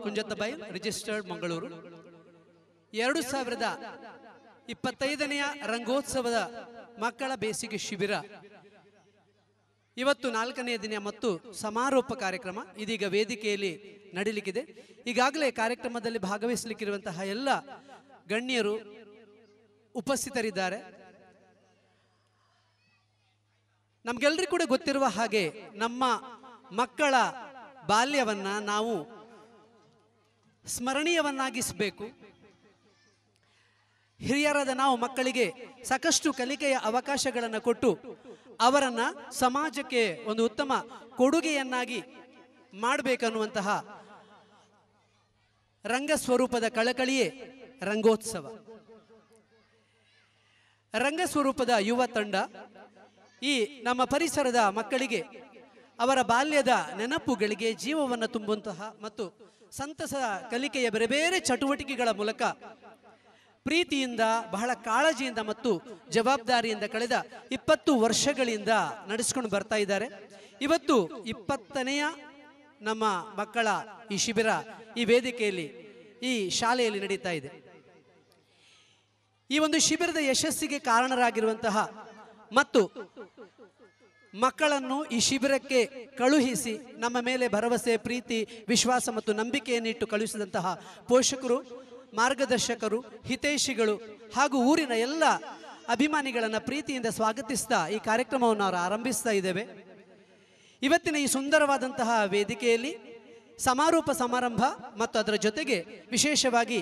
ಕುಂಜತ್ತಬೈಲ್, registered Mangaluru. 2025ನೇ ರಂಗೋತ್ಸವದ ಮಕ್ಕಳ ಬೇಸಿಗೆ ಶಿಬಿರ ಇವತ್ತು 4ನೇ ದಿನ ಮತ್ತು ಸಮಾರೋಪ ಕಾರ್ಯಕ್ರಮ ಇದೀಗ ವೇದಿಕೆಯಲ್ಲಿ ನಡೆಯಲಿಕ್ಕಿದೆ. ಈಗಾಗಲೇ ಕಾರ್ಯಕ್ರಮದಲ್ಲಿ ಭಾಗವಹಿಸಲಿಕ್ಕಿರುವಂತಹ ಎಲ್ಲ ಗಣ್ಯರು ಉಪಸ್ಥಿತರಿದ್ದಾರೆ. ನಮಗೆಲ್ಲರಿಗೂ ಕೂಡ ಗೊತ್ತಿರುವ ಹಾಗೆ ನಮ್ಮ ಮಕ್ಕಳ ಬಾಲ್ಯವನ್ನ ನಾವು ಸ್ಮರಣೀಯವನ್ನಾಗಿಸಬೇಕು. ಹಿರಿಯರಾದ ನಾವು ಮಕ್ಕಳಿಗೆ ಸಾಕಷ್ಟು ಕಲಿಕೆಯ ಅವಕಾಶಗಳನ್ನು ಕೊಟ್ಟು ಅವರನ್ನ ಸಮಾಜಕ್ಕೆ ಒಂದು ಉತ್ತಮ ಕೊಡುಗೆಯನ್ನಾಗಿ ಮಾಡಬೇಕನ್ನುವಂತಹ ರಂಗ ಸ್ವರೂಪದ ಕಳಕಳಿಯೇ ರಂಗೋತ್ಸವ. ರಂಗ ಸ್ವರೂಪದ ಯುವ ತಂಡ ಈ ನಮ್ಮ ಪರಿಸರದ ಮಕ್ಕಳಿಗೆ ಅವರ ಬಾಲ್ಯದ ನೆನಪುಗಳಿಗೆ ಜೀವವನ್ನು ತುಂಬುವಂತಹ ಮತ್ತು ಸಂತಸ ಕಲಿಕೆಯ ಬೇರೆ ಬೇರೆ ಚಟುವಟಿಕೆಗಳ ಮೂಲಕ ಪ್ರೀತಿಯಿಂದ, ಬಹಳ ಕಾಳಜಿಯಿಂದ ಮತ್ತು ಜವಾಬ್ದಾರಿಯಿಂದ ಕಳೆದ 20 ವರ್ಷಗಳಿಂದ ನಡೆಸಿಕೊಂಡು ಬರ್ತಾ ಇದ್ದಾರೆ. ಇವತ್ತು 20ನೇ ನಮ್ಮ ಮಕ್ಕಳ ಈ ಶಿಬಿರ ಈ ವೇದಿಕೆಯಲ್ಲಿ ಈ ಶಾಲೆಯಲ್ಲಿ ನಡೀತಾ ಇದೆ. ಈ ಒಂದು ಶಿಬಿರದ ಯಶಸ್ಸಿಗೆ ಕಾರಣರಾಗಿರುವಂತಹ ಮತ್ತು ಮಕ್ಕಳನ್ನು ಈ ಶಿಬಿರಕ್ಕೆ ಕಳುಹಿಸಿ ನಮ್ಮ ಮೇಲೆ ಭರವಸೆ, ಪ್ರೀತಿ, ವಿಶ್ವಾಸ ಮತ್ತು ನಂಬಿಕೆಯನ್ನಿಟ್ಟು ಕಳುಹಿಸಿದಂತಹ ಪೋಷಕರು, ಮಾರ್ಗದರ್ಶಕರು, ಹಿತೈಷಿಗಳು ಹಾಗೂ ಊರಿನ ಎಲ್ಲ ಅಭಿಮಾನಿಗಳನ್ನು ಪ್ರೀತಿಯಿಂದ ಸ್ವಾಗತಿಸ್ತಾ ಈ ಕಾರ್ಯಕ್ರಮವನ್ನು ನಾವು ಆರಂಭಿಸ್ತಾ ಇದ್ದೇವೆ. ಇವತ್ತಿನ ಈ ಸುಂದರವಾದಂತಹ ವೇದಿಕೆಯಲ್ಲಿ ಸಮಾರೋಪ ಸಮಾರಂಭ ಮತ್ತು ಅದರ ಜೊತೆಗೆ ವಿಶೇಷವಾಗಿ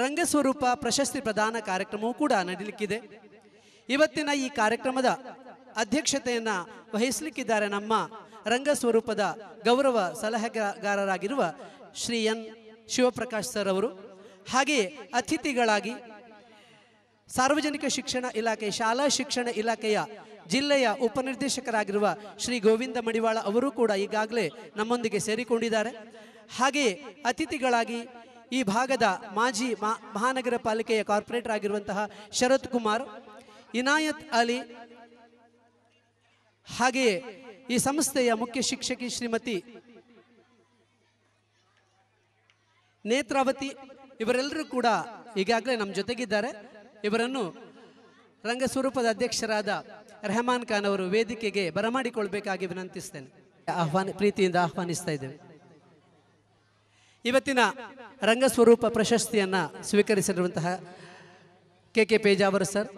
ರಂಗಸ್ವರೂಪ ಪ್ರಶಸ್ತಿ ಪ್ರದಾನ ಕಾರ್ಯಕ್ರಮವೂ ಕೂಡ ನಡೆಯಲಿಕ್ಕಿದೆ. ಇವತ್ತಿನ ಈ ಕಾರ್ಯಕ್ರಮದ ಅಧ್ಯಕ್ಷತೆಯನ್ನು ವಹಿಸಲಿಕ್ಕಿದ್ದಾರೆ ನಮ್ಮ ರಂಗಸ್ವರೂಪದ ಗೌರವ ಸಲಹೆಗಾರರಾಗಿರುವ ಶ್ರೀ ಎನ್ ಶಿವಪ್ರಕಾಶ್ ಸರ್ ಅವರು. ಹಾಗೆಯೇ ಅತಿಥಿಗಳಾಗಿ ಸಾರ್ವಜನಿಕ ಶಿಕ್ಷಣ ಇಲಾಖೆ, ಶಾಲಾ ಶಿಕ್ಷಣ ಇಲಾಖೆಯ ಜಿಲ್ಲೆಯ ಉಪನಿರ್ದೇಶಕರಾಗಿರುವ ಶ್ರೀ ಗೋವಿಂದ ಮಡಿವಾಳ ಅವರು ಕೂಡ ಈಗಾಗಲೇ ನಮ್ಮೊಂದಿಗೆ ಸೇರಿಕೊಂಡಿದ್ದಾರೆ. ಹಾಗೆಯೇ ಅತಿಥಿಗಳಾಗಿ ಈ ಭಾಗದ ಮಾಜಿ ಮಹಾನಗರ ಪಾಲಿಕೆಯ ಕಾರ್ಪೊರೇಟರ್ ಆಗಿರುವಂತಹ ಶರತ್ ಕುಮಾರ್, ಇನಾಯತ್ ಅಲಿ, ಹಾಗೆಯೇ ಈ ಸಂಸ್ಥೆಯ ಮುಖ್ಯ ಶಿಕ್ಷಕಿ ಶ್ರೀಮತಿ ನೇತ್ರಾವತಿ, ಇವರೆಲ್ಲರೂ ಕೂಡ ಈಗಾಗಲೇ ನಮ್ಮ ಜೊತೆಗಿದ್ದಾರೆ. ಇವರನ್ನು ರಂಗಸ್ವರೂಪದ ಅಧ್ಯಕ್ಷರಾದ ರೆಹಮಾನ್ ಖಾನ್ ಅವರು ವೇದಿಕೆಗೆ ಬರಮಾಡಿಕೊಳ್ಬೇಕಾಗಿ ವಿನಂತಿಸ್ತೇನೆ. ಪ್ರೀತಿಯಿಂದ ಆಹ್ವಾನಿಸ್ತಾ ಇದ್ದೇವೆ. ಇವತ್ತಿನ ರಂಗಸ್ವರೂಪ ಪ್ರಶಸ್ತಿಯನ್ನ ಸ್ವೀಕರಿಸಿರುವಂತಹ ಕೆ ಪೇಜಾವರ್ ಸರ್,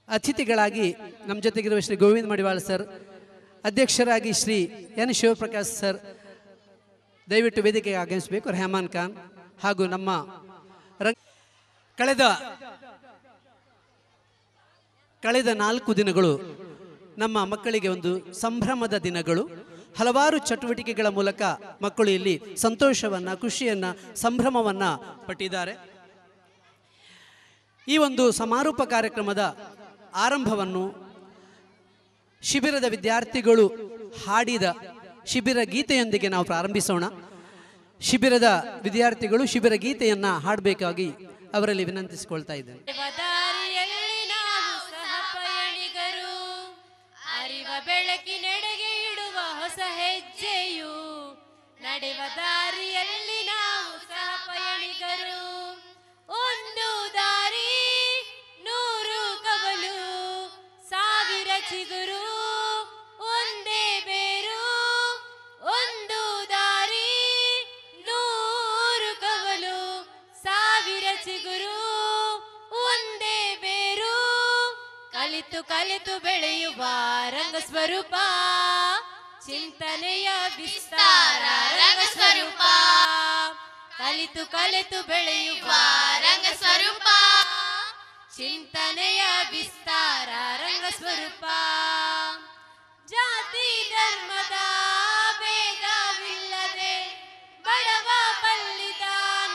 ಅತಿಥಿಗಳಾಗಿ ನಮ್ಮ ಜೊತೆಗಿರುವ ಶ್ರೀ ಗೋವಿಂದ ಮಡಿವಾಳ ಸರ್, ಅಧ್ಯಕ್ಷರಾಗಿ ಶ್ರೀ ಎನ್ ಶಿವಪ್ರಕಾಶ್ ಸರ್, ದಯವಿಟ್ಟು ವೇದಿಕೆಗೆ ಆಗಮಿಸಬೇಕು. ರೆಹಮಾನ್ ಖಾನ್ ಹಾಗೂ ನಮ್ಮ ಕಳೆದ 4 ದಿನಗಳು ನಮ್ಮ ಮಕ್ಕಳಿಗೆ ಒಂದು ಸಂಭ್ರಮದ ದಿನಗಳು. ಹಲವಾರು ಚಟುವಟಿಕೆಗಳ ಮೂಲಕ ಮಕ್ಕಳು ಇಲ್ಲಿ ಸಂತೋಷವನ್ನ, ಖುಷಿಯನ್ನ, ಸಂಭ್ರಮವನ್ನ ಪಟ್ಟಿದ್ದಾರೆ. ಈ ಒಂದು ಸಮಾರೋಪ ಕಾರ್ಯಕ್ರಮದ ಆರಂಭವನ್ನು ಶಿಬಿರದ ವಿದ್ಯಾರ್ಥಿಗಳು ಹಾಡಿದ ಶಿಬಿರ ಗೀತೆಯೊಂದಿಗೆ ನಾವು ಪ್ರಾರಂಭಿಸೋಣ. ಶಿಬಿರದ ವಿದ್ಯಾರ್ಥಿಗಳು ಶಿಬಿರ ಗೀತೆಯನ್ನ ಹಾಡಬೇಕಾಗಿ ಅವರಲ್ಲಿ ವಿನಂತಿಸಿಕೊಳ್ತಾ ಇದ್ದೇನೆ. ಬೆಳಕಿನೆಡೆಗೆ ಇಡುವ ಹೊಸ ಹೆಜ್ಜೆಯು, ನಡೆವ ದಾರಿಯಲ್ಲಿ ನಾವು ಸಹ ಪಯಣಿಗರು. ಒಂದು ದಾರಿ 100 ಕವಲು, 1000 ಚಿಗುರು, ಒಂದೇ ಬೇರು. ಒಂದು ದಾರಿ 100 ಕವಲು, 1000 ಚಿಗುರು, ಒಂದೇ ಬೇರು. ಕಲಿತು ಕಲಿತು ಬೆಳೆಯುವ ರಂಗಸ್ವರೂಪ, ಚಿಂತನೆಯ ವಿಸ್ತಾರ ರಂಗಸ್ವರೂಪ. ಕಲಿತು ಕಲಿತು ಬೆಳೆಯುವ ರಂಗಸ್ವರೂಪ, ಚಿಂತನೆಯ ವಿಸ್ತಾರ ರಂಗಸ್ವರೂಪ. ಜಾತಿ ಧರ್ಮದ ಭೇದವಿಲ್ಲದೆ ಬಡವ ಬಲ್ಲಿದ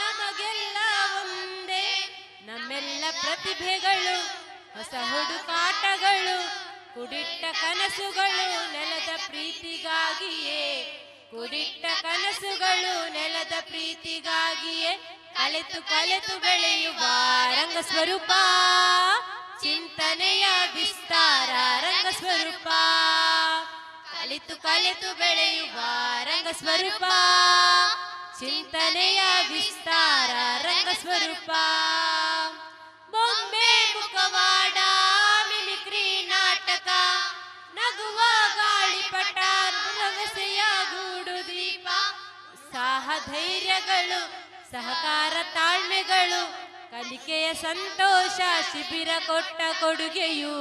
ನಮಗೆಲ್ಲ ಒಂದೇ. ನಮ್ಮೆಲ್ಲ ಪ್ರತಿಭೆಗಳು ಹೊಸ ಹುಡುಕಾಟಗಳು, ಕುಡಿಟ್ಟ ಕನಸುಗಳು ನೆಲದ ಪ್ರೀತಿಗಾಗಿಯೇ. ಕುಡಿಟ್ಟ ಕನಸುಗಳು ನೆಲದ ಪ್ರೀತಿಗಾಗಿಯೇ. ಕಲಿತು ಕಲಿತು ಬೆಳೆಯುವ ರಂಗಸ್ವರೂಪ, ಚಿಂತನೆಯ ವಿಸ್ತಾರ ರಂಗಸ್ವರೂಪ. ಕಲಿತು ಕಲಿತು ಬೆಳೆಯುವ ರಂಗಸ್ವರೂಪ, ಚಿಂತನೆಯ ವಿಸ್ತಾರ ರಂಗಸ್ವರೂಪ. ಬೊಂಬೆ ಮುಖವಾಡ ಮಿಮಿಕ್ರಿ ನಾಟಕ, ನಗುವ ಗಾಳಿಪಟ ರವಸೆಯ ಗೂಡು ದೀಪ, ಉತ್ಸಾಹ ಧೈರ್ಯಗಳು ಸಹಕಾರ ತಾಳ್ಮೆಗಳು, ಕಲಿಕೆಯ ಸಂತೋಷ ಶಿಬಿರ ಕೊಟ್ಟ ಕೊಡುಗೆಯು,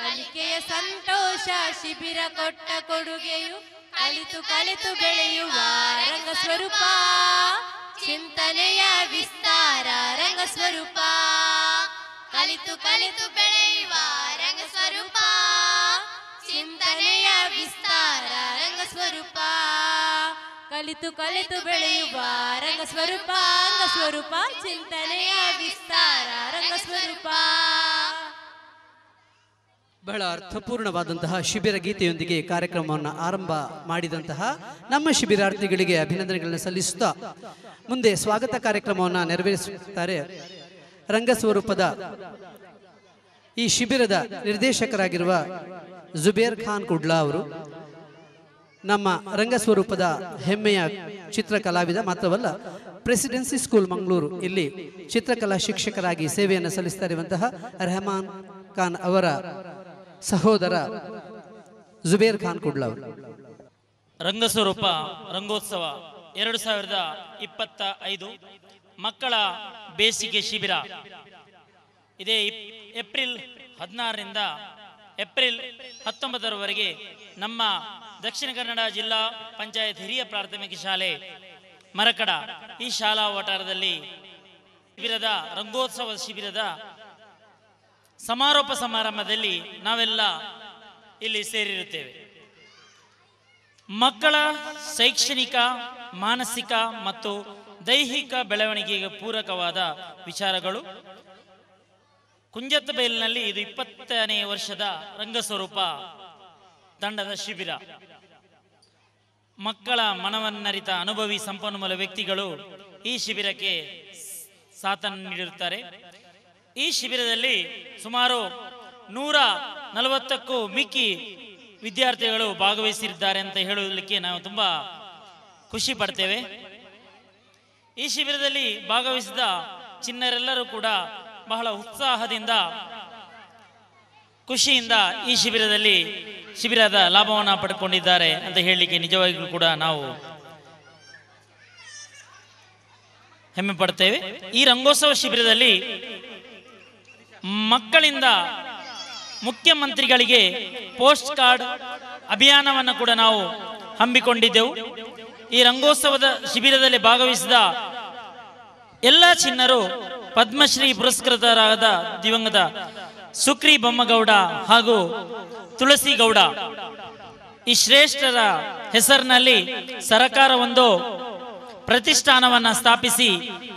ಕಲಿಕೆಯ ಸಂತೋಷ ಶಿಬಿರ ಕೊಟ್ಟ ಕೊಡುಗೆಯು, ಕಲಿತು ಕಲಿತು ಬೆಳೆಯುವ ರಂಗಸ್ವರೂಪ, ಚಿಂತನೆಯ ವಿಸ್ತಾರ ರಂಗಸ್ವರೂಪ. ಕಲಿತು ಕಲಿತು ಬೆಳೆಯುವ ರಂಗಸ್ವರೂಪ, ಚಿಂತನೆಯ ವಿಸ್ತಾರ ರಂಗಸ್ವರೂಪ. ಕಲಿತು ಕಲಿತು ಬೆಳೆಯುವ ರಂಗಸ್ವರೂಪ, ರಂಗಸ್ವರೂಪ, ಚಿಂತನೆಯ ವಿಸ್ತಾರ ರಂಗಸ್ವರೂಪ. ಬಹಳ ಅರ್ಥಪೂರ್ಣವಾದಂತಹ ಶಿಬಿರ ಗೀತೆಯೊಂದಿಗೆ ಕಾರ್ಯಕ್ರಮವನ್ನು ಆರಂಭ ಮಾಡಿದಂತಹ ನಮ್ಮ ಶಿಬಿರಾರ್ಥಿಗಳಿಗೆ ಅಭಿನಂದನೆಗಳನ್ನು ಸಲ್ಲಿಸುತ್ತಾ ಮುಂದೆ ಸ್ವಾಗತ ಕಾರ್ಯಕ್ರಮವನ್ನು ನೆರವೇರಿಸುತ್ತಾರೆ ರಂಗಸ್ವರೂಪದ ಈ ಶಿಬಿರದ ನಿರ್ದೇಶಕರಾಗಿರುವ ಜುಬೇರ್ ಖಾನ್ ಕುಡ್ಲಾ ಅವರು. ನಮ್ಮ ರಂಗಸ್ವರೂಪದ ಹೆಮ್ಮೆಯ ಚಿತ್ರಕಲಾವಿದ ಮಾತ್ರವಲ್ಲ, ಪ್ರೆಸಿಡೆನ್ಸಿ ಸ್ಕೂಲ್ ಮಂಗಳೂರು ಇಲ್ಲಿ ಚಿತ್ರಕಲಾ ಶಿಕ್ಷಕರಾಗಿ ಸೇವೆಯನ್ನು ಸಲ್ಲಿಸ್ತಾ ಇರುವಂತಹ ರೆಹಮಾನ್ ಖಾನ್ ಅವರ ಸಹೋದರ ಜುಬೇರ್ ಖಾನ್ ಕುಡ್ಲಾ ಅವರು. ರಂಗಸ್ವರೂಪ ರಂಗೋತ್ಸವ 2025 ಮಕ್ಕಳ ಬೇಸಿಗೆ ಶಿಬಿರ ಇದೇ ಏಪ್ರಿಲ್ 16ರಿಂದ ಏಪ್ರಿಲ್ 19ರವರೆಗೆ ನಮ್ಮ ದಕ್ಷಿಣ ಕನ್ನಡ ಜಿಲ್ಲಾ ಪಂಚಾಯತ್ ಹಿರಿಯ ಪ್ರಾಥಮಿಕ ಶಾಲೆ ಮರಕಡ ಈ ಶಾಲಾ ವಠಾರದಲ್ಲಿ ಶಿಬಿರದ ರಂಗೋತ್ಸವ ಶಿಬಿರದ ಸಮಾರೋಪ ಸಮಾರಂಭದಲ್ಲಿ ನಾವೆಲ್ಲ ಇಲ್ಲಿ ಸೇರಿರುತ್ತೇವೆ. ಮಕ್ಕಳ ಶೈಕ್ಷಣಿಕ, ಮಾನಸಿಕ ಮತ್ತು ದೈಹಿಕ ಬೆಳವಣಿಗೆಗೆ ಪೂರಕವಾದ ವಿಚಾರಗಳು. ಕುಂಜತ್ತಬೈಲಿನಲ್ಲಿ ಇದು 20ನೇ ವರ್ಷದ ರಂಗಸ್ವರೂಪ ತಂಡದ ಶಿಬಿರ. ಮಕ್ಕಳ ಮನವನ್ನರಿತ ಅನುಭವಿ ಸಂಪನ್ಮೂಲ ವ್ಯಕ್ತಿಗಳು ಈ ಶಿಬಿರಕ್ಕೆ ಸಾಥನ್ನು ನೀಡಿರುತ್ತಾರೆ. ಈ ಶಿಬಿರದಲ್ಲಿ ಸುಮಾರು 140ಕ್ಕೂ ಮಿಕ್ಕಿ ವಿದ್ಯಾರ್ಥಿಗಳು ಭಾಗವಹಿಸಿದ್ದಾರೆ ಅಂತ ಹೇಳಲಿಕ್ಕೆ ನಾವು ತುಂಬಾ ಖುಷಿ ಪಡ್ತೇವೆ. ಈ ಶಿಬಿರದಲ್ಲಿ ಭಾಗವಹಿಸಿದ ಚಿಣ್ಣರೆಲ್ಲರೂ ಕೂಡ ಬಹಳ ಉತ್ಸಾಹದಿಂದ ಖುಷಿಯಿಂದ ಈ ಶಿಬಿರದ ಲಾಭವನ್ನು ಪಡ್ಕೊಂಡಿದ್ದಾರೆ ಅಂತ ಹೇಳಲಿಕ್ಕೆ ನಿಜವಾಗಿಯೂ ಕೂಡ ನಾವು ಹೆಮ್ಮೆ ಪಡ್ತೇವೆ. ಈ ರಂಗೋತ್ಸವ ಶಿಬಿರದಲ್ಲಿ ಮಕ್ಕಳಿಂದ ಮುಖ್ಯಮಂತ್ರಿಗಳಿಗೆ ಪೋಸ್ಟ್ ಕಾರ್ಡ್ ಅಭಿಯಾನವನ್ನು ಕೂಡ ನಾವು ಹಮ್ಮಿಕೊಂಡಿದ್ದೆವು. ಈ ರಂಗೋತ್ಸವದ ಶಿಬಿರದಲ್ಲಿ ಭಾಗವಹಿಸಿದ ಎಲ್ಲ ಚಿಣ್ಣರು ಪದ್ಮಶ್ರೀ ಪುರಸ್ಕೃತರಾದ ದಿವಂಗತ ಸುಕ್ರಿ ಬೊಮ್ಮಗೌಡ ಹಾಗೂ ತುಳಸಿ ಗೌಡ ಈ ಶ್ರೇಷ್ಠರ ಹೆಸರಿನಲ್ಲಿ ಸರಕಾರ ಒಂದು ಪ್ರತಿಷ್ಠಾನವನ್ನ ಸ್ಥಾಪಿಸಿ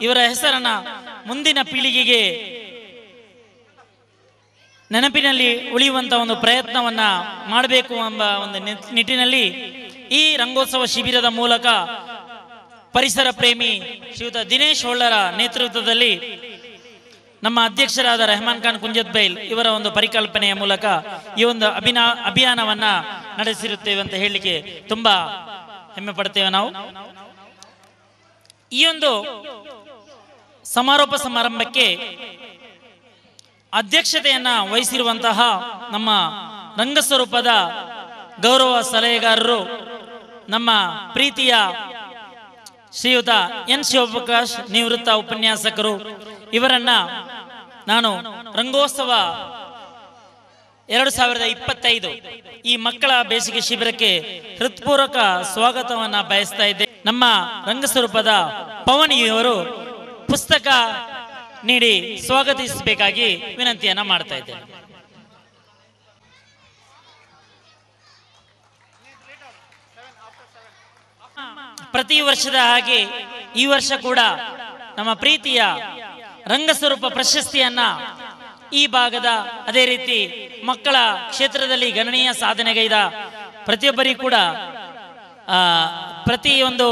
ಇವರ ಹೆಸರನ್ನ ಮುಂದಿನ ಪೀಳಿಗೆಗೆ ನೆನಪಿನಲ್ಲಿ ಉಳಿಯುವಂತ ಒಂದು ಪ್ರಯತ್ನವನ್ನ ಮಾಡಬೇಕು ಎಂಬ ಒಂದು ನಿಟ್ಟಿನಲ್ಲಿ ಈ ರಂಗೋತ್ಸವ ಶಿಬಿರದ ಮೂಲಕ ಪರಿಸರ ಪ್ರೇಮಿ ಶ್ರೀಯುತ ದಿನೇಶ್ ಹೊಳ್ಳರ ನೇತೃತ್ವದಲ್ಲಿ ನಮ್ಮ ಅಧ್ಯಕ್ಷರಾದ ರೆಹಮಾನ್ ಖಾನ್ ಕುಂಜತ್ಬೈಲ್ ಇವರ ಒಂದು ಪರಿಕಲ್ಪನೆಯ ಮೂಲಕ ಈ ಒಂದು ಅಭಿಯಾನವನ್ನ ನಡೆಸಿರುತ್ತೇವೆ ಅಂತ ಹೇಳಲಿಕ್ಕೆ ತುಂಬಾ ಹೆಮ್ಮೆ ಪಡ್ತೇವೆ ನಾವು. ಈ ಒಂದು ಸಮಾರೋಪ ಸಮಾರಂಭಕ್ಕೆ ಅಧ್ಯಕ್ಷತೆಯನ್ನ ವಹಿಸಿರುವಂತಹ ನಮ್ಮ ರಂಗಸ್ವರೂಪದ ಗೌರವ ಸಲಹೆಗಾರರು ನಮ್ಮ ಪ್ರೀತಿಯ ಶ್ರೀಯುತ ಎನ್ ಶಿವಪ್ರಕಾಶ್ ನಿವೃತ್ತ ಉಪನ್ಯಾಸಕರು. ಇವರನ್ನ ನಾನು ರಂಗೋತ್ಸವ 2025 ಈ ಮಕ್ಕಳ ಬೇಸಿಗೆ ಶಿಬಿರಕ್ಕೆ ಹೃತ್ಪೂರ್ವಕ ಸ್ವಾಗತವನ್ನ ಬಯಸ್ತಾ ಇದ್ದೆ. ನಮ್ಮ ರಂಗಸ್ವರೂಪದ ಪವನಿಯವರು ಪುಸ್ತಕ ನೀಡಿ ಸ್ವಾಗತಿಸಬೇಕಾಗಿ ವಿನಂತಿಯನ್ನ ಮಾಡ್ತಾ ಇದ್ದೇನೆ. ಪ್ರತಿ ವರ್ಷದ ಹಾಗೆ ಈ ವರ್ಷ ಕೂಡ ನಮ್ಮ ಪ್ರೀತಿಯ ರಂಗಸ್ವರೂಪ ಪ್ರಶಸ್ತಿಯನ್ನ ಈ ಭಾಗದ ಅದೇ ರೀತಿ ಮಕ್ಕಳ ಕ್ಷೇತ್ರದಲ್ಲಿ ಗಣನೀಯ ಸಾಧನೆಗೈದ ಪ್ರತಿಯೊಬ್ಬರಿಗೂ ಕೂಡ ಪ್ರತಿಯೊಂದು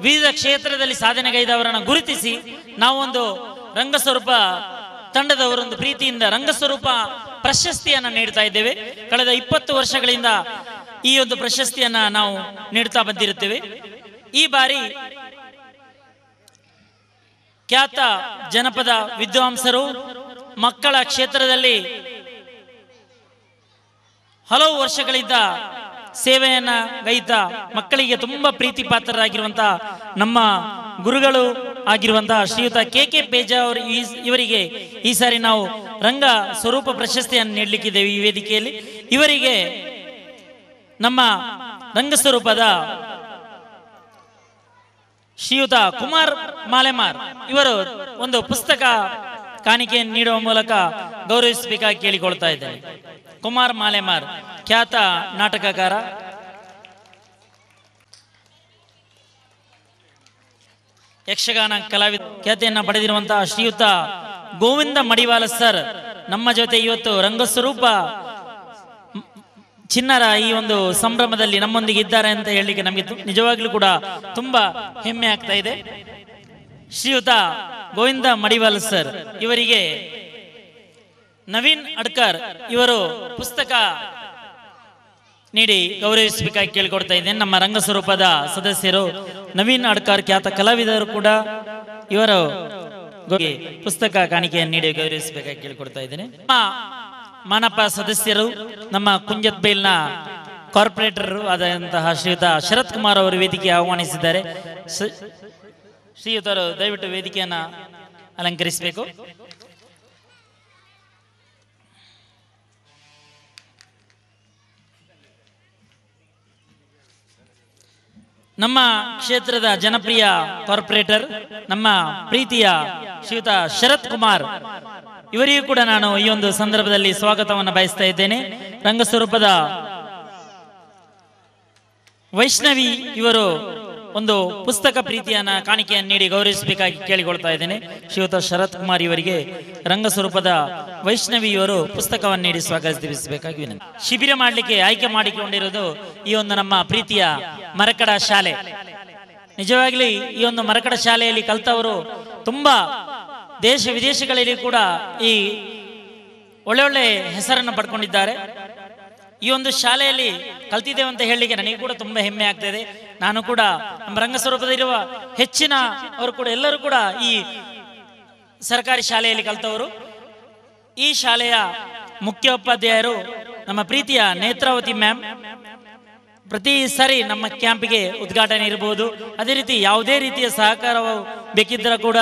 ವಿವಿಧ ಕ್ಷೇತ್ರದಲ್ಲಿ ಸಾಧನೆಗೈದವರನ್ನು ಗುರುತಿಸಿ ನಾವೊಂದು ರಂಗಸ್ವರೂಪ ತಂಡದವರೊಂದು ಪ್ರೀತಿಯಿಂದ ರಂಗಸ್ವರೂಪ ಪ್ರಶಸ್ತಿಯನ್ನ ನೀಡ್ತಾ ಇದ್ದೇವೆ. ಕಳೆದ 20 ವರ್ಷಗಳಿಂದ ಈ ಒಂದು ಪ್ರಶಸ್ತಿಯನ್ನ ನಾವು ನೀಡ್ತಾ ಬಂದಿರುತ್ತೇವೆ. ಈ ಬಾರಿ ಖ್ಯಾತ ಜನಪದ ವಿದ್ವಾಂಸರು, ಮಕ್ಕಳ ಕ್ಷೇತ್ರದಲ್ಲಿ ಹಲವು ವರ್ಷಗಳಿಂದ ಸೇವೆಯನ್ನ ಗೈದ ಮಕ್ಕಳಿಗೆ ತುಂಬಾ ಪ್ರೀತಿ ಪಾತ್ರರಾಗಿರುವಂತಹ ನಮ್ಮ ಗುರುಗಳು ಆಗಿರುವಂತಹ ಶ್ರೀಯುತ ಕೆ ಪೇಜ ಅವರು ಇವರಿಗೆ ಈ ಸಾರಿ ನಾವು ರಂಗ ಸ್ವರೂಪ ಪ್ರಶಸ್ತಿಯನ್ನು ನೀಡಲಿಕ್ಕಿದ್ದೇವೆ. ಈ ವೇದಿಕೆಯಲ್ಲಿ ಇವರಿಗೆ ನಮ್ಮ ರಂಗಸ್ವರೂಪದ ಶ್ರೀಯುತ ಕುಮಾರ್ ಮಾಲೆಮಾರ್ ಇವರು ಒಂದು ಪುಸ್ತಕ ಕಾಣಿಕೆಯನ್ನು ನೀಡುವ ಮೂಲಕ ಗೌರವಿಸಬೇಕಾಗಿ ಕೇಳಿಕೊಳ್ತಾ ಇದ್ದೇನೆ. ಕುಮಾರ್ ಮಾಲೆಮಾರ್ ಖ್ಯಾತ ನಾಟಕಕಾರ, ಯಕ್ಷಗಾನ ಕಲಾವಿದ ಖ್ಯಾತಿಯನ್ನು ಪಡೆದಿರುವಂತಹ ಶ್ರೀಯುತ ಗೋವಿಂದ ಮಡಿವಾಳ ಸರ್ ನಮ್ಮ ಜೊತೆ ಇವತ್ತು ರಂಗಸ್ವರೂಪ ಚಿನ್ನರ ಈ ಒಂದು ಸಂಭ್ರಮದಲ್ಲಿ ನಮ್ಮೊಂದಿಗೆ ಇದ್ದಾರೆ ಅಂತ ಹೇಳಲಿಕ್ಕೆ ನಮಗೆ ನಿಜವಾಗ್ಲೂ ಕೂಡ ತುಂಬಾ ಹೆಮ್ಮೆ ಆಗ್ತಾ ಇದೆ. ಶ್ರೀಯುತ ಗೋವಿಂದ ಮಡಿವಾಳ ಸರ್ ಇವರಿಗೆ ನವೀನ್ ಅಡ್ಕರ್ ಇವರು ಪುಸ್ತಕ ನೀಡಿ ಗೌರವಿಸಬೇಕಾಗಿ ಕೇಳಿಕೊಡ್ತಾ ಇದ್ದೇನೆ. ನಮ್ಮ ರಂಗಸ್ವರೂಪದ ಸದಸ್ಯರು ನವೀನ್ ಅಡ್ಕರ್ ಖ್ಯಾತ ಕಲಾವಿದರು ಕೂಡ ಇವರು ಪುಸ್ತಕ ಕಾಣಿಕೆಯನ್ನು ನೀಡಿ ಗೌರವಿಸಬೇಕಾಗಿ ಕೇಳಿಕೊಡ್ತಾ ಇದ್ದೇನೆ. ಮಾನಪ ಸದಸ್ಯರು ನಮ್ಮ ಕುಂಜತ್ಬೇಲ್ನ ಕಾರ್ಪೊರೇಟರ್ ಆದಂತಹ ಶ್ರೀಯುತ ಶರತ್ ಕುಮಾರ್ ಅವರು ವೇದಿಕೆ ಆಹ್ವಾನಿಸಿದ್ದಾರೆ. ಶ್ರೀಯುತರು ದಯವಿಟ್ಟು ವೇದಿಕೆಯನ್ನು ಅಲಂಕರಿಸಬೇಕು. ನಮ್ಮ ಕ್ಷೇತ್ರದ ಜನಪ್ರಿಯ ಕಾರ್ಪೊರೇಟರ್ ನಮ್ಮ ಪ್ರೀತಿಯ ಶ್ರೀಯುತ ಶರತ್ ಕುಮಾರ್ ಇವರಿಗೂ ಕೂಡ ನಾನು ಈ ಒಂದು ಸಂದರ್ಭದಲ್ಲಿ ಸ್ವಾಗತವನ್ನು ಬಯಸ್ತಾ ಇದ್ದೇನೆ. ರಂಗಸ್ವರೂಪದ ವೈಷ್ಣವಿ ಇವರು ಒಂದು ಪುಸ್ತಕ ಪ್ರೀತಿಯನ್ನ ಕಾಣಿಕೆಯನ್ನು ನೀಡಿ ಗೌರವಿಸಬೇಕಾಗಿ ಕೇಳಿಕೊಳ್ತಾ ಇದ್ದೇನೆ. ಶ್ರೀಯುತ ಶರತ್ ಕುಮಾರ್ ಇವರಿಗೆ ರಂಗಸ್ವರೂಪದ ವೈಷ್ಣವಿ ಇವರು ಪುಸ್ತಕವನ್ನು ನೀಡಿ ಸ್ವಾಗತಿಸಬೇಕಾಗಿ ವಿನಂತಿ. ಶಿಬಿರ ಮಾಡಲಿಕ್ಕೆ ಆಯ್ಕೆ ಮಾಡಿಕೊಂಡಿರುವುದು ಈ ಒಂದು ನಮ್ಮ ಪ್ರೀತಿಯ ಮರಕಡ ಶಾಲೆ. ನಿಜವಾಗ್ಲೂ ಈ ಒಂದು ಮರಕಡ ಶಾಲೆಯಲ್ಲಿ ಕಲ್ತವರು ತುಂಬಾ ದೇಶ ವಿದೇಶಗಳಲ್ಲಿ ಕೂಡ ಈ ಒಳ್ಳೆ ಹೆಸರನ್ನು ಪಡ್ಕೊಂಡಿದ್ದಾರೆ. ಈ ಒಂದು ಶಾಲೆಯಲ್ಲಿ ಕಲ್ತಿದ್ದೇವೆ ಅಂತ ಹೇಳಲಿಕ್ಕೆ ನನಗೆ ಕೂಡ ತುಂಬಾ ಹೆಮ್ಮೆ ಆಗ್ತದೆ. ನಾನು ಕೂಡ ನಮ್ಮ ರಂಗಸ್ವರೂಪದಲ್ಲಿರುವ ಹೆಚ್ಚಿನ ಅವರು ಕೂಡ ಎಲ್ಲರೂ ಕೂಡ ಈ ಸರ್ಕಾರಿ ಶಾಲೆಯಲ್ಲಿ ಕಲ್ತವರು. ಈ ಶಾಲೆಯ ಮುಖ್ಯೋಪಾಧ್ಯಾಯರು ನಮ್ಮ ಪ್ರೀತಿಯ ನೇತ್ರಾವತಿ ಮ್ಯಾಮ್. ಪ್ರತಿ ಸಾರಿ ನಮ್ಮ ಕ್ಯಾಂಪ್ಗೆ ಉದ್ಘಾಟನೆ ಇರಬಹುದು, ಅದೇ ರೀತಿ ಯಾವುದೇ ರೀತಿಯ ಸಹಕಾರ ಬೇಕಿದ್ದರೂ ಕೂಡ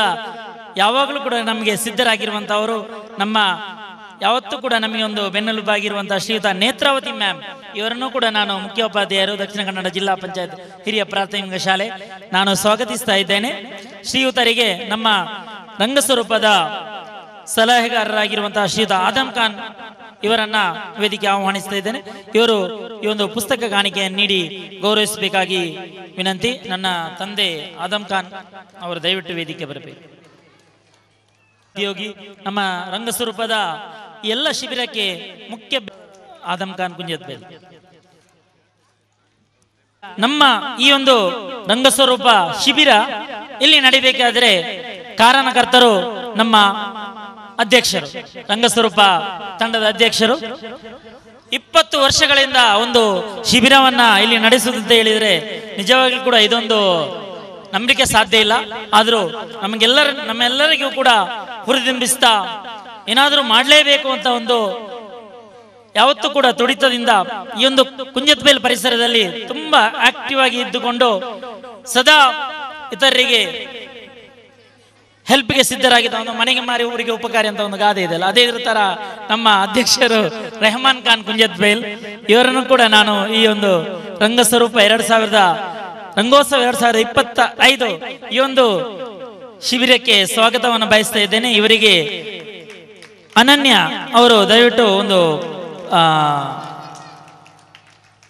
ಯಾವಾಗಲೂ ಕೂಡ ನಮಗೆ ಸಿದ್ಧರಾಗಿರುವಂತಹವರು. ನಮ್ಮ ಯಾವತ್ತೂ ಕೂಡ ನಮಗೆ ಒಂದು ಬೆನ್ನೆಲುಬಾಗಿರುವಂತಹ ಶ್ರೀಯುತ ನೇತ್ರಾವತಿ ಮ್ಯಾಮ್ ಇವರನ್ನು ಕೂಡ ನಾನು ಮುಖ್ಯೋಪಾಧ್ಯಾಯರು ದಕ್ಷಿಣ ಕನ್ನಡ ಜಿಲ್ಲಾ ಪಂಚಾಯತ್ ಹಿರಿಯ ಪ್ರಾಥಮಿಕ ಶಾಲೆ ನಾನು ಸ್ವಾಗತಿಸ್ತಾ ಇದ್ದೇನೆ. ಶ್ರೀಯುತರಿಗೆ ನಮ್ಮ ರಂಗಸ್ವರೂಪದ ಸಲಹೆಗಾರರಾಗಿರುವಂತಹ ಶ್ರೀಯುತ ಆದಮ್ ಖಾನ್ ಇವರನ್ನ ವೇದಿಕೆ ಆಹ್ವಾನಿಸ್ತಾ ಇದ್ದೇನೆ. ಇವರು ಈ ಒಂದು ಪುಸ್ತಕ ಕಾಣಿಕೆಯನ್ನು ನೀಡಿ ಗೌರವಿಸಬೇಕಾಗಿ ವಿನಂತಿ. ನನ್ನ ತಂದೆ ಆದಮ್ ಖಾನ್ ಅವರು ದಯವಿಟ್ಟು ವೇದಿಕೆ ಬರಬೇಕು. ಉದ್ಯೋಗಿ ನಮ್ಮ ರಂಗಸ್ವರೂಪದ ಎಲ್ಲ ಶಿಬಿರಕ್ಕೆ ಮುಖ್ಯ ಆದಮ್ ಖಾನ್ ಕುಂಜತ್ಬೇಲ್. ನಮ್ಮ ಈ ಒಂದು ರಂಗಸ್ವರೂಪ ಶಿಬಿರ ಇಲ್ಲಿ ನಡಿಬೇಕಾದ್ರೆ ಕಾರಣಕರ್ತರು ನಮ್ಮ ಅಧ್ಯಕ್ಷರು, ರಂಗಸ್ವರೂಪ ತಂಡದ ಅಧ್ಯಕ್ಷರು. 20 ವರ್ಷಗಳಿಂದ ಒಂದು ಶಿಬಿರವನ್ನ ಇಲ್ಲಿ ನಡೆಸುವುದಂತ ಹೇಳಿದ್ರೆ ನಿಜವಾಗ್ಲೂ ಕೂಡ ಇದೊಂದು ನಂಬಿಕೆ ಸಾಧ್ಯ ಇಲ್ಲ. ಆದರೂ ನಮ್ಮೆಲ್ಲರಿಗೂ ಕೂಡ ಹುರಿದುಂಬಿಸ್ತಾ ಏನಾದರೂ ಮಾಡಲೇಬೇಕು ಅಂತ ಒಂದು ಯಾವತ್ತೂ ಕೂಡ ತುಡಿತದಿಂದ ಈ ಒಂದು ಕುಂಜತ್ಬೇಲ್ ಪರಿಸರದಲ್ಲಿ ತುಂಬಾ ಆಕ್ಟಿವ್ ಆಗಿ ಇದ್ದುಕೊಂಡು ಸದಾ ಇತರರಿಗೆ ಹೆಲ್ಪ್ಗೆ ಸಿದ್ಧರಾಗಿದ್ದ ಒಂದು ಮನೆಗೆ ಮಾರಿ ಊರಿಗೆ ಉಪಕಾರಿ ಅಂತ ಒಂದು ಗಾದೆ ಇದೆಯಲ್ಲ, ಅದೇ ತರ ನಮ್ಮ ಅಧ್ಯಕ್ಷರು ರೆಹಮಾನ್ ಖಾನ್ ಕುಂಜತ್ಬೇಲ್ ಇವರನ್ನು ಕೂಡ ನಾನು ಈ ಒಂದು ರಂಗಸ್ವರೂಪ ರಂಗೋತ್ಸವ 2025 ಈ ಒಂದು ಶಿಬಿರಕ್ಕೆ ಸ್ವಾಗತವನ್ನು ಬಯಸ್ತಾ ಇದ್ದೇನೆ. ಇವರಿಗೆ ಅನನ್ಯ ಅವರು ದಯವಿಟ್ಟು ಒಂದು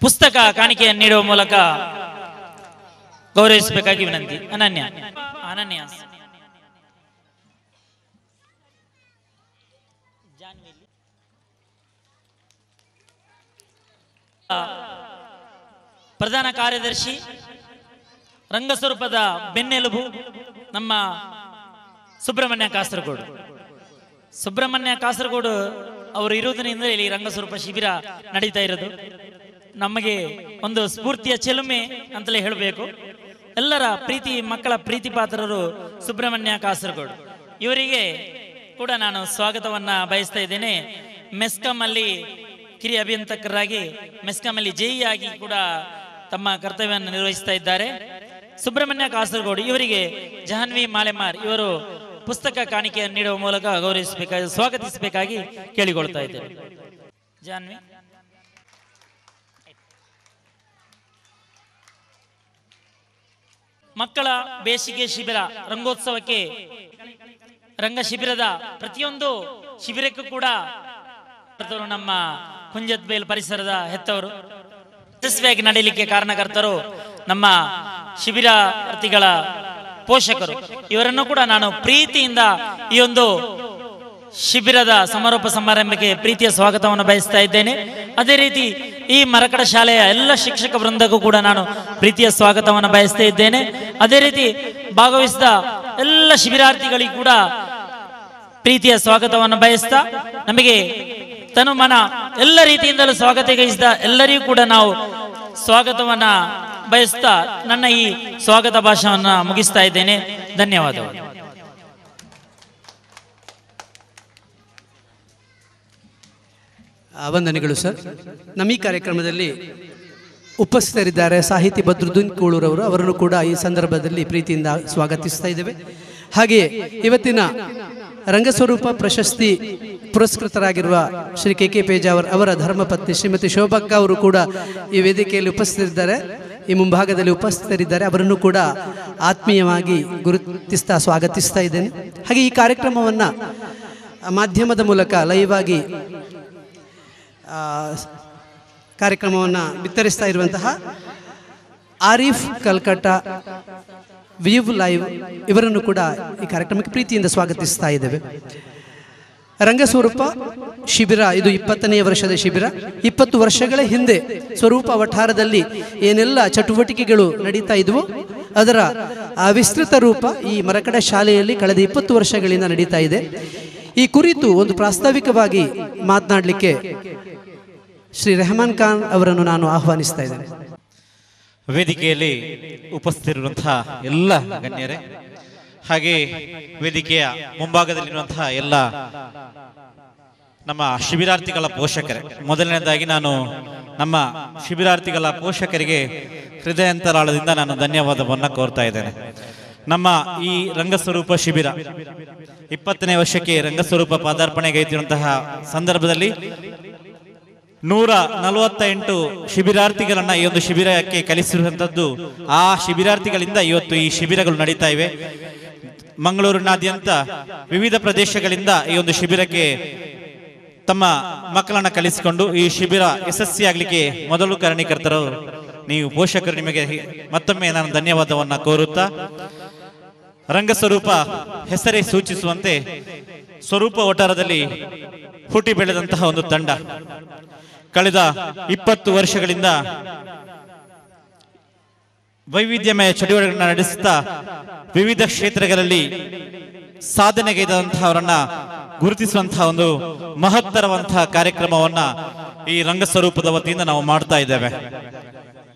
ಪುಸ್ತಕ ಕಾಣಿಕೆಯನ್ನು ನೀಡುವ ಮೂಲಕ ಗೌರವಿಸಬೇಕಾಗಿ ವಿನಂತಿ. ಅನನ್ಯ ಪ್ರಧಾನ ಕಾರ್ಯದರ್ಶಿ, ರಂಗಸ್ವರೂಪದ ಬೆನ್ನೆಲುಬು ನಮ್ಮ ಸುಬ್ರಹ್ಮಣ್ಯ ಕಾಸರಗೋಡು ಅವರು ಇರುವುದರಿಂದ ಇಲ್ಲಿ ರಂಗಸ್ವರೂಪ ಶಿಬಿರ ನಡೀತಾ ಇರೋದು ನಮಗೆ ಒಂದು ಸ್ಫೂರ್ತಿಯ ಚೆಲುಮೆ ಅಂತಲೇ ಹೇಳಬೇಕು. ಎಲ್ಲರ ಪ್ರೀತಿ ಮಕ್ಕಳ ಪ್ರೀತಿ ಪಾತ್ರರು ಸುಬ್ರಹ್ಮಣ್ಯ ಕಾಸರಗೋಡು. ಇವರಿಗೆ ಕೂಡ ನಾನು ಸ್ವಾಗತವನ್ನ ಬಯಸ್ತಾ ಇದ್ದೇನೆ. ಮೆಸ್ಕಾಂ ಅಲ್ಲಿ ಕಿರಿಯ ಅಭಿಯಂತಕರಾಗಿ, ಮೆಸ್ಕಾಂ ಅಲ್ಲಿ ಜೆಇ ಆಗಿ ಕೂಡ ತಮ್ಮ ಕರ್ತವ್ಯವನ್ನು ನಿರ್ವಹಿಸ್ತಾ ಇದ್ದಾರೆ. ಸುಬ್ರಹ್ಮಣ್ಯ ಕಾಸರಗೋಡು ಇವರಿಗೆ ಜಾಹ್ನವಿ ಮಾಲೆಮಾರ್ ಇವರು ಪುಸ್ತಕ ಕಾಣಿಕೆಯನ್ನು ನೀಡುವ ಮೂಲಕ ಗೌರವಿಸಬೇಕಾಗಿ, ಸ್ವಾಗತಿಸಬೇಕಾಗಿ ಕೇಳಿಕೊಳ್ತಾ ಇದ್ದೇನೆ. ಜಾಹ್ನವಿ. ಮಕ್ಕಳ ಬೇಸಿಗೆ ಶಿಬಿರ ರಂಗೋತ್ಸವಕ್ಕೆ, ರಂಗ ಶಿಬಿರದ ಪ್ರತಿಯೊಂದು ಶಿಬಿರಕ್ಕೂ ಕೂಡ ನಮ್ಮ ಕುಂಜತ್ಬೇಲ್ ಪರಿಸರದ ಹೆತ್ತವರು, ಯಶಸ್ವಿಯಾಗಿ ನಡೆಯಲಿಕ್ಕೆ ಕಾರಣಕರ್ತರು ನಮ್ಮ ಶಿಬಿರಾರ್ಥಿಗಳ ಪೋಷಕರು. ಇವರನ್ನು ಕೂಡ ನಾನು ಪ್ರೀತಿಯಿಂದ ಈ ಒಂದು ಶಿಬಿರದ ಸಮಾರೋಪ ಸಮಾರಂಭಕ್ಕೆ ಪ್ರೀತಿಯ ಸ್ವಾಗತವನ್ನು ಬಯಸ್ತಾ ಇದ್ದೇನೆ. ಅದೇ ರೀತಿ ಈ ಮರಕಡ ಶಾಲೆಯ ಎಲ್ಲ ಶಿಕ್ಷಕ ವೃಂದಕ್ಕೂ ಕೂಡ ನಾನು ಪ್ರೀತಿಯ ಸ್ವಾಗತವನ್ನು ಬಯಸ್ತಾ ಇದ್ದೇನೆ. ಅದೇ ರೀತಿ ಭಾಗವಹಿಸಿದ ಎಲ್ಲ ಶಿಬಿರಾರ್ಥಿಗಳಿಗೂ ಕೂಡ ಪ್ರೀತಿಯ ಸ್ವಾಗತವನ್ನು ಬಯಸ್ತಾ, ನಮಗೆ ತನುಮನ ಎಲ್ಲ ರೀತಿಯಿಂದಲೂ ಸ್ವಾಗತಿಸಿದ ಎಲ್ಲರಿಗೂ ಕೂಡ ನಾವು ಸ್ವಾಗತವನ್ನ ಬಯಸ್ತಾ ನನ್ನ ಈ ಸ್ವಾಗತ ಭಾಷಣವನ್ನು ಮುಗಿಸ್ತಾ ಇದ್ದೇನೆ. ಧನ್ಯವಾದಗಳು. ವಂದನೆಗಳು ಸರ್. ನಮ್ಮ ಈ ಕಾರ್ಯಕ್ರಮದಲ್ಲಿ ಉಪಸ್ಥಿತರಿದ್ದಾರೆ ಸಾಹಿತಿ ಬದ್ರುದ್ದೀನ್ ಕೂಳೂರವರು. ಅವರನ್ನು ಕೂಡ ಈ ಸಂದರ್ಭದಲ್ಲಿ ಪ್ರೀತಿಯಿಂದ ಸ್ವಾಗತಿಸ್ತಾ ಇದ್ದೇವೆ. ಹಾಗೆಯೇ ಇವತ್ತಿನ ರಂಗಸ್ವರೂಪ ಪ್ರಶಸ್ತಿ ಪುರಸ್ಕೃತರಾಗಿರುವ ಶ್ರೀ ಕೆ ಪೇಜಾವರ್ ಅವರ ಧರ್ಮಪತ್ನಿ ಶ್ರೀಮತಿ ಶೋಭಕ್ಕ ಅವರು ಕೂಡ ಈ ವೇದಿಕೆಯಲ್ಲಿ ಉಪಸ್ಥಿತರಿದ್ದಾರೆ, ಈ ಮುಂಭಾಗದಲ್ಲಿ ಉಪಸ್ಥಿತರಿದ್ದಾರೆ. ಅವರನ್ನು ಕೂಡ ಆತ್ಮೀಯವಾಗಿ ಗುರುತಿಸ್ತಾ ಸ್ವಾಗತಿಸ್ತಾ ಇದ್ದೇನೆ. ಹಾಗೆ ಈ ಕಾರ್ಯಕ್ರಮವನ್ನು ಮಾಧ್ಯಮದ ಮೂಲಕ ಲೈವ್ ಆಗಿ ಕಾರ್ಯಕ್ರಮವನ್ನು ಬಿತ್ತರಿಸ್ತಾ ಇರುವಂತಹ ಆರಿಫ್ ಕಲ್ಕಟ್ಟ ವ್ಯೂ ಲೈವ್ ಇವರನ್ನು ಕೂಡ ಈ ಕಾರ್ಯಕ್ರಮಕ್ಕೆ ಪ್ರೀತಿಯಿಂದ ಸ್ವಾಗತಿಸ್ತಾ ಇದ್ದೇವೆ. ರಂಗಸ್ವರೂಪ ಶಿಬಿರ ಇದು 20ನೇ ವರ್ಷದ ಶಿಬಿರ. 20 ವರ್ಷಗಳ ಹಿಂದೆ ಸ್ವರೂಪ ವಠಾರದಲ್ಲಿ ಏನೆಲ್ಲ ಚಟುವಟಿಕೆಗಳು ನಡೀತಾ ಇದ್ವೋ ಅದರ ವಿಸ್ತೃತ ರೂಪ ಈ ಮರಕಡ ಶಾಲೆಯಲ್ಲಿ ಕಳೆದ 20 ವರ್ಷಗಳಿಂದ ನಡೀತಾ ಇದೆ. ಈ ಕುರಿತು ಒಂದು ಪ್ರಾಸ್ತಾವಿಕವಾಗಿ ಮಾತನಾಡಲಿಕ್ಕೆ ಶ್ರೀ ರೆಹಮಾನ್ ಖಾನ್ ಅವರನ್ನು ನಾನು ಆಹ್ವಾನಿಸ್ತಾ ಇದ್ದೇನೆ. ವೇದಿಕೆಯಲ್ಲಿ ಉಪಸ್ಥಿತಿರುವಂತಹ ಎಲ್ಲ ಗಣ್ಯರೇ, ಹಾಗೆ ವೇದಿಕೆಯ ಮುಂಭಾಗದಲ್ಲಿರುವಂತಹ ಎಲ್ಲ ನಮ್ಮ ಶಿಬಿರಾರ್ಥಿಗಳ ಪೋಷಕರೇ, ಮೊದಲನೇದಾಗಿ ನಾನು ನಮ್ಮ ಶಿಬಿರಾರ್ಥಿಗಳ ಪೋಷಕರಿಗೆ ಹೃದಯಾಂತರಾಳದಿಂದ ನಾನು ಧನ್ಯವಾದವನ್ನು ಕೋರ್ತಾ ಇದ್ದೇನೆ. ನಮ್ಮ ಈ ರಂಗಸ್ವರೂಪ ಶಿಬಿರ 20ನೇ ವರ್ಷಕ್ಕೆ ರಂಗಸ್ವರೂಪ ಪಾದಾರ್ಪಣೆಗೈತಿರುವಂತಹ ಸಂದರ್ಭದಲ್ಲಿ 148 ಶಿಬಿರಾರ್ಥಿಗಳನ್ನ ಈ ಒಂದು ಶಿಬಿರಕ್ಕೆ ಕಲಿಸಿರುವಂತದ್ದು. ಆ ಶಿಬಿರಾರ್ಥಿಗಳಿಂದ ಇವತ್ತು ಈ ಶಿಬಿರಗಳು ನಡೀತಾ ಇವೆ. ಮಂಗಳೂರಿನಾದ್ಯಂತ ವಿವಿಧ ಪ್ರದೇಶಗಳಿಂದ ಈ ಒಂದು ಶಿಬಿರಕ್ಕೆ ತಮ್ಮ ಮಕ್ಕಳನ್ನ ಕಲಿಸಿಕೊಂಡು ಈ ಶಿಬಿರ ಯಶಸ್ವಿಯಾಗಲಿಕ್ಕೆ ಮೊದಲು ಕಾರಣೀಕರ್ತರು ನೀವು ಪೋಷಕರು. ನಿಮಗೆ ಮತ್ತೊಮ್ಮೆ ನಾನು ಧನ್ಯವಾದವನ್ನ ಕೋರುತ್ತಾ, ರಂಗಸ್ವರೂಪ ಹೆಸರೇ ಸೂಚಿಸುವಂತೆ ಸ್ವರೂಪ ವಠಾರದಲ್ಲಿ ಹುಟ್ಟಿ ಬೆಳೆದಂತಹ ಒಂದು ತಂಡ ಕಳೆದ 20 ವರ್ಷಗಳಿಂದ ವೈವಿಧ್ಯಮಯ ಚಟುವಟಿಕೆಗಳನ್ನು ನಡೆಸುತ್ತಾ ವಿವಿಧ ಕ್ಷೇತ್ರಗಳಲ್ಲಿ ಸಾಧನೆಗೈದಂತಹವರನ್ನ ಗುರುತಿಸುವಂತಹ ಒಂದು ಮಹತ್ತರವಂತಹ ಕಾರ್ಯಕ್ರಮವನ್ನ ಈ ರಂಗಸ್ವರೂಪದ ವತಿಯಿಂದ ನಾವು ಮಾಡ್ತಾ ಇದ್ದೇವೆ.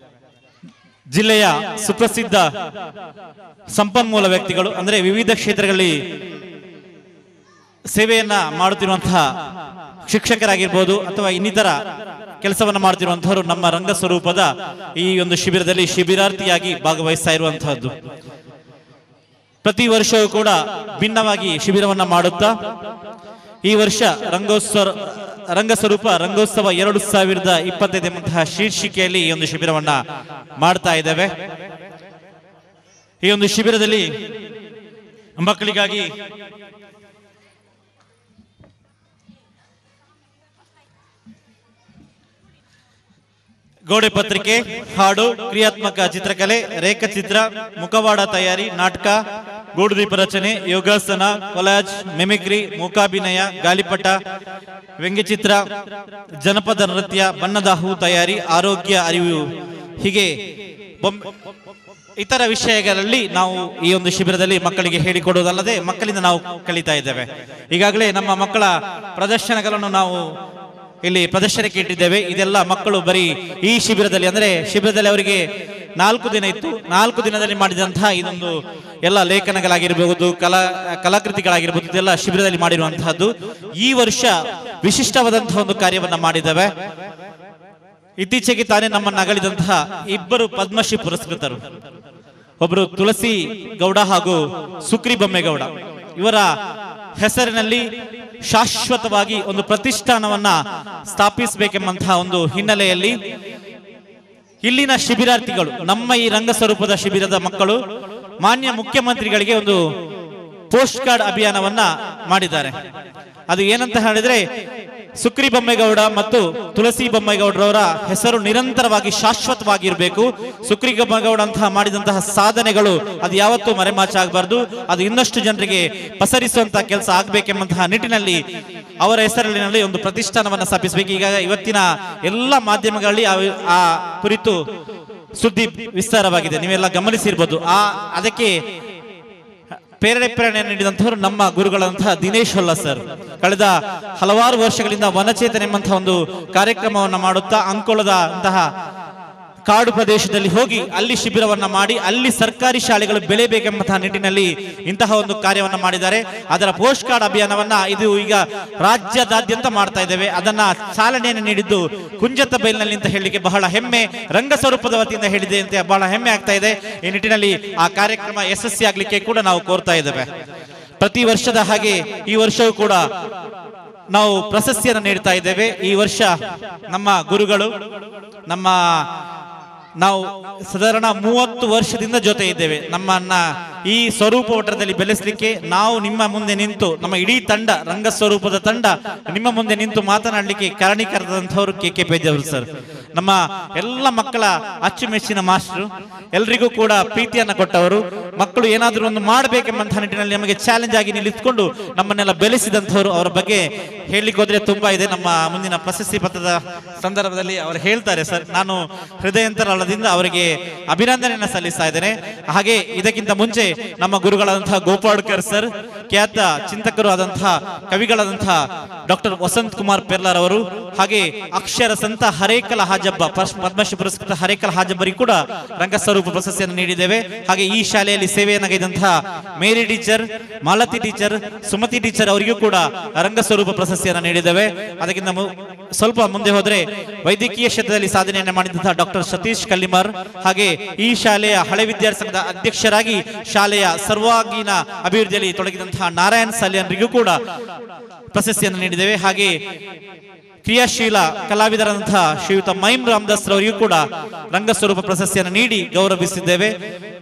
ಜಿಲ್ಲೆಯ ಸುಪ್ರಸಿದ್ಧ ಸಂಪನ್ಮೂಲ ವ್ಯಕ್ತಿಗಳು, ಅಂದ್ರೆ ವಿವಿಧ ಕ್ಷೇತ್ರಗಳಲ್ಲಿ ಸೇವೆಯನ್ನ ಮಾಡುತ್ತಿರುವಂತಹ ಶಿಕ್ಷಕರಾಗಿರ್ಬೋದು ಅಥವಾ ಇನ್ನಿತರ ಕೆಲಸವನ್ನು ಮಾಡ್ತಿರುವಂತಹವರು ನಮ್ಮ ರಂಗಸ್ವರೂಪದ ಈ ಒಂದು ಶಿಬಿರದಲ್ಲಿ ಶಿಬಿರಾರ್ಥಿಯಾಗಿ ಭಾಗವಹಿಸ್ತಾ ಇರುವಂತಹದ್ದು. ಪ್ರತಿ ವರ್ಷವೂ ಕೂಡ ಭಿನ್ನವಾಗಿ ಶಿಬಿರವನ್ನ ಮಾಡುತ್ತಾ ಈ ವರ್ಷ ರಂಗಸ್ವರೂಪ ರಂಗೋತ್ಸವ 2025 ಎಂಬಂತಹ ಶೀರ್ಷಿಕೆಯಲ್ಲಿ ಈ ಒಂದು ಶಿಬಿರವನ್ನ ಮಾಡ್ತಾ ಇದ್ದೇವೆ. ಈ ಒಂದು ಶಿಬಿರದಲ್ಲಿ ಮಕ್ಕಳಿಗಾಗಿ ಗೋಡೆ ಪತ್ರಿಕೆ, ಹಾಡು, ಕ್ರಿಯಾತ್ಮಕ ಚಿತ್ರಕಲೆ, ರೇಖಾಚಿತ್ರ, ಮುಖವಾಡ ತಯಾರಿ, ನಾಟಕ, ಗೂಡುದೀಪ ರಚನೆ, ಯೋಗಾಸನ, ಕೊಲಾಜ್, ಮಿಮಿಕ್ರಿ, ಮೂಕಾಭಿನಯ, ಗಾಳಿಪಟ, ವ್ಯಂಗ್ಯಚಿತ್ರ, ಜನಪದ ನೃತ್ಯ, ಬಣ್ಣದ ಹೂ ತಯಾರಿ, ಆರೋಗ್ಯ ಅರಿವು, ಹೀಗೆ ಇತರ ವಿಷಯಗಳಲ್ಲಿ ನಾವು ಈ ಒಂದು ಶಿಬಿರದಲ್ಲಿ ಮಕ್ಕಳಿಗೆ ಹೇಳಿಕೊಡುವುದಲ್ಲದೆ ಮಕ್ಕಳಿಂದ ನಾವು ಕಲಿತಾ ಇದ್ದೇವೆ. ಈಗಾಗಲೇ ನಮ್ಮ ಮಕ್ಕಳ ಪ್ರದರ್ಶನಗಳನ್ನು ನಾವು ಇಲ್ಲಿ ಪ್ರದರ್ಶನಕ್ಕೆ ಇಟ್ಟಿದ್ದೇವೆ. ಇದೆಲ್ಲ ಮಕ್ಕಳು ಬರೀ ಈ ಶಿಬಿರದಲ್ಲಿ, ಅಂದ್ರೆ ಶಿಬಿರದಲ್ಲಿ ಅವರಿಗೆ 4 ದಿನ ಇತ್ತು. 4 ದಿನದಲ್ಲಿ ಮಾಡಿದಂತಹ ಇದೊಂದು ಎಲ್ಲ ಲೇಖನಗಳಾಗಿರಬಹುದು, ಕಲಾಕೃತಿಗಳಾಗಿರ್ಬೋದು, ಇದೆಲ್ಲ ಶಿಬಿರದಲ್ಲಿ ಮಾಡಿರುವಂತಹದ್ದು. ಈ ವರ್ಷ ವಿಶಿಷ್ಟವಾದಂತಹ ಒಂದು ಕಾರ್ಯವನ್ನ ಮಾಡಿದ್ದೇವೆ. ಇತ್ತೀಚೆಗೆ ತಾನೇ ನಮ್ಮನ್ನು ಅಗಲಿದಂತಹ 2 ಪದ್ಮಶ್ರೀ ಪುರಸ್ಕೃತರು, ಒಬ್ಬರು ತುಳಸಿ ಗೌಡ ಹಾಗೂ ಸುಕ್ರಿ ಬೊಮ್ಮೇಗೌಡ, ಇವರ ಹೆಸರಿನಲ್ಲಿ ಶಾಶ್ವತವಾಗಿ ಒಂದು ಪ್ರತಿಷ್ಠಾನವನ್ನ ಸ್ಥಾಪಿಸಬೇಕೆಂಬಂತಹ ಒಂದು ಹಿನ್ನೆಲೆಯಲ್ಲಿ ಇಲ್ಲಿನ ಶಿಬಿರಾರ್ಥಿಗಳು, ನಮ್ಮ ಈ ರಂಗಸ್ವರೂಪದ ಶಿಬಿರದ ಮಕ್ಕಳು ಮಾನ್ಯ ಮುಖ್ಯಮಂತ್ರಿಗಳಿಗೆ ಒಂದು ಪೋಸ್ಟ್ ಕಾರ್ಡ್ ಅಭಿಯಾನವನ್ನ ಮಾಡಿದ್ದಾರೆ. ಅದು ಏನಂತ ಹೇಳಿದ್ರೆ, ಸುಕ್ರಿ ಬೊಮ್ಮೇಗೌಡ ಮತ್ತು ತುಳಸಿ ಬೊಮ್ಮೇಗೌಡರವರ ಹೆಸರು ನಿರಂತರವಾಗಿ ಶಾಶ್ವತವಾಗಿರಬೇಕು. ಸುಕ್ರಿ ಬೊಮ್ಮೇಗೌಡ ಅಂತಹ ಮಾಡಿದಂತಹ ಸಾಧನೆಗಳು ಅದು ಯಾವತ್ತೂ ಮರೆಮಾಚಾಗಬಾರ್ದು, ಅದು ಇನ್ನಷ್ಟು ಜನರಿಗೆ ಪಸರಿಸುವಂತಹ ಕೆಲಸ ಆಗಬೇಕೆಂಬಂತಹ ನಿಟ್ಟಿನಲ್ಲಿ ಅವರ ಹೆಸರಿನಲ್ಲಿ ಒಂದು ಪ್ರತಿಷ್ಠಾನವನ್ನು ಸ್ಥಾಪಿಸಬೇಕು. ಈಗ ಇವತ್ತಿನ ಎಲ್ಲ ಮಾಧ್ಯಮಗಳಲ್ಲಿ ಆ ಕುರಿತು ಸುದ್ದಿ ವಿಸ್ತಾರವಾಗಿದೆ, ನೀವೆಲ್ಲ ಗಮನಿಸಿರ್ಬೋದು. ಅದಕ್ಕೆ ಪ್ರೇರಣೆ ನೀಡಿದಂತವರು ನಮ್ಮ ಗುರುಗಳಂತಹ ದಿನೇಶ್ ಹೊಲ್ಲ ಸರ್. ಕಳೆದ ಹಲವಾರು ವರ್ಷಗಳಿಂದ ವನಚೇತನ ಎಂಬಂತಹ ಒಂದು ಕಾರ್ಯಕ್ರಮವನ್ನು ಮಾಡುತ್ತಾ ಅಂಕೋಲದ ಅಂತಹ ಕಾಡು ಪ್ರದೇಶದಲ್ಲಿ ಹೋಗಿ ಅಲ್ಲಿ ಶಿಬಿರವನ್ನ ಮಾಡಿ ಅಲ್ಲಿ ಸರ್ಕಾರಿ ಶಾಲೆಗಳು ಬೆಳೆಯಬೇಕೆಂಬಂತಹ ನಿಟ್ಟಿನಲ್ಲಿ ಇಂತಹ ಒಂದು ಕಾರ್ಯವನ್ನು ಮಾಡಿದ್ದಾರೆ. ಅದರ ಪೋಸ್ಟ್ ಕಾರ್ಡ್ ಅಭಿಯಾನವನ್ನ ಇದು ಈಗ ರಾಜ್ಯದಾದ್ಯಂತ ಮಾಡ್ತಾ ಇದ್ದೇವೆ. ಅದನ್ನ ಚಾಲನೆಯನ್ನು ನೀಡಿದ್ದು ಕುಂಜತ್ತ ಬೈಲ್ನಲ್ಲಿ ಅಂತ ಹೇಳಲಿಕ್ಕೆ ಬಹಳ ಹೆಮ್ಮೆ, ರಂಗಸ್ವರೂಪದ ವತಿಯಿಂದ ಹೇಳಿದೆ ಅಂತ ಬಹಳ ಹೆಮ್ಮೆ ಆಗ್ತಾ ಇದೆ. ಈ ನಿಟ್ಟಿನಲ್ಲಿ ಆ ಕಾರ್ಯಕ್ರಮ ಯಶಸ್ವಿ ಆಗ್ಲಿಕ್ಕೆ ಕೂಡ ನಾವು ಕೋರ್ತಾ ಇದ್ದೇವೆ. ಪ್ರತಿ ವರ್ಷದ ಹಾಗೆ ಈ ವರ್ಷವೂ ಕೂಡ ನಾವು ಪ್ರಶಸ್ತಿಯನ್ನು ನೀಡ್ತಾ ಇದ್ದೇವೆ. ಈ ವರ್ಷ ನಮ್ಮ ಗುರುಗಳು ನಾವು ಸಾಧಾರಣ 30 ವರ್ಷದಿಂದ ಜೊತೆ ಇದ್ದೇವೆ. ನಮ್ಮನ್ನ ಈ ಸ್ವರೂಪ ಒಟ್ಟದಲ್ಲಿ ಬೆಳೆಸಲಿಕ್ಕೆ ನಾವು ನಿಮ್ಮ ಮುಂದೆ ನಿಂತು, ನಮ್ಮ ಇಡೀ ತಂಡ, ರಂಗಸ್ವರೂಪದ ತಂಡ ನಿಮ್ಮ ಮುಂದೆ ನಿಂತು ಮಾತನಾಡಲಿಕ್ಕೆ ಕಾರಣೀಕರಿಸಿದಂಥವ್ರು KK ಪೇಜಾವರು ಸರ್. ನಮ್ಮ ಎಲ್ಲ ಮಕ್ಕಳ ಅಚ್ಚುಮೆಚ್ಚಿನ ಮಾಸ್ಟರು, ಎಲ್ರಿಗೂ ಕೂಡ ಪ್ರೀತಿಯನ್ನ ಕೊಟ್ಟವರು. ಮಕ್ಕಳು ಏನಾದರೂ ಒಂದು ಮಾಡಬೇಕೆಂಬಂತಹ ನಿಟ್ಟಿನಲ್ಲಿ ನಮಗೆ ಚಾಲೆಂಜ್ ಆಗಿ ನಿಲ್ಲಿಸಿಕೊಂಡು ನಮ್ಮನ್ನೆಲ್ಲ ಬೆಳೆಸಿದಂಥವ್ರು. ಅವರ ಬಗ್ಗೆ ಹೇಳಲಿಕ್ಕೆ ಹೋದ್ರೆ ತುಂಬಾ ಇದೆ. ನಮ್ಮ ಮುಂದಿನ ಪ್ರಶಸ್ತಿ ಪತ್ರದ ಸಂದರ್ಭದಲ್ಲಿ ಅವರು ಹೇಳ್ತಾರೆ ಸರ್. ನಾನು ಹೃದಯಾಂತರಾಳದಿಂದ ಅವರಿಗೆ ಅಭಿನಂದನೆಯನ್ನು ಸಲ್ಲಿಸ್ತಾ ಇದ್ದೇನೆ. ಹಾಗೆ ಇದಕ್ಕಿಂತ ಮುಂಚೆ ನಮ್ಮ ಗುರುಗಳಾದಂತಹ ಗೋಪಾಡ್ಕರ್ ಸರ್, ಖ್ಯಾತ ಚಿಂತಕರು ಆದಂತಹ ಕವಿಗಳಾದಂತಹ ಡಾಕ್ಟರ್ ವಸಂತ್ ಕುಮಾರ್ ಪೆರ್ಲಾರ್ ಅವರು, ಹಾಗೆ ಅಕ್ಷರ ಸಂತ ಹರೇಕಲ ಹಾಜಬ್ಬ, ಪದ್ಮಶ್ರೀ ಪುರಸ್ಕೃತ ಹರೇಕಲ ಹಾಜಬ್ಬರಿಗೆ ಕೂಡ ರಂಗಸ್ವರೂಪ ಪ್ರಶಸ್ತಿಯನ್ನು ನೀಡಿದ್ದೇವೆ. ಹಾಗೆ ಈ ಶಾಲೆಯಲ್ಲಿ ಸೇವೆಯನ್ನಾಗಿದ್ದಂತಹ Mary teacher, Malathi teacher, Sumathi teacher ಅವರಿಗೂ ಕೂಡ ರಂಗಸ್ವರೂಪ ಪ್ರಶಸ್ತಿಯನ್ನು ನೀಡಿದ್ದೇವೆ. ಅದಕ್ಕಿಂತ ಸ್ವಲ್ಪ ಮುಂದೆ ಹೋದ್ರೆ ವೈದ್ಯಕೀಯ ಕ್ಷೇತ್ರದಲ್ಲಿ ಸಾಧನೆಯನ್ನು ಮಾಡಿದಂತಹ ಡಾಕ್ಟರ್ ಸತೀಶ್ ಕಲ್ಲಿಮಾರ್, ಹಾಗೆ ಈ ಶಾಲೆಯ ಹಳೆ ವಿದ್ಯಾರ್ಥಿ ಸಂಘದ ಅಧ್ಯಕ್ಷರಾಗಿ ಶಾಲೆಯ ಸರ್ವಾಂಗೀಣ ಅಭಿವೃದ್ಧಿಯಲ್ಲಿ ತೊಡಗಿದಂತಹ ನಾರಾಯಣ್ ಸಾಲಿಯನ್ರಿಗೂ ಕೂಡ ಪ್ರಶಸ್ತಿಯನ್ನು ನೀಡಿದ್ದೇವೆ. ಹಾಗೆ ಕ್ರಿಯಾಶೀಲ ಕಲಾವಿದರಾದಂತಹ ಶ್ರೀಯುತ ಮೈಮ್ ರಾಮದಾಸ್ ರವರಿಗೂ ಕೂಡ ರಂಗಸ್ವರೂಪ ಪ್ರಶಸ್ತಿಯನ್ನು ನೀಡಿ ಗೌರವಿಸಿದ್ದೇವೆ.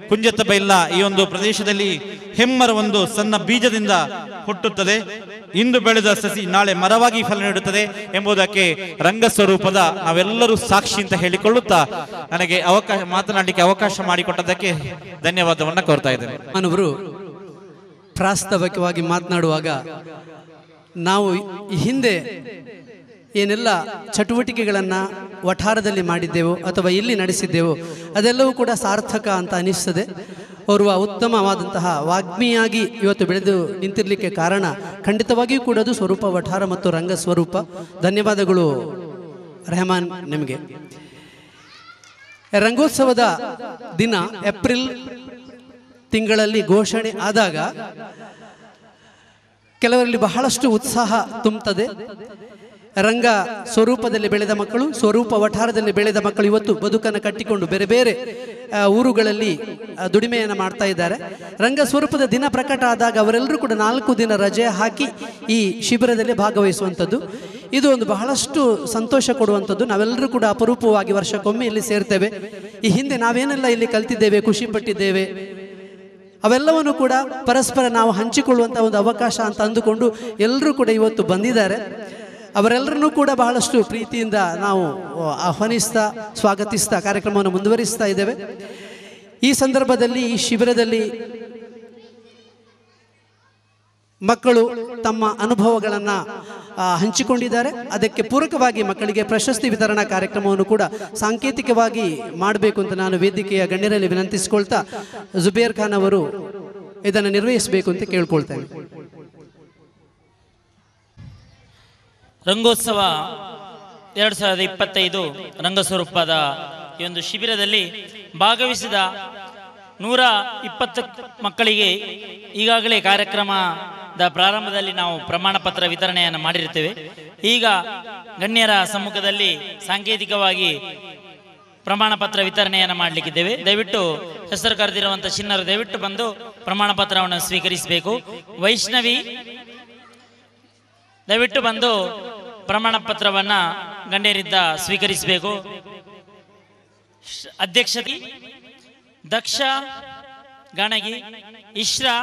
ಕುಂಜತ್ತ ಬೈಲ್ನ ಈ ಒಂದು ಪ್ರದೇಶದಲ್ಲಿ ಹೆಮ್ಮರ ಒಂದು ಸಣ್ಣ ಬೀಜದಿಂದ ಹುಟ್ಟುತ್ತದೆ, ಇಂದು ಬೆಳೆದ ಸಸಿ ನಾಳೆ ಮರವಾಗಿ ಫಲ ನೀಡುತ್ತದೆ ಎಂಬುದಕ್ಕೆ ರಂಗಸ್ವರೂಪದ ನಾವೆಲ್ಲರೂ ಸಾಕ್ಷಿ ಅಂತ ಹೇಳಿಕೊಳ್ಳುತ್ತಾ ನನಗೆ ಮಾತನಾಡಲಿಕ್ಕೆ ಅವಕಾಶ ಮಾಡಿಕೊಟ್ಟದಕ್ಕೆ ಧನ್ಯವಾದವನ್ನ ಕೋರ್ತಾ ಇದ್ದೇನೆ. ಮಾನವರು ಪ್ರಾಸ್ತಾವಿಕವಾಗಿ ಮಾತನಾಡುವಾಗ ನಾವು ಹಿಂದೆ ಏನೆಲ್ಲ ಚಟುವಟಿಕೆಗಳನ್ನು ವಠಾರದಲ್ಲಿ ಮಾಡಿದ್ದೆವೋ ಅಥವಾ ಇಲ್ಲಿ ನಡೆಸಿದ್ದೆವೋ ಅದೆಲ್ಲವೂ ಕೂಡ ಸಾರ್ಥಕ ಅಂತ ಅನಿಸ್ತದೆ. ಓರ್ವ ಉತ್ತಮವಾದಂತಹ ವಾಗ್ಮಿಯಾಗಿ ಇವತ್ತು ಬೆಳೆದು ನಿಂತಿರಲಿಕ್ಕೆ ಕಾರಣ ಖಂಡಿತವಾಗಿಯೂ ಕೂಡ ಅದು ಸ್ವರೂಪ ವಠಾರ ಮತ್ತು ರಂಗ ಸ್ವರೂಪ. ಧನ್ಯವಾದಗಳು ರೆಹಮಾನ್ ನಿಮಗೆ. ರಂಗೋತ್ಸವದ ದಿನ ಏಪ್ರಿಲ್ ತಿಂಗಳಲ್ಲಿ ಘೋಷಣೆ ಆದಾಗ ಕೆಲವರಲ್ಲಿ ಬಹಳಷ್ಟು ಉತ್ಸಾಹ ತುಂಬುತ್ತದೆ. ರಂಗ ಸ್ವರೂಪದಲ್ಲಿ ಬೆಳೆದ ಮಕ್ಕಳು, ಸ್ವರೂಪ ವಠಾರದಲ್ಲಿ ಬೆಳೆದ ಮಕ್ಕಳು ಇವತ್ತು ಬದುಕನ್ನು ಕಟ್ಟಿಕೊಂಡು ಬೇರೆ ಬೇರೆ ಊರುಗಳಲ್ಲಿ ದುಡಿಮೆಯನ್ನು ಮಾಡ್ತಾ ಇದ್ದಾರೆ. ರಂಗ ಸ್ವರೂಪದ ದಿನ ಪ್ರಕಟ ಆದಾಗ ಅವರೆಲ್ಲರೂ ಕೂಡ 4 ದಿನ ರಜೆ ಹಾಕಿ ಈ ಶಿಬಿರದಲ್ಲಿ ಭಾಗವಹಿಸುವಂಥದ್ದು. ಇದು ಒಂದು ಬಹಳಷ್ಟು ಸಂತೋಷ ಕೊಡುವಂಥದ್ದು. ನಾವೆಲ್ಲರೂ ಕೂಡ ಅಪರೂಪವಾಗಿ ವರ್ಷಕ್ಕೊಮ್ಮೆ ಇಲ್ಲಿ ಸೇರ್ತೇವೆ. ಈ ಹಿಂದೆ ನಾವೇನೆಲ್ಲ ಇಲ್ಲಿ ಕಲ್ತಿದ್ದೇವೆ, ಖುಷಿ ಪಟ್ಟಿದ್ದೇವೆ, ಅವೆಲ್ಲವನ್ನು ಕೂಡ ಪರಸ್ಪರ ನಾವು ಹಂಚಿಕೊಳ್ಳುವಂಥ ಒಂದು ಅವಕಾಶ ಅಂತ ಅಂದುಕೊಂಡು ಎಲ್ಲರೂ ಕೂಡ ಇವತ್ತು ಬಂದಿದ್ದಾರೆ. ಅವರೆಲ್ಲರನ್ನೂ ಕೂಡ ಬಹಳಷ್ಟು ಪ್ರೀತಿಯಿಂದ ನಾವು ಆಹ್ವಾನಿಸ್ತಾ ಸ್ವಾಗತಿಸ್ತಾ ಕಾರ್ಯಕ್ರಮವನ್ನು ಮುಂದುವರಿಸ್ತಾ ಇದ್ದೇವೆ. ಈ ಸಂದರ್ಭದಲ್ಲಿ ಈ ಶಿಬಿರದಲ್ಲಿ ಮಕ್ಕಳು ತಮ್ಮ ಅನುಭವಗಳನ್ನು ಹಂಚಿಕೊಂಡಿದ್ದಾರೆ. ಅದಕ್ಕೆ ಪೂರಕವಾಗಿ ಮಕ್ಕಳಿಗೆ ಪ್ರಶಸ್ತಿ ವಿತರಣಾ ಕಾರ್ಯಕ್ರಮವನ್ನು ಕೂಡ ಸಾಂಕೇತಿಕವಾಗಿ ಮಾಡಬೇಕು ಅಂತ ನಾನು ವೇದಿಕೆಯ ಗಣ್ಯರಲ್ಲಿ ವಿನಂತಿಸಿಕೊಳ್ತಾ ಜುಬೇರ್ ಖಾನ್ ಅವರು ಇದನ್ನು ನಿರ್ವಹಿಸಬೇಕು ಅಂತ ಕೇಳ್ಕೊಳ್ತೇನೆ. ರಂಗೋತ್ಸವ 2025 ರಂಗಸ್ವರೂಪದ ಈ ಒಂದು ಶಿಬಿರದಲ್ಲಿ ಭಾಗವಹಿಸಿದ 120 ಮಕ್ಕಳಿಗೆ ಈಗಾಗಲೇ ಕಾರ್ಯಕ್ರಮದ ಪ್ರಾರಂಭದಲ್ಲಿ ನಾವು ಪ್ರಮಾಣ ಪತ್ರ ವಿತರಣೆಯನ್ನು ಮಾಡಿರುತ್ತೇವೆ. ಈಗ ಗಣ್ಯರ ಸಮ್ಮುಖದಲ್ಲಿ ಸಾಂಕೇತಿಕವಾಗಿ ಪ್ರಮಾಣ ಪತ್ರ ವಿತರಣೆಯನ್ನು ಮಾಡಲಿಕ್ಕಿದ್ದೇವೆ. ದಯವಿಟ್ಟು ಹೆಸರು ಕರೆದಿರುವಂಥ ಚಿನ್ನರು ದಯವಿಟ್ಟು ಬಂದು ಪ್ರಮಾಣ ಪತ್ರವನ್ನು ಸ್ವೀಕರಿಸಬೇಕು. ವೈಷ್ಣವಿ ದಯವಿಟ್ಟು ಬಂದು ಪ್ರಮಾಣ ಪತ್ರವನ್ನು ಗಣ್ಯರಿಂದ ಸ್ವೀಕರಿಸಬೇಕು. ಅಧ್ಯಕ್ಷತೆ ದಕ್ಷ ಗಾಣಗಿ, ಇಶ್ರಾ,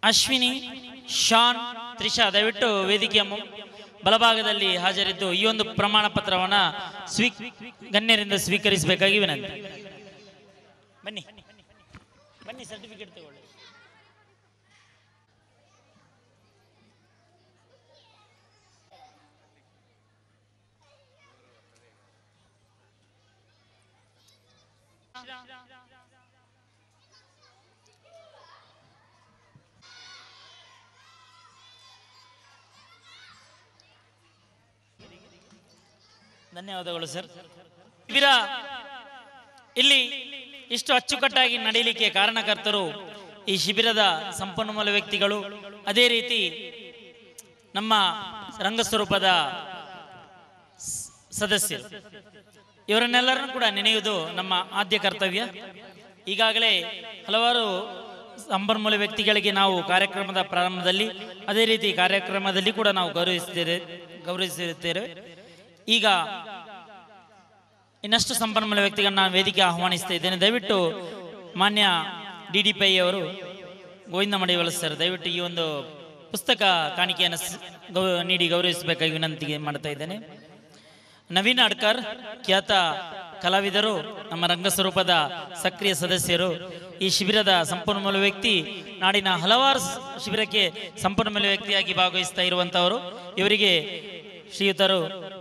ಅಶ್ವಿನಿ, ಶಾನ್, ತ್ರಿಷಾ ದಯವಿಟ್ಟು ವೇದಿಕೆಯ ಬಲಭಾಗದಲ್ಲಿ ಹಾಜರಿದ್ದು ಈ ಒಂದು ಪ್ರಮಾಣ ಪತ್ರವನ್ನು ಗಣ್ಯರಿಂದ ಸ್ವೀಕರಿಸಬೇಕಾಗಿ ವಿನಂತಿ. ಬನ್ನಿ ಬನ್ನಿ, ಸರ್ಟಿಫಿಕೇಟ್ ತಗೊಳ್ಳಿ. ಧನ್ಯವಾದಗಳು ಸರ್. ಶಿಬಿರ ಇಲ್ಲಿ ಇಷ್ಟು ಅಚ್ಚುಕಟ್ಟಾಗಿ ನಡೆಯಲಿಕ್ಕೆ ಕಾರಣಕರ್ತರು ಈ ಶಿಬಿರದ ಸಂಪನ್ಮೂಲ ವ್ಯಕ್ತಿಗಳು, ಅದೇ ರೀತಿ ನಮ್ಮ ರಂಗಸ್ವರೂಪದ ಸದಸ್ಯರು. ಇವರನ್ನೆಲ್ಲರನ್ನು ಕೂಡ ನೆನೆಯುವುದು ನಮ್ಮ ಆದ್ಯ ಕರ್ತವ್ಯ. ಈಗಾಗಲೇ ಹಲವಾರು ಸಂಪನ್ಮೂಲ ವ್ಯಕ್ತಿಗಳಿಗೆ ನಾವು ಕಾರ್ಯಕ್ರಮದ ಪ್ರಾರಂಭದಲ್ಲಿ ಅದೇ ರೀತಿ ಕಾರ್ಯಕ್ರಮದಲ್ಲಿ ಕೂಡ ನಾವು ಗೌರವಿಸಿರುತ್ತೇವೆ. ಈಗ ಇನ್ನಷ್ಟು ಸಂಪನ್ಮೂಲ ವ್ಯಕ್ತಿಗಳನ್ನ ನಾನು ವೇದಿಕೆ ಆಹ್ವಾನಿಸ್ತಾ ಇದ್ದೇನೆ. ದಯವಿಟ್ಟು ಮಾನ್ಯ DDPI ಅವರು ಗೋವಿಂದ ಮಡಿವಾಳ ಸರ್ ದಯವಿಟ್ಟು ಈ ಒಂದು ಪುಸ್ತಕ ಕಾಣಿಕೆಯನ್ನು ನೀಡಿ ಗೌರವಿಸಬೇಕಾಗಿ ವಿನಂತಿ ಮಾಡ್ತಾ ಇದ್ದೇನೆ. ನವೀನ್ ಅಡ್ಕರ್ ಖ್ಯಾತ ಕಲಾವಿದರು, ನಮ್ಮ ರಂಗಸ್ವರೂಪದ ಸಕ್ರಿಯ ಸದಸ್ಯರು, ಈ ಶಿಬಿರದ ಸಂಪನ್ಮೂಲ ವ್ಯಕ್ತಿ, ನಾಡಿನ ಹಲವಾರು ಶಿಬಿರಕ್ಕೆ ಸಂಪನ್ಮೂಲ ವ್ಯಕ್ತಿಯಾಗಿ ಭಾಗವಹಿಸ್ತಾ ಇರುವಂತವರು. ಇವರಿಗೆ ಶ್ರೀಯುತರು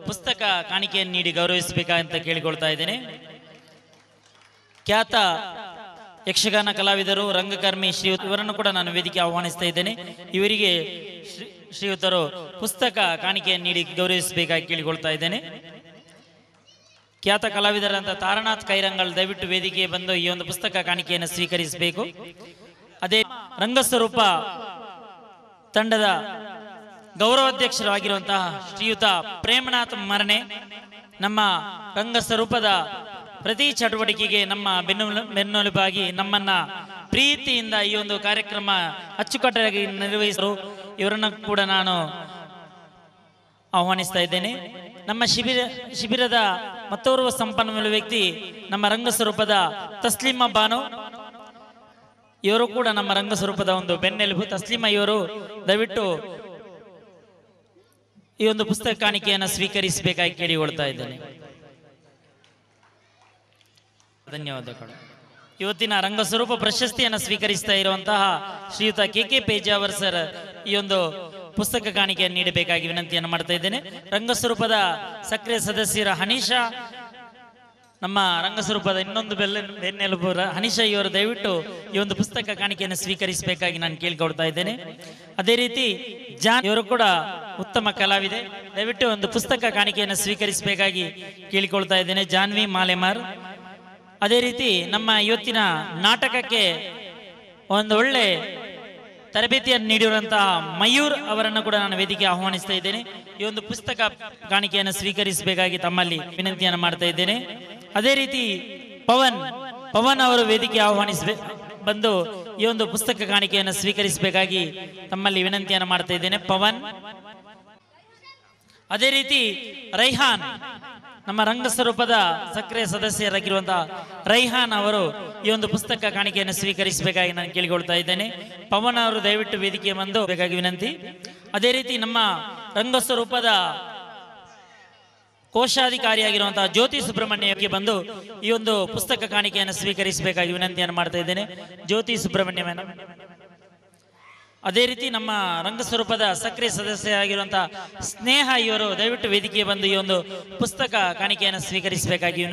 ಪುಸ್ತಕ ಕಾಣಿಕೆಯನ್ನು ನೀಡಿ ಗೌರವಿಸಬೇಕಂತ ಕೇಳಿಕೊಳ್ತಾ ಇದ್ದೇನೆ. ಖ್ಯಾತ ಯಕ್ಷಗಾನ ಕಲಾವಿದರು, ರಂಗಕರ್ಮಿ ಶ್ರೀಯುತ ಇವರನ್ನು ಕೂಡ ನಾನು ವೇದಿಕೆ ಆಹ್ವಾನಿಸ್ತಾ ಇದ್ದೇನೆ. ಇವರಿಗೆ ಶ್ರೀಯುತರು ಪುಸ್ತಕ ಕಾಣಿಕೆಯನ್ನು ನೀಡಿ ಗೌರವಿಸಬೇಕಾಗಿ ಕೇಳಿಕೊಳ್ತಾ ಇದ್ದೇನೆ. ಖ್ಯಾತ ಕಲಾವಿದರಂತ ತಾರನಾಥ್ ಕೈರಂಗಲ್ ದಯವಿಟ್ಟು ವೇದಿಕೆಗೆ ಬಂದು ಈ ಒಂದು ಪುಸ್ತಕ ಕಾಣಿಕೆಯನ್ನು ಸ್ವೀಕರಿಸಬೇಕು. ಅದೇ ರಂಗಸ್ವರೂಪ ತಂಡದ ಗೌರವಾಧ್ಯಕ್ಷರಾಗಿರುವಂತಹ ಶ್ರೀಯುತ ಪ್ರೇಮನಾಥ್ ಮರನೆ ನಮ್ಮ ರಂಗಸ್ವರೂಪದ ಪ್ರತಿ ಚಟುವಟಿಕೆಗೆ ನಮ್ಮ ಬೆನ್ನೆಲುಬಾಗಿ ನಮ್ಮನ್ನ ಪ್ರೀತಿಯಿಂದ ಈ ಒಂದು ಕಾರ್ಯಕ್ರಮ ಅಚ್ಚುಕಟ್ಟಾಗಿ ನಿರ್ವಹಿಸಲು ಇವರನ್ನು ಕೂಡ ನಾನು ಆಹ್ವಾನಿಸ್ತಾ ಇದ್ದೇನೆ. ನಮ್ಮ ಶಿಬಿರದ ಮತ್ತೋರ್ವ ಸಂಪನ್ಮೂಲ ವ್ಯಕ್ತಿ ನಮ್ಮ ರಂಗಸ್ವರೂಪದ ತಸ್ಲೀಮಾ ಬಾನು, ಇವರು ಕೂಡ ನಮ್ಮ ರಂಗಸ್ವರೂಪದ ಒಂದು ಬೆನ್ನೆಲುಬು. ತಸ್ಲೀಮಾ ಇವರು ದಯವಿಟ್ಟು ಈ ಒಂದು ಪುಸ್ತಕ ಕಾಣಿಕೆಯನ್ನು ಸ್ವೀಕರಿಸಬೇಕಾಗಿ ಕೇಳಿಕೊಳ್ತಾ ಇದ್ದೇನೆ. ಧನ್ಯವಾದಗಳು. ಇವತ್ತಿನ ರಂಗಸ್ವರೂಪ ಪ್ರಶಸ್ತಿಯನ್ನು ಸ್ವೀಕರಿಸ್ತಾ ಇರುವಂತಹ ಶ್ರೀಯುತ KK ಪೇಜಾವರ್ ಸರ್ ಈ ಒಂದು ಪುಸ್ತಕ ಕಾಣಿಕೆಯನ್ನು ನೀಡಬೇಕಾಗಿ ವಿನಂತಿಯನ್ನು ಮಾಡ್ತಾ ಇದ್ದೇನೆ. ರಂಗಸ್ವರೂಪದ ಸಕ್ರಿಯ ಸದಸ್ಯರ ಹನೀಶಾ, ನಮ್ಮ ರಂಗಸ್ವರೂಪದ ಇನ್ನೊಂದು ಬೆನ್ನೆಲುಬು ಹನೀಶಾ ಇವರು ದಯವಿಟ್ಟು ಈ ಒಂದು ಪುಸ್ತಕ ಕಾಣಿಕೆಯನ್ನು ಸ್ವೀಕರಿಸಬೇಕಾಗಿ ನಾನು ಕೇಳಿಕೊಳ್ತಾ ಇದ್ದೇನೆ. ಅದೇ ರೀತಿ ಜಾನ್ ಇವರು ಕೂಡ ಉತ್ತಮ ಕಲಾವಿದೆ, ದಯವಿಟ್ಟು ಒಂದು ಪುಸ್ತಕ ಕಾಣಿಕೆಯನ್ನು ಸ್ವೀಕರಿಸಬೇಕಾಗಿ ಕೇಳಿಕೊಳ್ತಾ ಇದ್ದೇನೆ. ಜಾನ್ವಿ ಮಾಲೆಮಾರ್. ಅದೇ ರೀತಿ ನಮ್ಮ ಇವತ್ತಿನ ನಾಟಕಕ್ಕೆ ಒಂದು ಒಳ್ಳೆ ತರಬೇತಿಯನ್ನು ನೀಡಿರುವಂತಹ ಮಯೂರ್ ಅವರನ್ನು ಕೂಡ ನಾನು ವೇದಿಕೆ ಆಹ್ವಾನಿಸ್ತಾ ಇದ್ದೇನೆ. ಈ ಒಂದು ಪುಸ್ತಕ ಕಾಣಿಕೆಯನ್ನು ಸ್ವೀಕರಿಸಬೇಕಾಗಿ ತಮ್ಮಲ್ಲಿ ವಿನಂತಿಯನ್ನು ಮಾಡ್ತಾ ಇದ್ದೇನೆ. ಅದೇ ರೀತಿ ಪವನ್ ಅವರು ವೇದಿಕೆ ಬಂದು ಈ ಒಂದು ಪುಸ್ತಕ ಕಾಣಿಕೆಯನ್ನು ಸ್ವೀಕರಿಸಬೇಕಾಗಿ ತಮ್ಮಲ್ಲಿ ವಿನಂತಿಯನ್ನು ಮಾಡ್ತಾ ಇದ್ದೇನೆ. ಪವನ್. ಅದೇ ರೀತಿ ರೈಹಾನ್, ನಮ್ಮ ರಂಗಸ್ವರೂಪದ ಸಕ್ರಿಯ ಸದಸ್ಯರಾಗಿರುವಂತಹ ರೈಹಾನ್ ಅವರು ಈ ಒಂದು ಪುಸ್ತಕ ಕಾಣಿಕೆಯನ್ನು ಸ್ವೀಕರಿಸಬೇಕಾಗಿ ನಾನು ಕೇಳಿಕೊಳ್ತಾ ಇದ್ದೇನೆ. ಪವನ್ ಅವರು ದಯವಿಟ್ಟು ವೇದಿಕೆ ಬಂದು ಬೇಕಾಗಿ ವಿನಂತಿ. ಅದೇ ರೀತಿ ನಮ್ಮ ರಂಗಸ್ವರೂಪದ ಕೋಶಾಧಿಕಾರಿಯಾಗಿರುವಂತಹ ಜ್ಯೋತಿ ಸುಬ್ರಹ್ಮಣ್ಯಕ್ಕೆ ಬಂದು ಈ ಒಂದು ಪುಸ್ತಕ ಕಾಣಿಕೆಯನ್ನು ಸ್ವೀಕರಿಸಬೇಕಾಗಿ ವಿನಂತಿಯನ್ನು ಮಾಡ್ತಾ ಇದ್ದೇನೆ. ಜ್ಯೋತಿ ಸುಬ್ರಹ್ಮಣ್ಯ ಮೇಡಮ್. ಅದೇ ರೀತಿ ನಮ್ಮ ರಂಗಸ್ವರೂಪದ ಸಕ್ರಿಯ ಸದಸ್ಯರಾಗಿರುವಂತಹ ಸ್ನೇಹ ಇವರು ದಯವಿಟ್ಟು ವೇದಿಕೆಗೆ ಬಂದು ಈ ಒಂದು ಪುಸ್ತಕ ಕಾಣಿಕೆಯನ್ನು ಸ್ವೀಕರಿಸಬೇಕಾಗಿ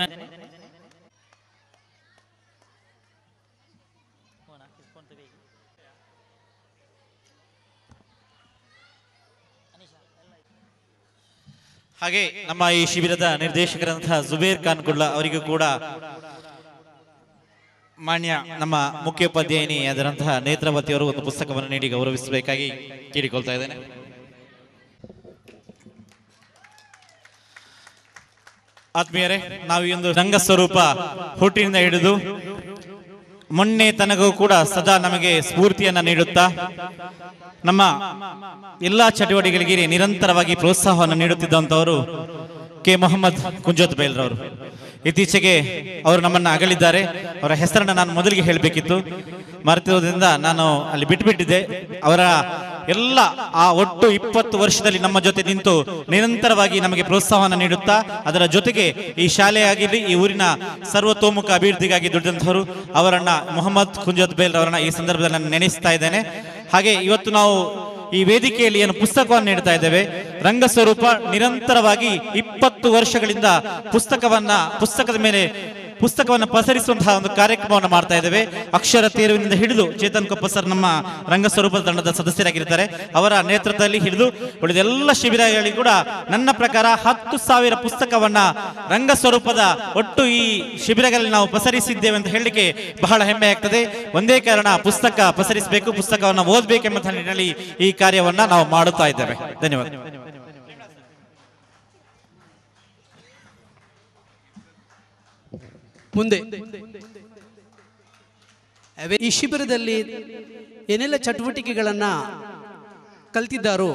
ಹಾಗೆ ನಮ್ಮ ಈ ಶಿಬಿರದ ನಿರ್ದೇಶಕರಂತಹ ಜುಬೇರ್ ಖಾನ್ ಗುಳ್ಳ ಅವರಿಗೂ ಕೂಡ ಮಾನ್ಯ ನಮ್ಮ ಮುಖ್ಯೋಪಾಧ್ಯಾಯಿನಿ ಆದಂತಹ ನೇತ್ರಾವತಿ ಅವರು ಒಂದು ಪುಸ್ತಕವನ್ನು ನೀಡಿ ಗೌರವಿಸಬೇಕಾಗಿ ಕೇಳಿಕೊಳ್ತಾ ಇದ್ದೇನೆ. ಆತ್ಮೀಯರೇ, ನಾವು ಈ ಒಂದು ರಂಗ ಸ್ವರೂಪ ಹುಟ್ಟಿನಿಂದ ಹಿಡಿದು ಮೊನ್ನೆ ತನಗೂ ಕೂಡ ಸದಾ ನಮಗೆ ಸ್ಫೂರ್ತಿಯನ್ನ ನೀಡುತ್ತಾ ನಮ್ಮ ಎಲ್ಲಾ ಚಟುವಟಿಕೆಗಳಿಗೆ ನಿರಂತರವಾಗಿ ಪ್ರೋತ್ಸಾಹವನ್ನು ನೀಡುತ್ತಿದ್ದಂಥವರು ಕೆ ಮೊಹಮ್ಮದ್ ಕುಂಜೋತ್ ಬೈಲ್ರವರು. ಇತ್ತೀಚೆಗೆ ಅವರು ನಮ್ಮನ್ನು ಅಗಲಿದ್ದಾರೆ. ಅವರ ಹೆಸರನ್ನು ನಾನು ಮೊದಲಿಗೆ ಹೇಳಬೇಕಿತ್ತು, ಮರೆತಿರೋದ್ರಿಂದ ನಾನು ಅಲ್ಲಿ ಬಿಟ್ಟುಬಿಟ್ಟಿದ್ದೆ. ಅವರ ಎಲ್ಲ ಆ ಒಟ್ಟು 20 ವರ್ಷದಲ್ಲಿ ನಮ್ಮ ಜೊತೆ ನಿಂತು ನಿರಂತರವಾಗಿ ನಮಗೆ ಪ್ರೋತ್ಸಾಹವನ್ನು ನೀಡುತ್ತಾ ಅದರ ಜೊತೆಗೆ ಈ ಶಾಲೆ ಆಗಿರಲಿ ಈ ಊರಿನ ಸರ್ವತೋಮುಖ ಅಭಿವೃದ್ಧಿಗಾಗಿ ದುಡಿದಂಥವರು ಅವರನ್ನ ಮೊಹಮ್ಮದ್ ಕುಂಜೋತ್ ಬೈಲ್ ಅವರನ್ನ ಈ ಸಂದರ್ಭದಲ್ಲಿ ನಾನು ನೆನೆಸ್ತಾ ಇದ್ದೇನೆ. ಹಾಗೆ ಇವತ್ತು ನಾವು ಈ ವೇದಿಕೆಯಲ್ಲಿ ಏನು ಪುಸ್ತಕವನ್ನು ನೀಡ್ತಾ ಇದ್ದೇವೆ, ರಂಗ ಸ್ವರೂಪ ನಿರಂತರವಾಗಿ 20 ವರ್ಷಗಳಿಂದ ಪುಸ್ತಕದ ಮೇಲೆ ಪುಸ್ತಕವನ್ನು ಪಸರಿಸುವಂತಹ ಒಂದು ಕಾರ್ಯಕ್ರಮವನ್ನು ಮಾಡ್ತಾ ಇದ್ದೇವೆ. ಅಕ್ಷರ ತೇರುವಿನಿಂದ ಹಿಡಿದು ಚೇತನ್ ಕೊಪ್ಪ ಸರ್ ನಮ್ಮ ರಂಗ ಸ್ವರೂಪದ ತಂಡದ ಸದಸ್ಯರಾಗಿರ್ತಾರೆ. ಅವರ ನೇತೃತ್ವದಲ್ಲಿ ಹಿಡಿದು ಉಳಿದೆಲ್ಲ ಶಿಬಿರಗಳಿಗೆ ಕೂಡ ನನ್ನ ಪ್ರಕಾರ 10,000 ಪುಸ್ತಕವನ್ನ ರಂಗ ಸ್ವರೂಪದ ಒಟ್ಟು ಈ ಶಿಬಿರಗಳಲ್ಲಿ ನಾವು ಪಸರಿಸಿದ್ದೇವೆ ಅಂತ ಹೇಳಲಿಕ್ಕೆ ಬಹಳ ಹೆಮ್ಮೆ ಆಗ್ತದೆ. ಒಂದೇ ಕಾರಣ, ಪುಸ್ತಕ ಪಸರಿಸಬೇಕು, ಪುಸ್ತಕವನ್ನು ಓದಬೇಕೆಂಬ ನಿಟ್ಟಿನಲ್ಲಿ ಈ ಕಾರ್ಯವನ್ನ ನಾವು ಮಾಡುತ್ತಾ ಇದ್ದೇವೆ. ಧನ್ಯವಾದ. ಮುಂದೆ ಈ ಶಿಬಿರದಲ್ಲಿ ಏನೆಲ್ಲ ಚಟುವಟಿಕೆಗಳನ್ನ ಕಲ್ತಿದ್ದಾರೋ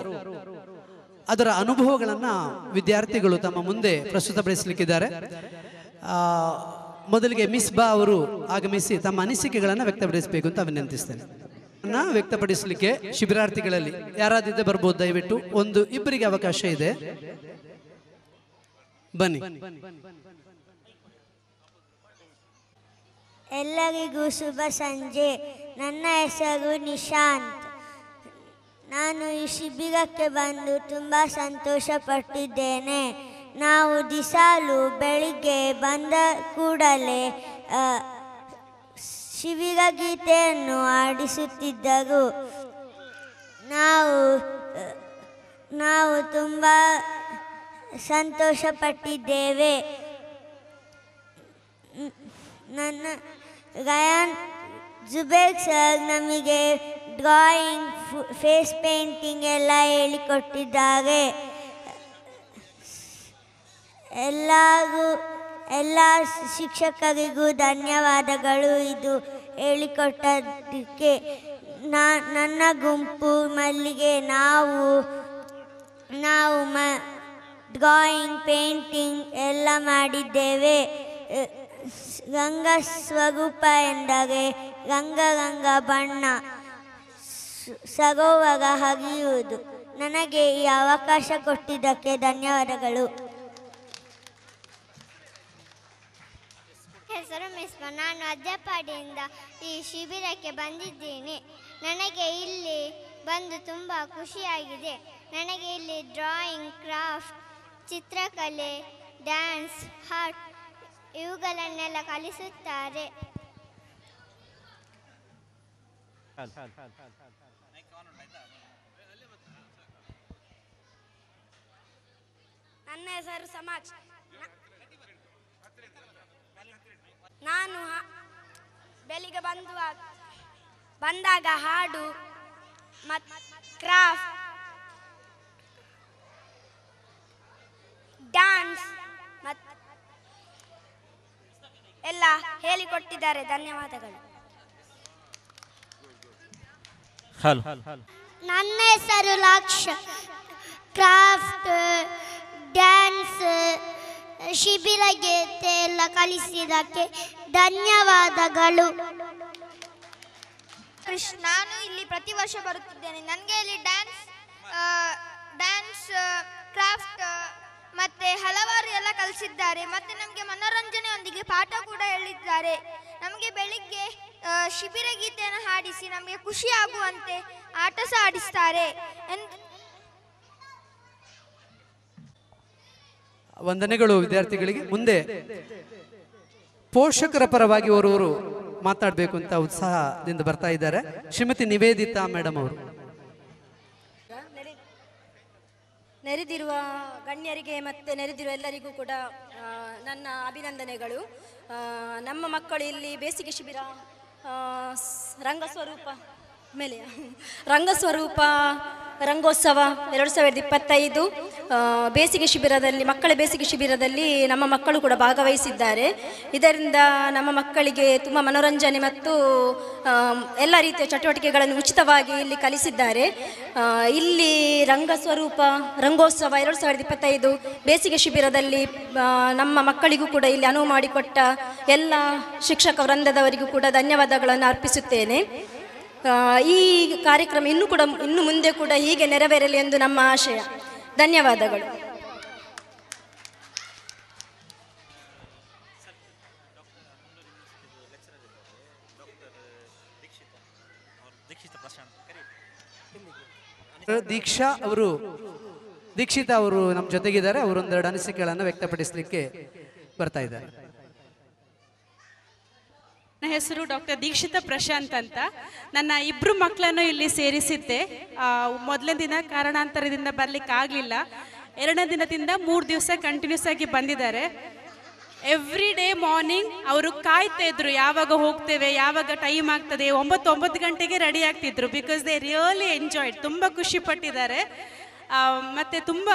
ಅದರ ಅನುಭವಗಳನ್ನ ವಿದ್ಯಾರ್ಥಿಗಳು ತಮ್ಮ ಮುಂದೆ ಪ್ರಸ್ತುತಪಡಿಸಲಿಕ್ಕಿದ್ದಾರೆ. ಮೊದಲಿಗೆ ಮಿಸ್ ಬಾ ಅವರು ಆಗಮಿಸಿ ತಮ್ಮ ಅನಿಸಿಕೆಗಳನ್ನು ವ್ಯಕ್ತಪಡಿಸಬೇಕು ಅಂತ ವಿನಂತಿಸ್ತೇನೆ. ವ್ಯಕ್ತಪಡಿಸಲಿಕ್ಕೆ ಶಿಬಿರಾರ್ಥಿಗಳಲ್ಲಿ ಯಾರಾದಿದ್ದೆ ಬರ್ಬೋದು. ದಯವಿಟ್ಟು ಇಬ್ಬರಿಗೆ ಅವಕಾಶ ಇದೆ, ಬನ್ನಿ. ಎಲ್ಲರಿಗೂ ಶುಭ ಸಂಜೆ. ನನ್ನ ಹೆಸರು ನಿಶಾಂತ್. ನಾನು ಈ ಶಿಬಿರಕ್ಕೆ ಬಂದು ತುಂಬ ಸಂತೋಷಪಟ್ಟಿದ್ದೇನೆ. ನಾವು ದಿಸಾಲು ಬೆಳಿಗ್ಗೆ ಬಂದ ಕೂಡಲೇ ಶಿಬಿರ ಗೀತೆಯನ್ನು ಆಡಿಸುತ್ತಿದ್ದರು. ನಾವು ತುಂಬ ಸಂತೋಷಪಟ್ಟಿದ್ದೇವೆ. ನನ್ನ ಗಯಾನ್ ಜುಬೇರ್ ಸರ್ ನಮಗೆ ಡ್ರಾಯಿಂಗ್, ಫೇಸ್ ಪೇಂಟಿಂಗ್ ಎಲ್ಲ ಹೇಳಿಕೊಟ್ಟಿದ್ದಾರೆ. ಎಲ್ಲ ಶಿಕ್ಷಕರಿಗೂ ಧನ್ಯವಾದಗಳು ಇದು ಹೇಳಿಕೊಟ್ಟದಕ್ಕೆ. ನನ್ನ ಗುಂಪು ಮಲ್ಲಿಗೆ ನಾವು ಡ್ರಾಯಿಂಗ್, ಪೇಂಟಿಂಗ್ ಎಲ್ಲ ಮಾಡಿದ್ದೇವೆ. ರಂಗ ಸ್ವರೂಪ ಎಂದರೆ ರಂಗ ಬಣ್ಣ ಸರೋವರ ಹರಿಯುವುದು. ನನಗೆ ಈ ಅವಕಾಶ ಕೊಟ್ಟಿದ್ದಕ್ಕೆ ಧನ್ಯವಾದಗಳು. ಹೆಸರು ಮಿಸ್. ನಾನು ಅಜ್ಜಪಾಡಿಯಿಂದ ಈ ಶಿಬಿರಕ್ಕೆ ಬಂದಿದ್ದೇನೆ. ನನಗೆ ಇಲ್ಲಿ ಬಂದು ತುಂಬ ಖುಷಿಯಾಗಿದೆ. ನನಗೆ ಇಲ್ಲಿ ಡ್ರಾಯಿಂಗ್, ಕ್ರಾಫ್ಟ್, ಚಿತ್ರಕಲೆ, ಡ್ಯಾನ್ಸ್, ಹಾರ್ಟ್ ಇವುಗಳನ್ನೆಲ್ಲ ಕಲಿಸುತ್ತಾರೆ. ನನ್ನ ಹೆಸರು ಸಮಾಜ್. ನಾನು ಬೆಳಿಗ್ಗೆ ಬಂದಾಗ ಹಾಡು ಮತ್ತು ಕ್ರಾಫ್ಟ್, ಡ್ಯಾನ್ಸ್ ಮತ್ತು ಎಲ್ಲ ಹೇಳಿಕೊಟ್ಟಿದ್ದಾರೆ. ಧನ್ಯವಾದಗಳು. ನನ್ನ ಹೆಸರು ಲಾಕ್ಷ. ಕ್ರಾಫ್ಟ್, ಡ್ಯಾನ್ಸ್, ಶಿಬಿರ ಗೀತೆ ಎಲ್ಲ ಕಲಿಸಿದ್ದಕ್ಕೆ ಧನ್ಯವಾದಗಳು. ನಾನು ಇಲ್ಲಿ ಪ್ರತಿ ವರ್ಷ ಬರುತ್ತಿದ್ದೇನೆ. ನನಗೆ ಇಲ್ಲಿ ಡ್ಯಾನ್ಸ್, ಕ್ರಾಫ್ಟ್ ಮತ್ತೆ ಹಲವಾರು ಎಲ್ಲ ಕಲಿಸಿದ್ದಾರೆ. ಮತ್ತೆ ನಮಗೆ ಮನೋರಂಜನೆಯೊಂದಿಗೆ ಪಾಠ ಕೂಡ ಹೇಳಿದ್ದಾರೆ. ನಮಗೆ ಬೆಳಿಗ್ಗೆ ಶಿಬಿರ ಗೀತೆಯನ್ನು ಹಾಡಿಸಿ ನಮಗೆ ಖುಷಿ ಆಗುವಂತೆ ಆಟ ಸಹ ಆಡಿಸ್ತಾರೆ. ವಂದನೆಗಳು ವಿದ್ಯಾರ್ಥಿಗಳಿಗೆ. ಮುಂದೆ ಪೋಷಕರ ಪರವಾಗಿ ಅವರವರು ಮಾತಾಡಬೇಕು ಅಂತ ಉತ್ಸಾಹದಿಂದ ಬರ್ತಾ ಇದ್ದಾರೆ. ಶ್ರೀಮತಿ ನಿವೇದಿತಾ ಮೇಡಮ್ ಅವರು. ನೆರೆದಿರುವ ಗಣ್ಯರಿಗೆ ಮತ್ತು ನೆರೆದಿರುವ ಎಲ್ಲರಿಗೂ ಕೂಡ ನನ್ನ ಅಭಿನಂದನೆಗಳು. ನಮ್ಮ ಮಕ್ಕಳು ಇಲ್ಲಿ ಬೇಸಿಗೆ ಶಿಬಿರ ರಂಗಸ್ವರೂಪ ಮೇಲೆ ರಂಗಸ್ವರೂಪ ರಂಗೋತ್ಸವ 2025 ಬೇಸಿಗೆ ಶಿಬಿರದಲ್ಲಿ ಮಕ್ಕಳ ಬೇಸಿಗೆ ಶಿಬಿರದಲ್ಲಿ ನಮ್ಮ ಮಕ್ಕಳು ಕೂಡ ಭಾಗವಹಿಸಿದ್ದಾರೆ. ಇದರಿಂದ ನಮ್ಮ ಮಕ್ಕಳಿಗೆ ತುಂಬ ಮನೋರಂಜನೆ ಮತ್ತು ಎಲ್ಲ ರೀತಿಯ ಚಟುವಟಿಕೆಗಳನ್ನು ಉಚಿತವಾಗಿ ಇಲ್ಲಿ ಕಲಿಸಿದ್ದಾರೆ. ಇಲ್ಲಿ ರಂಗಸ್ವರೂಪ ರಂಗೋತ್ಸವ 2025 ಬೇಸಿಗೆ ಶಿಬಿರದಲ್ಲಿ ನಮ್ಮ ಮಕ್ಕಳಿಗೂ ಕೂಡ ಇಲ್ಲಿ ಅನುವು ಮಾಡಿಕೊಟ್ಟ ಎಲ್ಲ ಶಿಕ್ಷಕ ವೃಂದದವರಿಗೂ ಕೂಡ ಧನ್ಯವಾದಗಳನ್ನು ಅರ್ಪಿಸುತ್ತೇನೆ. ಈ ಕಾರ್ಯಕ್ರಮ ಇನ್ನು ಮುಂದೆ ಕೂಡ ಹೀಗೆ ನೆರವೇರಲಿ ಎಂದು ನಮ್ಮ ಆಶಯ. ಧನ್ಯವಾದಗಳು. ದೀಕ್ಷಿತಾ ಅವರು ನಮ್ಮ ಜೊತೆಗಿದ್ದಾರೆ. ಅವರೊಂದೆರಡು ಅನಿಸಿಕೆಗಳನ್ನು ವ್ಯಕ್ತಪಡಿಸಲಿಕ್ಕೆ ಬರ್ತಾ ಇದ್ದಾರೆ. ನನ್ನ ಹೆಸರು ಡಾಕ್ಟರ್ ದೀಕ್ಷಿತಾ ಪ್ರಶಾಂತ್ ಅಂತ. ನನ್ನ ಇಬ್ಬರು ಮಕ್ಕಳನ್ನು ಇಲ್ಲಿ ಸೇರಿಸಿದ್ದೆ. ಮೊದಲನೇ ದಿನ ಕಾರಣಾಂತರದಿಂದ ಬರಲಿಕ್ಕೆ ಆಗಲಿಲ್ಲ. ಎರಡನೇ ದಿನದಿಂದ 3 ದಿವಸ ಕಂಟಿನ್ಯೂಸ್ ಆಗಿ ಬಂದಿದ್ದಾರೆ. ಎವ್ರಿ ಡೇ ಮಾರ್ನಿಂಗ್ ಅವರು ಕಾಯ್ತಾ ಇದ್ರು, ಯಾವಾಗ ಹೋಗ್ತೇವೆ, ಯಾವಾಗ ಟೈಮ್ ಆಗ್ತದೆ. 9 ಗಂಟೆಗೆ ರೆಡಿ ಆಗ್ತಿದ್ರು. ಬಿಕಾಸ್ ದೇ ರಿಯಲಿ ಎಂಜಾಯ್ಡ್, ತುಂಬ ಖುಷಿ ಪಟ್ಟಿದ್ದಾರೆ. ಮತ್ತು ತುಂಬ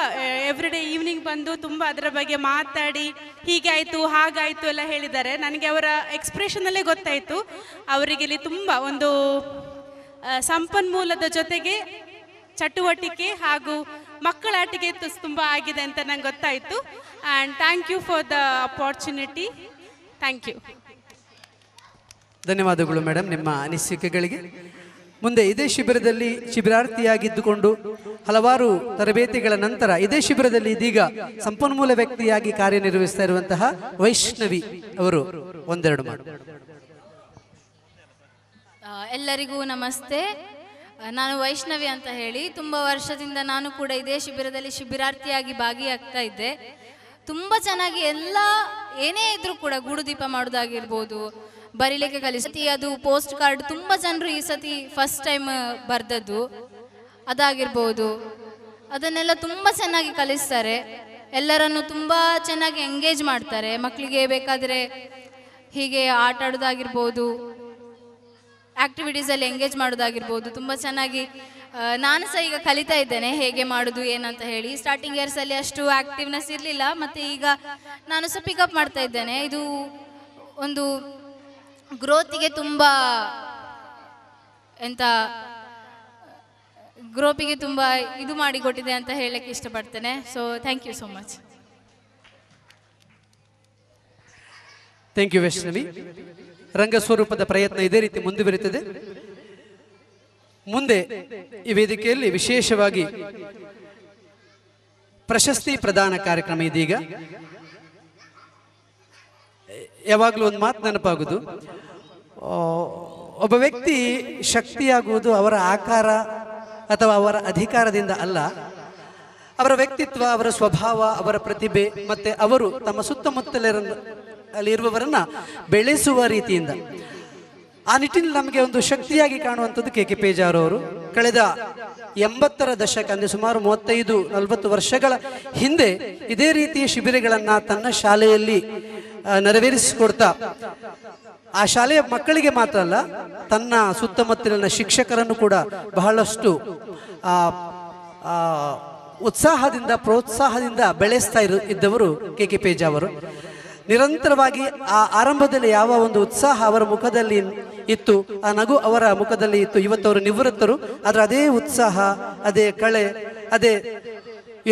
ಎವ್ರಿ ಡೇ ಈವ್ನಿಂಗ್ ಬಂದು ತುಂಬ ಅದರ ಬಗ್ಗೆ ಮಾತಾಡಿ ಹೀಗೆ ಆಯಿತು ಹಾಗಾಯಿತು ಎಲ್ಲ ಹೇಳಿದ್ದಾರೆ. ನನಗೆ ಅವರ ಎಕ್ಸ್ಪ್ರೆಷನಲ್ಲೇ ಗೊತ್ತಾಯಿತು ಅವರಿಗೆ ಇಲ್ಲಿ ತುಂಬ ಒಂದು ಸಂಪನ್ಮೂಲದ ಜೊತೆಗೆ ಚಟುವಟಿಕೆ ಹಾಗೂ ಮಕ್ಕಳ ಆಟಿಕೆ ತುಂಬ ಆಗಿದೆ ಅಂತ ನಂಗೆ ಗೊತ್ತಾಯಿತು. And thank you for the opportunity. Thank you. ಧನ್ಯವಾದಗಳು ಮೇಡಮ್ ನಿಮ್ಮ ಅನಿಸಿಕೆಗಳಿಗೆ. ಮುಂದೆ ಇದೇ ಶಿಬಿರದಲ್ಲಿ ಶಿಬಿರಾರ್ಥಿಯಾಗಿದ್ದುಕೊಂಡು ಹಲವಾರು ತರಬೇತಿಗಳ ನಂತರ ಇದೇ ಶಿಬಿರದಲ್ಲಿ ಇದೀಗ ಸಂಪನ್ಮೂಲ ವ್ಯಕ್ತಿಯಾಗಿ ಕಾರ್ಯನಿರ್ವಹಿಸ್ತಾ ಇರುವಂತಹ ವೈಷ್ಣವಿ ಅವರು ಒಂದೆರಡು ಮಾತು. ಎಲ್ಲರಿಗೂ ನಮಸ್ತೆ. ನಾನು ವೈಷ್ಣವಿ ಅಂತ ಹೇಳಿ. ತುಂಬ ವರ್ಷದಿಂದ ನಾನು ಕೂಡ ಇದೇ ಶಿಬಿರದಲ್ಲಿ ಶಿಬಿರಾರ್ಥಿಯಾಗಿ ಭಾಗಿಯಾಗ್ತಾ ಇದ್ದೆ. ತುಂಬ ಚೆನ್ನಾಗಿ ಏನೇ ಇದ್ರೂ ಕೂಡ ಗೂಡು ದೀಪ ಮಾಡೋದಾಗಿರ್ಬೋದು, ಬರೀಲಿಕ್ಕೆ ಕಲಿಸಿ ಅದು ಪೋಸ್ಟ್ ಕಾರ್ಡ್ ತುಂಬ ಜನರು ಈ ಸತಿ ಫಸ್ಟ್ ಟೈಮ್ ಬರೆದದ್ದು ಅದಾಗಿರ್ಬೋದು. ಅದನ್ನೆಲ್ಲ ತುಂಬ ಚೆನ್ನಾಗಿ ಕಲಿಸ್ತಾರೆ. ಎಲ್ಲರನ್ನು ತುಂಬ ಚೆನ್ನಾಗಿ ಎಂಗೇಜ್ ಮಾಡ್ತಾರೆ. ಮಕ್ಕಳಿಗೆ ಬೇಕಾದರೆ ಹೀಗೆ ಆಟ ಆಡೋದಾಗಿರ್ಬೋದು, ಆ್ಯಕ್ಟಿವಿಟೀಸಲ್ಲಿ ಎಂಗೇಜ್ ಮಾಡೋದಾಗಿರ್ಬೋದು ತುಂಬ ಚೆನ್ನಾಗಿ. ನಾನು ಸಹ ಈಗ ಕಲಿತಾ ಇದ್ದೇನೆ ಹೇಗೆ ಮಾಡೋದು ಏನಂತ ಹೇಳಿ. ಸ್ಟಾರ್ಟಿಂಗ್ ಇಯರ್ಸಲ್ಲಿ ಅಷ್ಟು ಆ್ಯಕ್ಟಿವ್ನೆಸ್ ಇರಲಿಲ್ಲ, ಮತ್ತು ಈಗ ನಾನು ಸಹ ಪಿಕಪ್ ಮಾಡ್ತಾ ಇದ್ದೇನೆ. ಇದು ಒಂದು ಗ್ರೋತಿಗೆ ತುಂಬ ಗ್ರೋಪಿಗೆ ತುಂಬ ಇದು ಮಾಡಿಕೊಟ್ಟಿದೆ ಅಂತ ಹೇಳಕ್ಕೆ ಇಷ್ಟಪಡ್ತೇನೆ. So thank you so much. Thank you Vaishnavi. ರಂಗಸ್ವರೂಪದ ಪ್ರಯತ್ನ ಇದೇ ರೀತಿ ಮುಂದುವರಿಯುತ್ತದೆ. ಮುಂದೆ ಈ ವೇದಿಕೆಯಲ್ಲಿ ವಿಶೇಷವಾಗಿ ಪ್ರಶಸ್ತಿ ಪ್ರದಾನ ಕಾರ್ಯಕ್ರಮ ಇದೀಗ. ಯಾವಾಗಲೂ ಒಂದು ಮಾತು ನೆನಪಾಗುವುದು, ಒಬ್ಬ ವ್ಯಕ್ತಿ ಶಕ್ತಿಯಾಗುವುದು ಅವರ ಆಕಾರ ಅಥವಾ ಅವರ ಅಧಿಕಾರದಿಂದ ಅಲ್ಲ, ಅವರ ವ್ಯಕ್ತಿತ್ವ, ಅವರ ಸ್ವಭಾವ, ಅವರ ಪ್ರತಿಭೆ ಮತ್ತು ಅವರು ತಮ್ಮ ಸುತ್ತಮುತ್ತಲಿರುವವರನ್ನ ಬೆಳೆಸುವ ರೀತಿಯಿಂದ. ಆ ನಿಟ್ಟಿನಲ್ಲಿ ನಮಗೆ ಒಂದು ಶಕ್ತಿಯಾಗಿ ಕಾಣುವಂಥದ್ದು ಕೆ ಪೇಜಾರ್ ಅವರು. ಕಳೆದ 80ರ ದಶಕ ಅಂದರೆ ಸುಮಾರು 35-40 ವರ್ಷಗಳ ಹಿಂದೆ ಇದೇ ರೀತಿಯ ಶಿಬಿರಗಳನ್ನು ತನ್ನ ಶಾಲೆಯಲ್ಲಿ ನೆರವೇರಿಸಿಕೊಡ್ತಾ ಆ ಶಾಲೆಯ ಮಕ್ಕಳಿಗೆ ಮಾತ್ರ ಅಲ್ಲ, ತನ್ನ ಸುತ್ತಮುತ್ತಲಿನ ಶಿಕ್ಷಕರನ್ನು ಕೂಡ ಬಹಳಷ್ಟು ಉತ್ಸಾಹದಿಂದ ಪ್ರೋತ್ಸಾಹದಿಂದ ಬೆಳೆಸ್ತಾ ಇದ್ದವರು ಕೆ ಪೇಜ ಅವರು. ನಿರಂತರವಾಗಿ ಆ ಆರಂಭದಲ್ಲಿ ಯಾವ ಒಂದು ಉತ್ಸಾಹ ಅವರ ಮುಖದಲ್ಲಿ ಇತ್ತು, ಆ ನಗು ಅವರ ಮುಖದಲ್ಲಿ ಇತ್ತು. ಇವತ್ತವರು ನಿವೃತ್ತರು, ಆದರೆ ಅದೇ ಉತ್ಸಾಹ, ಅದೇ ಕಳೆ, ಅದೇ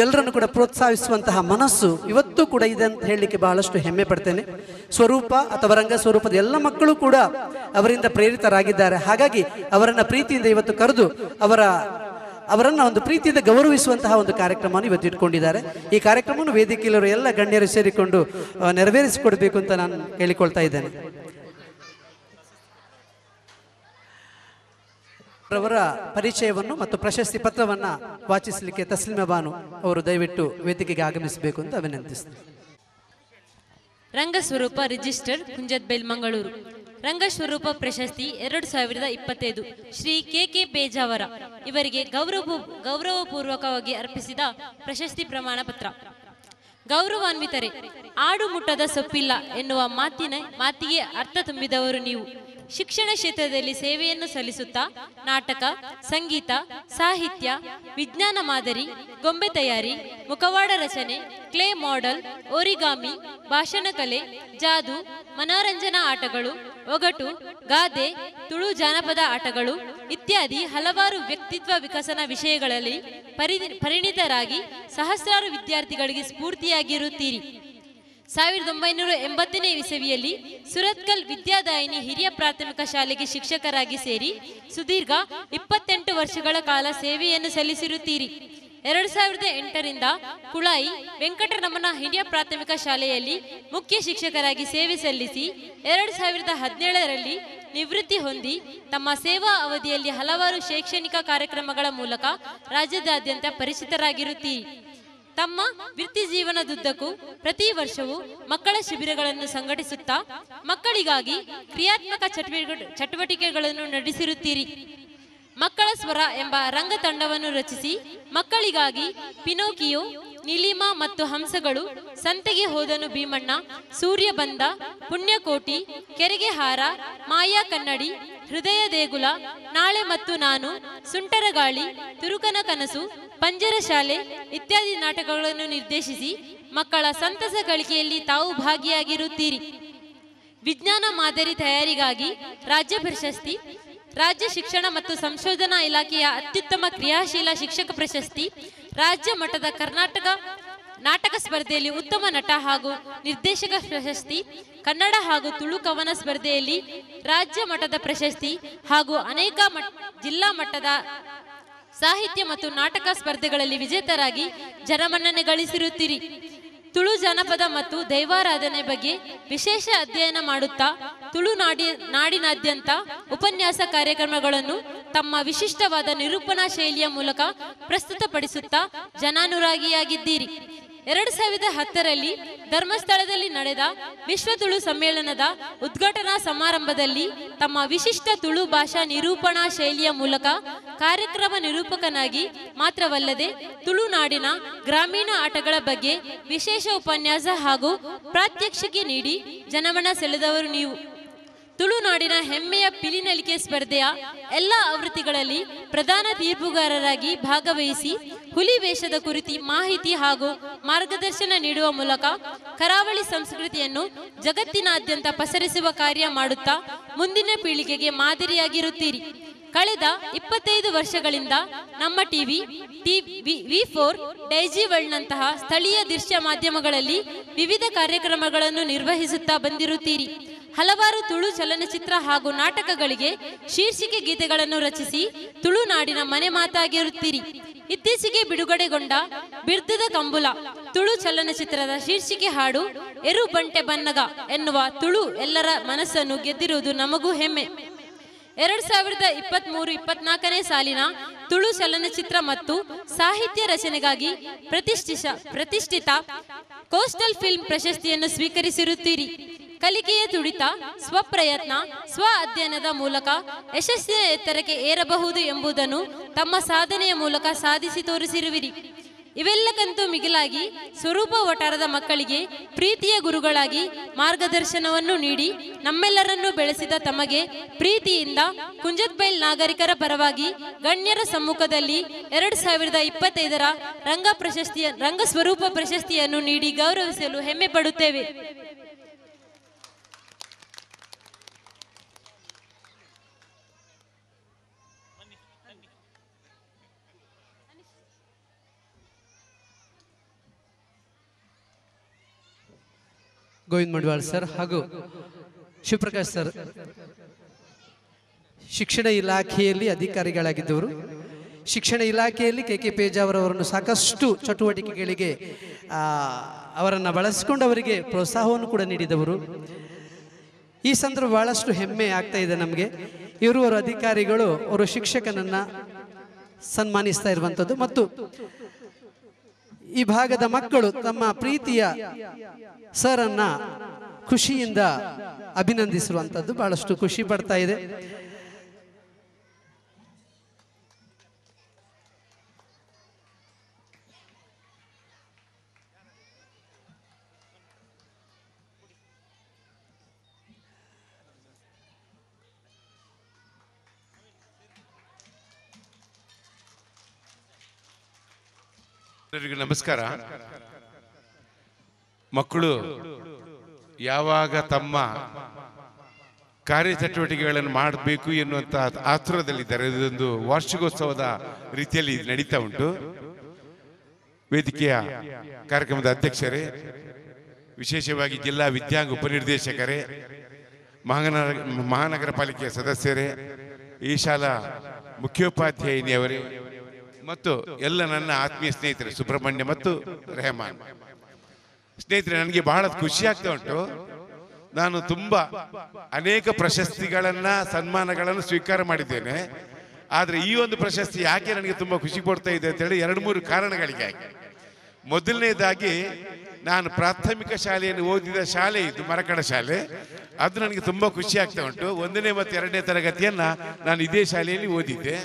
ಎಲ್ಲರನ್ನು ಕೂಡ ಪ್ರೋತ್ಸಾಹಿಸುವಂತಹ ಮನಸ್ಸು ಇವತ್ತು ಕೂಡ ಇದೆ ಅಂತ ಹೇಳಲಿಕ್ಕೆ ಬಹಳಷ್ಟು ಹೆಮ್ಮೆ ಪಡ್ತೇನೆ. ಸ್ವರೂಪ ಅಥವಾ ರಂಗ ಸ್ವರೂಪದ ಎಲ್ಲ ಮಕ್ಕಳು ಕೂಡ ಅವರಿಂದ ಪ್ರೇರಿತರಾಗಿದ್ದಾರೆ. ಹಾಗಾಗಿ ಅವರನ್ನು ಪ್ರೀತಿಯಿಂದ ಇವತ್ತು ಕರೆದು ಅವರನ್ನು ಒಂದು ಪ್ರೀತಿಯಿಂದ ಗೌರವಿಸುವಂತಹ ಒಂದು ಕಾರ್ಯಕ್ರಮವನ್ನು ಇವತ್ತು ಇಟ್ಕೊಂಡಿದ್ದಾರೆ. ಈ ಕಾರ್ಯಕ್ರಮವನ್ನು ವೇದಿಕೆಯಲ್ಲಿರುವ ಎಲ್ಲ ಗಣ್ಯರು ಸೇರಿಕೊಂಡು ನೆರವೇರಿಸಿಕೊಡ್ಬೇಕು ಅಂತ ನಾನು ಹೇಳಿಕೊಳ್ತಾ ಇದ್ದೇನೆ. ಅವರ ಪರಿಚಯವನ್ನು ಮತ್ತು ಪ್ರಶಸ್ತಿ ಪತ್ರವನ್ನು ವಾಚಿಸಲಿಕ್ಕೆ ತಸ್ಲಿಮಾ ಬಾನು ಅವರು ದಯವಿಟ್ಟು ವೇದಿಕೆಗೆ ಆಗಮಿಸಬೇಕು ಅಂತ ವಿನಂತಿಸ್ತೇನೆ. ರಂಗಸ್ವರೂಪ ರಿಜಿಸ್ಟರ್ ಕುಂಜತ್ಬೇಲ್ ಮಂಗಳೂರು. ರಂಗಸ್ವರೂಪ ಪ್ರಶಸ್ತಿ 2025 ಶ್ರೀ ಕೆ ಪೇಜಾವರ ಇವರಿಗೆ ಗೌರವಪೂರ್ವಕವಾಗಿ ಅರ್ಪಿಸಿದ ಪ್ರಶಸ್ತಿ ಪ್ರಮಾಣ ಪತ್ರ. ಗೌರವಾನ್ವಿತರೆ, ಆಡು ಮುಟ್ಟದ ಸೊಪ್ಪಿಲ್ಲ ಎನ್ನುವ ಮಾತಿಗೆ ಅರ್ಥ ತುಂಬಿದವರು ನೀವು. ಶಿಕ್ಷಣ ಕ್ಷೇತ್ರದಲ್ಲಿ ಸೇವೆಯನ್ನು ಸಲ್ಲಿಸುತ್ತಾ ನಾಟಕ, ಸಂಗೀತ, ಸಾಹಿತ್ಯ, ವಿಜ್ಞಾನ ಮಾದರಿ, ಗೊಂಬೆ ತಯಾರಿ, ಮುಖವಾಡ ರಚನೆ, ಕ್ಲೇ ಮಾಡೆಲ್, ಓರಿಗಾಮಿ, ಭಾಷಣ ಕಲೆ, ಜಾದು, ಮನೋರಂಜನಾ ಆಟಗಳು, ಒಗಟು, ಗಾದೆ, ತುಳು ಜಾನಪದ ಆಟಗಳು ಇತ್ಯಾದಿ ಹಲವಾರು ವ್ಯಕ್ತಿತ್ವ ವಿಕಸನ ವಿಷಯಗಳಲ್ಲಿ ಪರಿಣಿತರಾಗಿ ಸಹಸ್ರಾರು ವಿದ್ಯಾರ್ಥಿಗಳಿಗೆ ಸ್ಫೂರ್ತಿಯಾಗಿರುತ್ತೀರಿ. 1980ನೇ ಇಸವಿಯಲ್ಲಿ ಸುರತ್ಕಲ್ ವಿದ್ಯಾದಾಯಿನಿ ಹಿರಿಯ ಪ್ರಾಥಮಿಕ ಶಾಲೆಗೆ ಶಿಕ್ಷಕರಾಗಿ ಸೇರಿ ಸುದೀರ್ಘ 28 ವರ್ಷಗಳ ಕಾಲ ಸೇವೆಯನ್ನು ಸಲ್ಲಿಸಿರುತ್ತೀರಿ. 2008ರಿಂದ ಕುಳಾಯಿ ವೆಂಕಟರಮಣ ಹಿರಿಯ ಪ್ರಾಥಮಿಕ ಶಾಲೆಯಲ್ಲಿ ಮುಖ್ಯ ಶಿಕ್ಷಕರಾಗಿ ಸೇವೆ ಸಲ್ಲಿಸಿ 2017ರಲ್ಲಿ ನಿವೃತ್ತಿ ಹೊಂದಿ ತಮ್ಮ ಸೇವಾ ಅವಧಿಯಲ್ಲಿ ಹಲವಾರು ಶೈಕ್ಷಣಿಕ ಕಾರ್ಯಕ್ರಮಗಳ ಮೂಲಕ ರಾಜ್ಯದಾದ್ಯಂತ ಪರಿಚಿತರಾಗಿರುತ್ತೀರಿ. ತಮ್ಮ ವೃತ್ತಿ ಜೀವನದುದ್ದಕ್ಕೂ ಪ್ರತಿ ವರ್ಷವೂ ಮಕ್ಕಳ ಶಿಬಿರಗಳನ್ನು ಸಂಘಟಿಸುತ್ತಾ ಮಕ್ಕಳಿಗಾಗಿ ಕ್ರಿಯಾತ್ಮಕ ಚಟುವಟಿಕೆಗಳನ್ನು ನಡೆಸಿರುತ್ತೀರಿ. ಮಕ್ಕಳ ಸ್ವರ ಎಂಬ ರಂಗ ತಂಡವನ್ನು ರಚಿಸಿ ಮಕ್ಕಳಿಗಾಗಿ ಪಿನೋಕಿಯೋ, ನಿಲಿಮಾ ಮತ್ತು ಹಂಸಗಳು, ಸಂತೆಗೆ ಹೋದನು ಭೀಮಣ್ಣ, ಸೂರ್ಯ ಬಂದ, ಪುಣ್ಯಕೋಟಿ, ಕೆರೆಗೆ ಹಾರ, ಮಾಯಾ ಕನ್ನಡಿ, ಹೃದಯ ದೇಗುಲ, ನಾಳೆ ಮತ್ತು ನಾನು, ಸುಂಟರಗಾಳಿ, ತುರುಕನ ಕನಸು, ಪಂಜರ ಶಾಲೆ ಇತ್ಯಾದಿ ನಾಟಕಗಳನ್ನು ನಿರ್ದೇಶಿಸಿ ಮಕ್ಕಳ ಸಂತಸ ಗಳಿಕೆಯಲ್ಲಿ ತಾವು ಭಾಗಿಯಾಗಿರುತ್ತೀರಿ. ವಿಜ್ಞಾನ ಮಾದರಿ ತಯಾರಿಗಾಗಿ ರಾಜ್ಯ ಪ್ರಶಸ್ತಿ, ರಾಜ್ಯ ಶಿಕ್ಷಣ ಮತ್ತು ಸಂಶೋಧನಾ ಇಲಾಖೆಯ ಅತ್ಯುತ್ತಮ ಕ್ರಿಯಾಶೀಲ ಶಿಕ್ಷಕ ಪ್ರಶಸ್ತಿ, ರಾಜ್ಯ ಮಟ್ಟದ ಕರ್ನಾಟಕ ನಾಟಕ ಸ್ಪರ್ಧೆಯಲ್ಲಿ ಉತ್ತಮ ನಟ ಹಾಗೂ ನಿರ್ದೇಶಕ ಪ್ರಶಸ್ತಿ, ಕನ್ನಡ ಹಾಗೂ ತುಳು ಕವನ ಸ್ಪರ್ಧೆಯಲ್ಲಿ ರಾಜ್ಯ ಮಟ್ಟದ ಪ್ರಶಸ್ತಿ ಹಾಗೂ ಅನೇಕ ಜಿಲ್ಲಾ ಮಟ್ಟದ ಸಾಹಿತ್ಯ ಮತ್ತು ನಾಟಕ ಸ್ಪರ್ಧೆಗಳಲ್ಲಿ ವಿಜೇತರಾಗಿ ಜನಮನ್ನಣೆ ಗಳಿಸಿರುತ್ತೀರಿ. ತುಳು ಜಾನಪದ ಮತ್ತು ದೈವಾರಾಧನೆ ಬಗ್ಗೆ ವಿಶೇಷ ಅಧ್ಯಯನ ಮಾಡುತ್ತಾ ತುಳು ನಾಡಿನಾದ್ಯಂತ ಉಪನ್ಯಾಸ ಕಾರ್ಯಕ್ರಮಗಳನ್ನು ತಮ್ಮ ವಿಶಿಷ್ಟವಾದ ನಿರೂಪಣಾ ಶೈಲಿಯ ಮೂಲಕ ಪ್ರಸ್ತುತಪಡಿಸುತ್ತಾ ಜನಾನುರಾಗಿಯಾಗಿದ್ದೀರಿ. 2010ರಲ್ಲಿ ಧರ್ಮಸ್ಥಳದಲ್ಲಿ ನಡೆದ ವಿಶ್ವ ತುಳು ಸಮ್ಮೇಳನದ ಉದ್ಘಾಟನಾ ಸಮಾರಂಭದಲ್ಲಿ ತಮ್ಮ ವಿಶಿಷ್ಟ ತುಳು ಭಾಷಾ ನಿರೂಪಣಾ ಶೈಲಿಯ ಮೂಲಕ ಕಾರ್ಯಕ್ರಮ ನಿರೂಪಕನಾಗಿ ಮಾತ್ರವಲ್ಲದೆ ತುಳುನಾಡಿನ ಗ್ರಾಮೀಣ ಆಟಗಳ ಬಗ್ಗೆ ವಿಶೇಷ ಉಪನ್ಯಾಸ ಹಾಗೂ ಪ್ರಾತ್ಯಕ್ಷಿಕೆ ನೀಡಿ ಜನಮನ ಸೆಳೆದವರು ನೀವು. ತುಳುನಾಡಿನ ಹೆಮ್ಮೆಯ ಪಿಲಿನಲಿಕೆ ಸ್ಪರ್ಧೆಯ ಎಲ್ಲ ಆವೃತ್ತಿಗಳಲ್ಲಿ ಪ್ರಧಾನ ತೀರ್ಪುಗಾರರಾಗಿ ಭಾಗವಹಿಸಿ ಹುಲಿ ವೇಷದ ಕುರಿತು ಮಾಹಿತಿ ಹಾಗೂ ಮಾರ್ಗದರ್ಶನ ನೀಡುವ ಮೂಲಕ ಕರಾವಳಿ ಸಂಸ್ಕೃತಿಯನ್ನು ಜಗತ್ತಿನಾದ್ಯಂತ ಪಸರಿಸುವ ಕಾರ್ಯ ಮಾಡುತ್ತಾ ಮುಂದಿನ ಪೀಳಿಗೆಗೆ ಮಾದರಿಯಾಗಿರುತ್ತೀರಿ. ಕಳೆದ 25 ವರ್ಷಗಳಿಂದ ನಮ್ಮ ಟಿವಿ V4, ಡೈಜಿ ವರ್ಲ್ಡ್ನಂತಹ ಸ್ಥಳೀಯ ದೃಶ್ಯ ಮಾಧ್ಯಮಗಳಲ್ಲಿ ವಿವಿಧ ಕಾರ್ಯಕ್ರಮಗಳನ್ನು ನಿರ್ವಹಿಸುತ್ತಾ ಬಂದಿರುತ್ತೀರಿ. ಹಲವಾರು ತುಳು ಚಲನಚಿತ್ರ ಹಾಗೂ ನಾಟಕಗಳಿಗೆ ಶೀರ್ಷಿಕೆ ಗೀತೆಗಳನ್ನು ರಚಿಸಿ ತುಳುನಾಡಿನ ಮನೆ ಮಾತಾಗಿರುತ್ತೀರಿ. ಇತ್ತೀಚೆಗೆ ಬಿಡುಗಡೆಗೊಂಡ ಬಿರ್ದದ ಕಂಬುಲ ತುಳು ಚಲನಚಿತ್ರದ ಶೀರ್ಷಿಕೆ ಹಾಡು ಎರು ಬಂಟೆ ಬನ್ನಗ ಎನ್ನುವ ತುಳು ಎಲ್ಲರ ಮನಸ್ಸನ್ನು ಗೆದ್ದಿರುವುದು ನಮಗೂ ಹೆಮ್ಮೆ. 2023-24ನೇ ಸಾಲಿನ ತುಳು ಚಲನಚಿತ್ರ ಮತ್ತು ಸಾಹಿತ್ಯ ರಚನೆಗಾಗಿ ಪ್ರತಿಷ್ಠಿತ ಕೋಸ್ಟಲ್ ಫಿಲ್ಮ್ ಪ್ರಶಸ್ತಿಯನ್ನು ಸ್ವೀಕರಿಸಿರುತ್ತೀರಿ. ಕಲಿಕೆಯ ತುಡಿತ, ಸ್ವಪ್ರಯತ್ನ, ಸ್ವ ಅಧ್ಯಯನದ ಮೂಲಕ ಯಶಸ್ಸಿನ ಎತ್ತರಕ್ಕೆ ಏರಬಹುದು ಎಂಬುದನ್ನು ತಮ್ಮ ಸಾಧನೆಯ ಮೂಲಕ ಸಾಧಿಸಿ ತೋರಿಸಿರುವಿರಿ. ಇವೆಲ್ಲಕ್ಕಂತೂ ಮಿಗಿಲಾಗಿ ಸ್ವರೂಪ ವಟಾರದ ಮಕ್ಕಳಿಗೆ ಪ್ರೀತಿಯ ಗುರುಗಳಾಗಿ ಮಾರ್ಗದರ್ಶನವನ್ನು ನೀಡಿ ನಮ್ಮೆಲ್ಲರನ್ನೂ ಬೆಳೆಸಿದ ತಮಗೆ ಪ್ರೀತಿಯಿಂದ ಕುಂಜತ್ಬೈಲ್ ನಾಗರಿಕರ ಪರವಾಗಿ ಗಣ್ಯರ ಸಮ್ಮುಖದಲ್ಲಿ 2025ರ ರಂಗ ಸ್ವರೂಪ ಪ್ರಶಸ್ತಿಯನ್ನು ನೀಡಿ ಗೌರವಿಸಲು ಹೆಮ್ಮೆ ಪಡುತ್ತೇವೆ. ಗೋವಿಂದ್ ಮಡಿವಾಳ್ ಸರ್ ಹಾಗೂ ಶಿವಪ್ರಕಾಶ್ ಸರ್ ಶಿಕ್ಷಣ ಇಲಾಖೆಯಲ್ಲಿ ಅಧಿಕಾರಿಗಳಾಗಿದ್ದವರು. ಶಿಕ್ಷಣ ಇಲಾಖೆಯಲ್ಲಿ ಕೆ ಪೇಜಾವರವರನ್ನು ಸಾಕಷ್ಟು ಚಟುವಟಿಕೆಗಳಿಗೆ ಅವರನ್ನು ಬಳಸಿಕೊಂಡು ಅವರಿಗೆ ಪ್ರೋತ್ಸಾಹವನ್ನು ಕೂಡ ನೀಡಿದವರು. ಈ ಸಂದರ್ಭ ಬಹಳಷ್ಟು ಹೆಮ್ಮೆ ಆಗ್ತಾ ಇದೆ ನಮಗೆ. ಇವರು ಅವರ ಅಧಿಕಾರಿಗಳು ಅವರು ಶಿಕ್ಷಕನನ್ನು ಸನ್ಮಾನಿಸ್ತಾ ಇರುವಂಥದ್ದು ಮತ್ತು ಈ ಭಾಗದ ಮಕ್ಕಳು ತಮ್ಮ ಪ್ರೀತಿಯ ಸರ್ ಅನ್ನ ಖುಷಿಯಿಂದ ಅಭಿನಂದಿಸಿರುವಂಥದ್ದು ಬಹಳಷ್ಟು ಖುಷಿ ಪಡ್ತಾ ಇದೆ. ಎಲ್ಲರಿಗೂ ನಮಸ್ಕಾರ. ಮಕ್ಕಳು ಯಾವಾಗ ತಮ್ಮ ಕಾರ್ಯಚಟುವಟಿಕೆಗಳನ್ನು ಮಾಡಬೇಕು ಎನ್ನುವಂಥ ಆತುರದಲ್ಲಿದ್ದಾರೆ. ಇದೊಂದು ವಾರ್ಷಿಕೋತ್ಸವದ ರೀತಿಯಲ್ಲಿ ನಡೀತಾ ಉಂಟು. ವೇದಿಕೆಯ ಕಾರ್ಯಕ್ರಮದ ಅಧ್ಯಕ್ಷರೇ, ವಿಶೇಷವಾಗಿ ಜಿಲ್ಲಾ ವಿದ್ಯಾಂಗ ಉಪನಿರ್ದೇಶಕರೇ, ಮಹಾನಗರ ಪಾಲಿಕೆಯ ಸದಸ್ಯರೇ, ಈ ಶಾಲಾ ಮುಖ್ಯೋಪಾಧ್ಯಾಯಿನಿಯವರೇ ಮತ್ತು ಎಲ್ಲ ನನ್ನ ಆತ್ಮೀಯ ಸ್ನೇಹಿತರೆ ಸುಬ್ರಹ್ಮಣ್ಯ ಮತ್ತು ರೆಹಮಾನ್ ಸ್ನೇಹಿತರೆ, ನನಗೆ ಬಹಳ ಖುಷಿ ಆಗ್ತಾ ಉಂಟು. ನಾನು ತುಂಬಾ ಅನೇಕ ಪ್ರಶಸ್ತಿಗಳನ್ನ ಸನ್ಮಾನಗಳನ್ನು ಸ್ವೀಕಾರ ಮಾಡಿದ್ದೇನೆ. ಆದರೆ ಈ ಒಂದು ಪ್ರಶಸ್ತಿ ಯಾಕೆ ನನಗೆ ತುಂಬಾ ಖುಷಿ ಕೊಡ್ತಾ ಇದೆ ಅಂತ ಹೇಳಿ 2-3 ಕಾರಣಗಳಿಗೆ. ಮೊದಲನೇದಾಗಿ ನಾನು ಪ್ರಾಥಮಿಕ ಶಾಲೆಯನ್ನು ಓದಿದ ಶಾಲೆ ಇದು ಮರಕಡ ಶಾಲೆ. ಅದು ನನಗೆ ತುಂಬಾ ಖುಷಿ ಆಗ್ತಾ ಉಂಟು. 1ನೇ ಮತ್ತು 2ನೇ ತರಗತಿಯನ್ನ ನಾನು ಇದೇ ಶಾಲೆಯಲ್ಲಿ ಓದಿದ್ದೆ.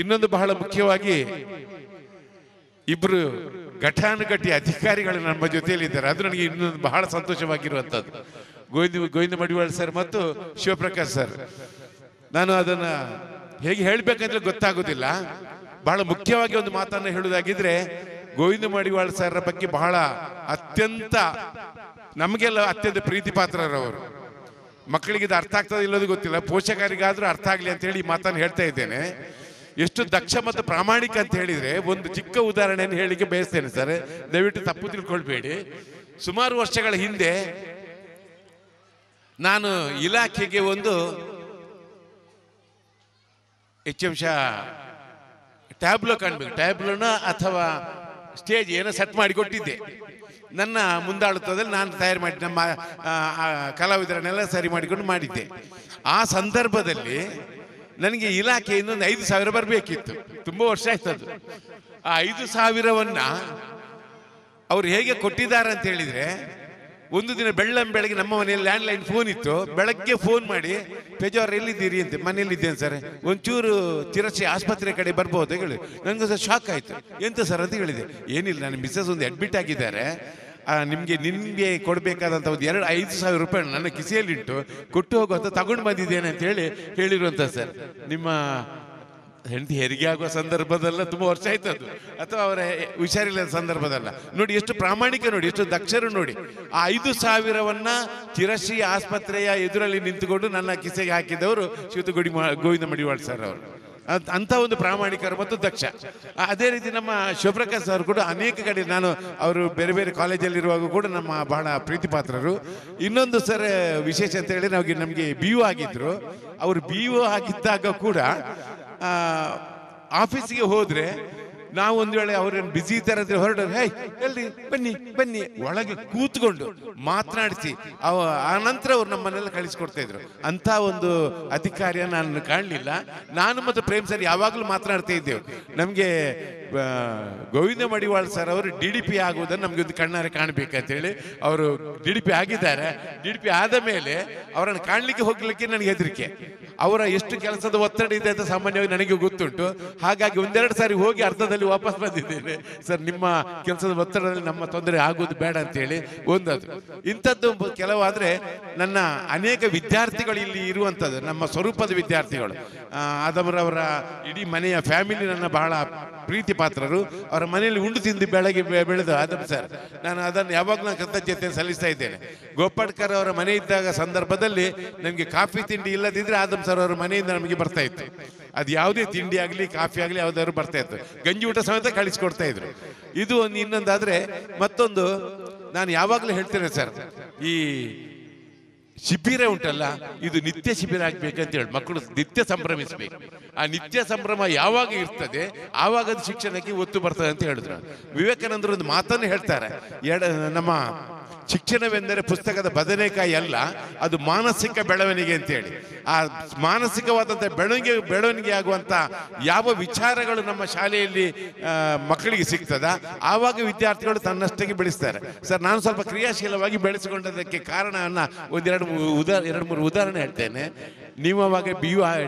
ಇನ್ನೊಂದು ಬಹಳ ಮುಖ್ಯವಾಗಿ ಇಬ್ರು ಘಟಾನುಘಟಿ ಅಧಿಕಾರಿಗಳು ನಮ್ಮ ಜೊತೆಯಲ್ಲಿದ್ದಾರೆ. ಅದು ನನಗೆ ಇನ್ನೊಂದು ಬಹಳ ಸಂತೋಷವಾಗಿರುವಂಥದ್ದು. ಗೋವಿಂದ ಮಡಿವಾಳ ಸರ್ ಮತ್ತು ಶಿವಪ್ರಕಾಶ್ ಸರ್. ನಾನು ಅದನ್ನ ಹೇಗೆ ಹೇಳಬೇಕಂದ್ರೆ ಗೊತ್ತಾಗೋದಿಲ್ಲ. ಬಹಳ ಮುಖ್ಯವಾಗಿ ಒಂದು ಮಾತನ್ನು ಹೇಳುವುದಾಗಿದ್ರೆ, ಗೋವಿಂದ ಮಡಿವಾಳ ಸರ್ ಬಗ್ಗೆ ಬಹಳ ನಮಗೆಲ್ಲ ಅತ್ಯಂತ ಪ್ರೀತಿ ಪಾತ್ರರವರು. ಮಕ್ಕಳಿಗೆ ಇದು ಅರ್ಥ ಆಗ್ತದೆ ಇಲ್ಲೋದು ಗೊತ್ತಿಲ್ಲ, ಪೋಷಕರಿಗಾದ್ರೂ ಅರ್ಥ ಆಗ್ಲಿ ಅಂತ ಹೇಳಿ ಈ ಮಾತನ್ನು ಹೇಳ್ತಾ ಇದ್ದೇನೆ. ಎಷ್ಟು ದಕ್ಷ ಮತ್ತು ಪ್ರಾಮಾಣಿಕ ಅಂತ ಹೇಳಿದ್ರೆ ಒಂದು ಚಿಕ್ಕ ಉದಾಹರಣೆಯನ್ನು ಹೇಳಿಕೆ ಬಯಸ್ತೇನೆ ಸರ್, ದಯವಿಟ್ಟು ತಪ್ಪು ತಿಳ್ಕೊಳ್ಬೇಡಿ. ಸುಮಾರು ವರ್ಷಗಳ ಹಿಂದೆ ನಾನು ಇಲಾಖೆಗೆ ಒಂದು HM ಟ್ಯಾಬ್ಲೋ ಕಾಣಬೇಕು, ಟ್ಯಾಬ್ಲೋನ ಅಥವಾ ಸ್ಟೇಜ್ ಏನೋ ಸೆಟ್ ಮಾಡಿ ಕೊಟ್ಟಿದ್ದೆ. ನನ್ನ ಮುಂದಾಳುತ್ವದಲ್ಲಿ ನಾನು ತಯಾರು ಮಾಡಿ ನಮ್ಮ ಕಲಾವಿದರನ್ನೆಲ್ಲ ಸರಿ ಮಾಡಿಕೊಂಡು ಮಾಡಿದ್ದೆ. ಆ ಸಂದರ್ಭದಲ್ಲಿ ನನಗೆ ಇಲಾಖೆಯಿಂದ ಒಂದು 5,000 ಬರಬೇಕಿತ್ತು. ತುಂಬ ವರ್ಷ ಆಯ್ತದು. ಆ 5,000ವನ್ನ ಅವ್ರು ಹೇಗೆ ಕೊಟ್ಟಿದ್ದಾರೆ ಅಂತ ಹೇಳಿದ್ರೆ, ಒಂದು ದಿನ ಬೆಳಗ್ಗೆ ನಮ್ಮ ಮನೆಯಲ್ಲಿ ಲ್ಯಾಂಡ್ಲೈನ್ ಫೋನ್ ಇತ್ತು. ಬೆಳಗ್ಗೆ ಫೋನ್ ಮಾಡಿ, ಪೇಜಾವ್ರು ಎಲ್ಲಿದ್ದೀರಿ ಅಂತ. ಮನೆಯಲ್ಲಿದ್ದೇನೆ ಸರ್, ಒಂಚೂರು ತಿರಚಿ ಆಸ್ಪತ್ರೆ ಕಡೆ ಬರ್ಬೋದು ಹೇಳಿ. ನನಗೆ ಶಾಕ್ ಆಯ್ತು. ಎಂತ ಸರ್ ಅಂತ ಹೇಳಿದೆ. ಏನಿಲ್ಲ, ನನ್ನ ಮಿಸ್ಸಸ್ ಒಂದು ಅಡ್ಮಿಟ್ ಆಗಿದ್ದಾರೆ, ನಿಮಗೆ ಕೊಡಬೇಕಾದಂಥ ಒಂದು 5,000 ರೂಪಾಯಿ ನನ್ನ ಕಿಸೆಯಲ್ಲಿಟ್ಟು ಕೊಟ್ಟು ಹೋಗುವಂತ ತಗೊಂಡು ಬಂದಿದ್ದೇನೆ ಅಂತ ಹೇಳಿರುವಂತ ಸರ್. ನಿಮ್ಮ ಹೆಂಡತಿ ಹೆರಿಗೆ ಆಗುವ ಸಂದರ್ಭದಲ್ಲ, ತುಂಬ ವರ್ಷ ಆಯ್ತದ್ದು, ಅಥವಾ ಅವರ ಹುಷಾರಿಲ್ಲದ ಸಂದರ್ಭದಲ್ಲ. ನೋಡಿ ಎಷ್ಟು ಪ್ರಾಮಾಣಿಕ, ನೋಡಿ ಎಷ್ಟು ದಕ್ಷರು. ನೋಡಿ ಆ 5,000ವನ್ನ ಶಿರಸಿ ಆಸ್ಪತ್ರೆಯ ಎದುರಲ್ಲಿ ನಿಂತುಕೊಂಡು ನನ್ನ ಕಿಸೆಗೆ ಹಾಕಿದವರು ಗೋವಿಂದ ಮಡಿವಾಳ ಸರ್ ಅವರು. ಅಂತ ಒಂದು ಪ್ರಾಮಾಣಿಕರು ಮತ್ತು ದಕ್ಷ. ಅದೇ ರೀತಿ ನಮ್ಮ ಶಿವಪ್ರಕಾಶ್ ಅವರು ಕೂಡ ಅನೇಕ ಕಡೆ ಅವರು ಬೇರೆ ಬೇರೆ ಕಾಲೇಜಲ್ಲಿರುವಾಗ ಕೂಡ ನಮ್ಮ ಬಹಳ ಪ್ರೀತಿ ಪಾತ್ರರು. ಇನ್ನೊಂದು ಸರ್ ವಿಶೇಷ ಅಂತ ಹೇಳಿ, ನಮಗೆ BO ಆಗಿದ್ರು. ಅವರು BO ಆಗಿದ್ದಾಗ ಕೂಡ ಆಫೀಸಿಗೆ ಹೋದ್ರೆ ನಾವು ಒಂದು ವೇಳೆ ಅವ್ರನ್ನ ಬಿಸಿ ಇದ್ದಾರೆ ಅಂದ್ರೆ ಹೊರಟರು, ಹೇ ಎಲ್ರಿ ಬನ್ನಿ ಒಳಗೆ ಕೂತ್ಕೊಂಡು ಮಾತನಾಡಿಸಿ ಆ ನಂತರ ಅವ್ರು ನಮ್ಮನ್ನೆಲ್ಲ ಕಳಿಸ್ಕೊಡ್ತಾ ಇದ್ರು. ಅಂತ ಒಂದು ಅಧಿಕಾರಿಯ ನಾನು ಕಾಣಲಿಲ್ಲ. ನಾನು ಮತ್ತು ಪ್ರೇಮ್ ಸರ್ ಯಾವಾಗಲೂ ಮಾತನಾಡ್ತಾ ಇದ್ದೇವೆ. ನಮಗೆ ಗೋವಿಂದ ಮಡಿವಾಳ ಸರ್ ಅವರು DDP ಆಗುವುದನ್ನು ನಮ್ಗೆ ಒಂದು ಕಣ್ಣಾರೆ ಕಾಣಬೇಕಂತೇಳಿ ಅವರು DDP ಆಗಿದ್ದಾರೆ. DDP ಆದ ಮೇಲೆ ಅವರನ್ನು ಕಾಣಲಿಕ್ಕೆ ಹೋಗ್ಲಿಕ್ಕೆ ನನಗೆ ಹೆದರಿಕೆ. ಅವರ ಎಷ್ಟು ಕೆಲಸದ ಒತ್ತಡ ಇದೆ ಅಂತ ಸಾಮಾನ್ಯವಾಗಿ ನನಗೆ ಗೊತ್ತುಂಟು. ಹಾಗಾಗಿ 1-2 ಸಾರಿ ಹೋಗಿ ಅರ್ಧದಲ್ಲಿ ವಾಪಸ್ ಬಂದಿದ್ದೇನೆ. ಸರ್, ನಿಮ್ಮ ಕೆಲಸದ ಒತ್ತಡದಲ್ಲಿ ನಮ್ಮ ತೊಂದರೆ ಆಗೋದು ಬೇಡ ಅಂತೇಳಿ ಒಂದದು. ಇಂಥದ್ದು ಕೆಲವಾದ್ರೆ ನನ್ನ ಅನೇಕ ವಿದ್ಯಾರ್ಥಿಗಳು ಇಲ್ಲಿ ಇರುವಂಥದ್ದು, ನಮ್ಮ ಸ್ವರೂಪದ ವಿದ್ಯಾರ್ಥಿಗಳು. ಆದಮರವರ ಇಡೀ ಮನೆಯ ಫ್ಯಾಮಿಲಿ ನನ್ನ ಬಹಳ ಪ್ರೀತಿ ಪಾತ್ರರು. ಅವರ ಮನೆಯಲ್ಲಿ ಉಂಡು ತಿಂದು ಬೆಳಗ್ಗೆ ಬೆಳೆದು ಆದಮ್ ಸರ್, ನಾನು ಅದನ್ನು ಯಾವಾಗಲೂ ಕೃತಜ್ಞತೆ ಸಲ್ಲಿಸ್ತಾ ಇದ್ದೇನೆ. ಗೋಪಾಡ್ಕರ್ ಅವರ ಮನೆ ಇದ್ದಾಗ ಸಂದರ್ಭದಲ್ಲಿ ನಮಗೆ ಕಾಫಿ ತಿಂಡಿ ಇಲ್ಲದಿದ್ರೆ ಆದಮ್ ಸರ್ ಅವರ ಮನೆಯಿಂದ ನಮಗೆ ಬರ್ತಾ ಇತ್ತು. ಅದು ಯಾವುದೇ ತಿಂಡಿ ಆಗಲಿ ಕಾಫಿ ಆಗಲಿ ಯಾವುದಾದ್ರು ಬರ್ತಾ ಇತ್ತು. ಗಂಜಿ ಊಟ ಸಮೇತ ಕಳಿಸ್ಕೊಡ್ತಾ ಇದ್ರು. ಇದು ಒಂದು. ಇನ್ನೊಂದಾದ್ರೆ ಮತ್ತೊಂದು ನಾನು ಯಾವಾಗಲೂ ಹೇಳ್ತೇನೆ ಸರ್, ಈ ಶಿಬಿರ ಉಂಟಲ್ಲ, ಇದು ನಿತ್ಯ ಶಿಬಿರ ಆಗ್ಬೇಕಂತ ಹೇಳಿ ಮಕ್ಕಳು ನಿತ್ಯ ಸಂಭ್ರಮಿಸ್ಬೇಕು. ಆ ನಿತ್ಯ ಸಂಭ್ರಮ ಯಾವಾಗ ಇರ್ತದೆ ಆವಾಗ ಅದು ಶಿಕ್ಷಣಕ್ಕೆ ಒತ್ತು ಬರ್ತದೆ ಅಂತ ಹೇಳಿದ್ರು. ವಿವೇಕಾನಂದರು ಒಂದು ಮಾತನ್ನು ಹೇಳ್ತಾರೆ, ನಮ್ಮ ಶಿಕ್ಷಣವೆಂದರೆ ಪುಸ್ತಕದ ಬದನೆಕಾಯಿ ಅಲ್ಲ, ಅದು ಮಾನಸಿಕ ಬೆಳವಣಿಗೆ ಅಂತೇಳಿ. ಆ ಮಾನಸಿಕವಾದಂಥ ಬೆಳವಣಿಗೆ ಆಗುವಂಥ ಯಾವ ವಿಚಾರಗಳು ನಮ್ಮ ಶಾಲೆಯಲ್ಲಿ ಮಕ್ಕಳಿಗೆ ಸಿಗ್ತದ, ಆವಾಗ ವಿದ್ಯಾರ್ಥಿಗಳು ತನ್ನಷ್ಟಕ್ಕೆ ಬೆಳೆಸ್ತಾರೆ. ಸರ್, ನಾನು ಸ್ವಲ್ಪ ಕ್ರಿಯಾಶೀಲವಾಗಿ ಬೆಳೆಸಿಕೊಂಡದಕ್ಕೆ ಕಾರಣವನ್ನು ಎರಡು ಮೂರು ಉದಾಹರಣೆ ಹೇಳ್ತೇನೆ. ನೀವು ಅವಾಗ ಬಿ